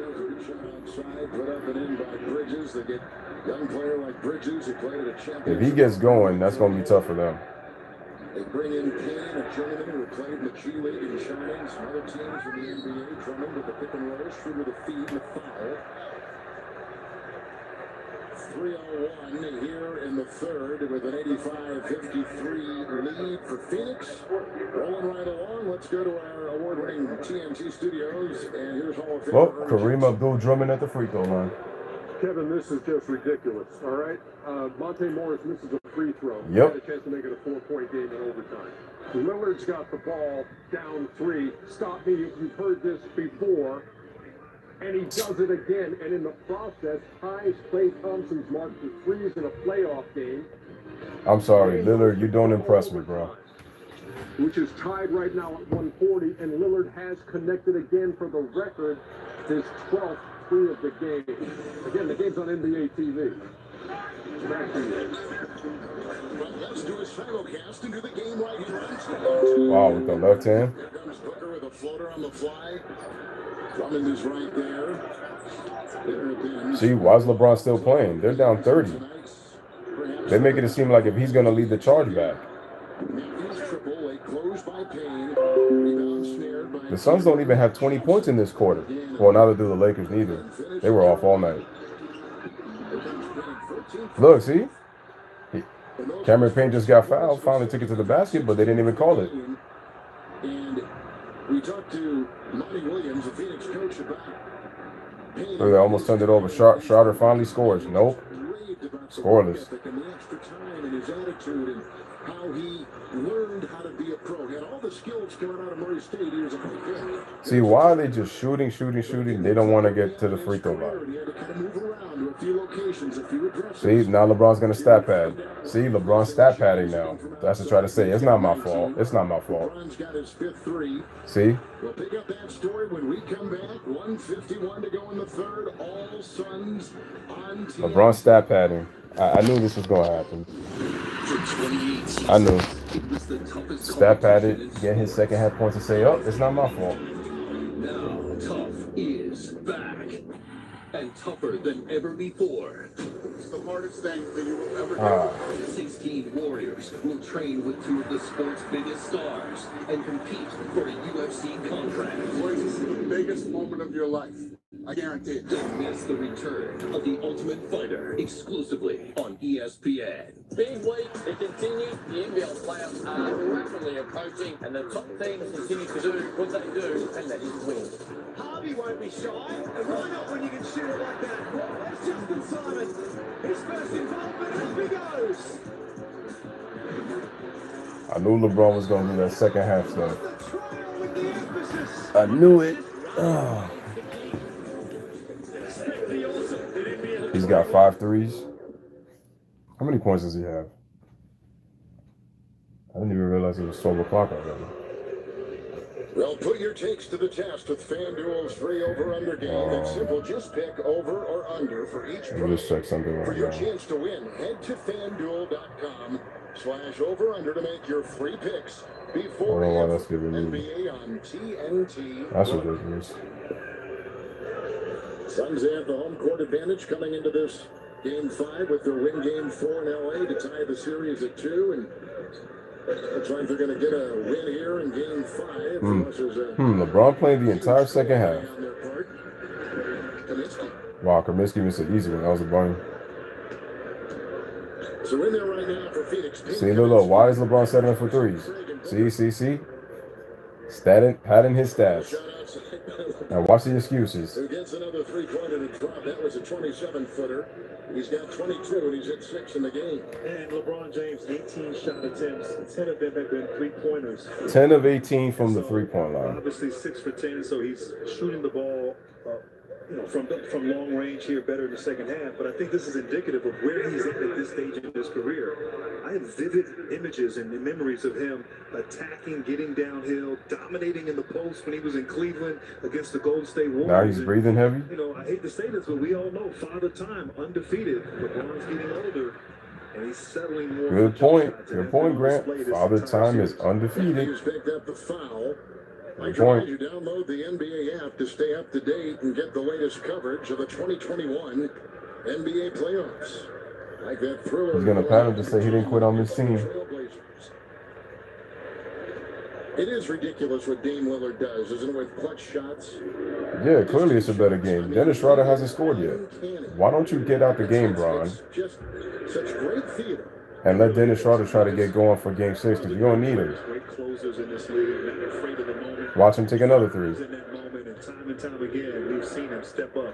up and in by Bridges. They get young player like Bridges who played at a championship. If he gets going, that's going to be tough for them. They bring in Kane, a journeyman who played in the G League and shines. Other teams in the NBA, Drummond with the pick and roll, Schroeder with the feed and the foul. 3:01 here in the third with an 85-53 lead for Phoenix. Rolling right along. Let's go to our award-winning TNT studios. And here's Hall of Famer. Well, Kareem Abdul-Drummond at the free throw line. Kevin, this is just ridiculous, all right? Monte Morris misses a free throw. Yep. He had a chance to make it a 4-point game in overtime. Lillard's got the ball down 3. Stop me if you've heard this before. And he does it again. And in the process, ties Klay Thompson's mark for threes in a playoff game. I'm sorry, Lillard, you don't impress me, bro. Which is tied right now at 140. And Lillard has connected again for the record, his 12th three of the game. Again, the game's on NBA TV. Let's do a simulcast into the game right here. Wow, with the left hand. Here comes Booker with a floater on the fly. Drummond is right there. See, why is LeBron still playing? They're down 30. They make it seem like if he's going to lead the charge back. The Suns don't even have 20 points in this quarter. Well, neither do the Lakers neither. They were off all night. Look, see? Cameron Payne just got fouled, finally took it to the basket, but they didn't even call it. And we talked to Monty Williams, the Phoenix coach, about Payne. Look, they almost turned it over. Schroeder finally scores. Nope. Scoreless. And the extra time and his attitude and how he learned how to be a pro. He had all the skills coming out of Murray State. He was a big kid. See, why are they just shooting? They don't want to get to the free throw line. He had to kind of move around to a few locations, a few addresses. See, now LeBron's going to stat pad. See, LeBron's stat padding now. That's to try to say, it's not my fault. It's not my fault. LeBron's got his fifth three. See? We'll pick up that story when we come back. 1:51 to go in the third. All Suns on TV. LeBron stat padding. I knew this was going to happen. I knew. Stat padded, get his second half points and say, oh, it's not my fault. Now Tough is back and tougher than ever before. It's the hardest thing that you will ever do. 16 warriors will train with two of the sport's biggest stars and compete for a UFC contract. Boys, this is the biggest moment of your life. I guarantee it. Don't miss the return of The Ultimate Fighter exclusively on ESPN. Big week, it continues. The NBL playoffs are rapidly approaching, and the top teams continue to do what they do, and that is win. Harvey won't be shy, and why not when you can shoot it like that? Well, that's Justin Simon. His first involvement, up he goes. I knew LeBron was going to do that second half stuff. I knew it. Oh. He's got 5 threes. How many points does he have? I didn't even realize it was 12 o'clock already. Well, put your takes to the test with FanDuel's free over-under game. It's simple. Just pick over or under for each Let me just check something For right your now. chance to win, head to FanDuel.com/over-under to make your free picks I before don't know why that's giving me. NBA on TNT. That's ridiculous. Suns have the home court advantage coming into this Game 5 with their win Game 4 in LA to tie the series at 2, and looks like they're going to get a win here in Game 5. LeBron played the entire second half. On their part. Kaminsky. Wow, Kaminsky missed an easy one. That was a bunny. So in there right now for Phoenix. See, look, why is LeBron setting up for threes? See? Padding his stats. Now watch the excuses. Who gets another three-pointer to drop? That was a 27-footer. He's got 22, and he's hit 6 in the game. And LeBron James, 18 shot attempts. 10 of them have been three-pointers. 10 of 18 from the three-point line. Obviously 6 for 10, so he's shooting the ball from long range here better in the second half. But I think this is indicative of where he's at this stage in his career. I have vivid images and memories of him attacking, getting downhill, dominating in the post when he was in Cleveland against the Golden State Warriors. Now he's breathing heavy. I hate to say this, but we all know Father Time, undefeated. LeBron's getting older, and he's settling more. Good point, Grant. Father Time is undefeated. He's picked up the foul. I Good point. encourage you to download the NBA app to stay up to date and get the latest coverage of the 2021 NBA playoffs. Like that thriller. He's gonna pat him to say he didn't quit on this team. It is ridiculous what Dame Lillard does, isn't it, with clutch shots? Yeah, clearly it's a better game. Dennis Schroeder hasn't scored yet. Why don't you get out the game, Bron, Just such great theater. and let Dennis Schroeder try to get going for Game 6? Because you're gonna need him. Great closers in this league, not afraid of the moment. Watch him take another three. In that moment, and time again, we've seen him step up.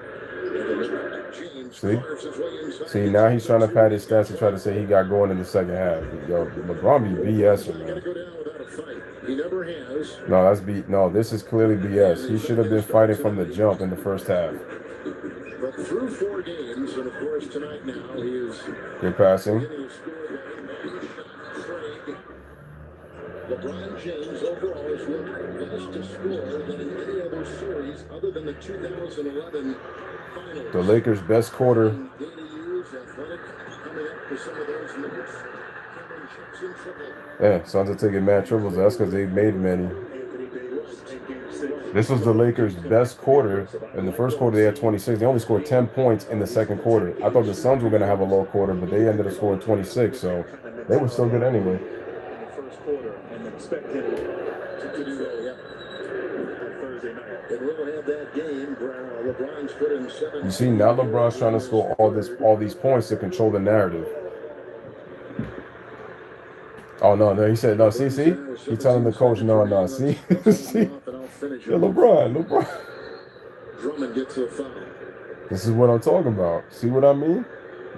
See, now he's trying to pad his stats to try to say he got going in the second half. Yo, LeBron be BSing, man. He never has. No, this is clearly BS. He should have been fighting from the jump in the first half. But through 4 games, and of course tonight now, he is Good passing. LeBron James overall has looked best to score than in any other series other than the 2011 finals. The Lakers' best quarter. Coming up with some of those numbers. Yeah, Suns are taking mad triples. That's because they made many. This was the Lakers' best quarter. In the first quarter, they had 26. They only scored 10 points in the second quarter. I thought the Suns were going to have a low quarter, but they ended up scoring 26. So they were still good anyway. Quarter and expect him to do that Thursday night. And we'll have that game. LeBron's put in 7. You see, now LeBron's trying to score all these points to control the narrative. Oh no, he said no. See, he's telling the coach no. See, yeah, LeBron. Drummond gets a foul. This is what I'm talking about. See what I mean?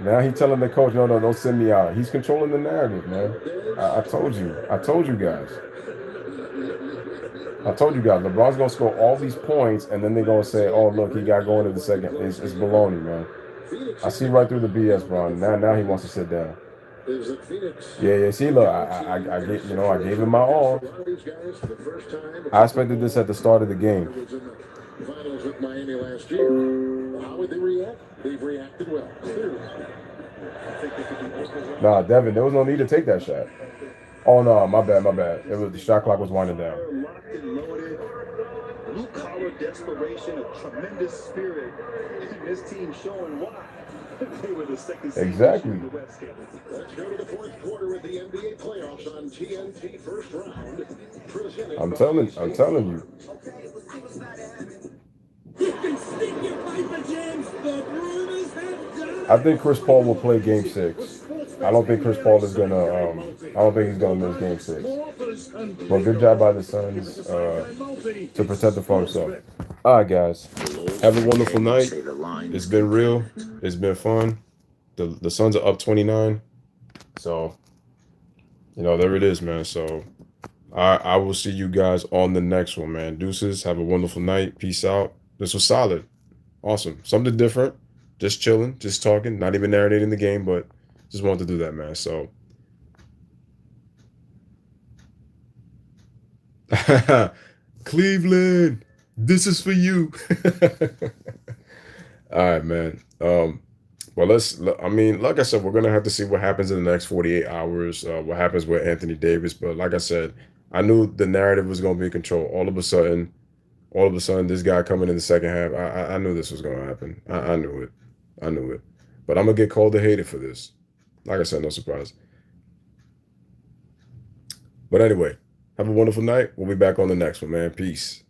Now he's telling the coach, no, don't send me out. He's controlling the narrative, man. I told you guys. LeBron's gonna score all these points, and then they're gonna say, "Oh, look, he got going in the second." It's baloney, man. I see right through the BS, Bron. Now he wants to sit down. Yeah. See, look, I gave him my all. I expected this at the start of the game. Finals with Miami last year. How would they react? They've reacted well. Nah, Devin, there was no need to take that shot. Oh no, my bad. It was the shot clock was winding down. Locked and loaded, blue collar desperation, a tremendous spirit, and this team showing why they were the second seed Exactly. in the West. Let's go to the fourth quarter with the NBA playoffs on TNT first round. I'm telling you. I think Chris Paul will play Game 6. I don't think Chris Paul is gonna. I don't think he's gonna miss Game 6. Well, good job by the Suns to protect the phone stuff. All right, guys. Have a wonderful night. It's been real. It's been fun. The Suns are up 29. So, there it is, man. So, I will see you guys on the next one, man. Deuces. Have a wonderful night. Peace out. This was solid. Awesome. Something different. Just chilling. Just talking. Not even narrating the game, but just wanted to do that, man. So, Cleveland, this is for you. All right, man. Well, I mean, like I said, we're going to have to see what happens in the next 48 hours, what happens with Anthony Davis. But like I said, I knew the narrative was going to be in control. All of a sudden, this guy coming in the second half, I knew this was going to happen. I knew it. I knew it. But I'm going to get called or hated for this. Like I said, no surprise. But anyway, have a wonderful night. We'll be back on the next one, man. Peace.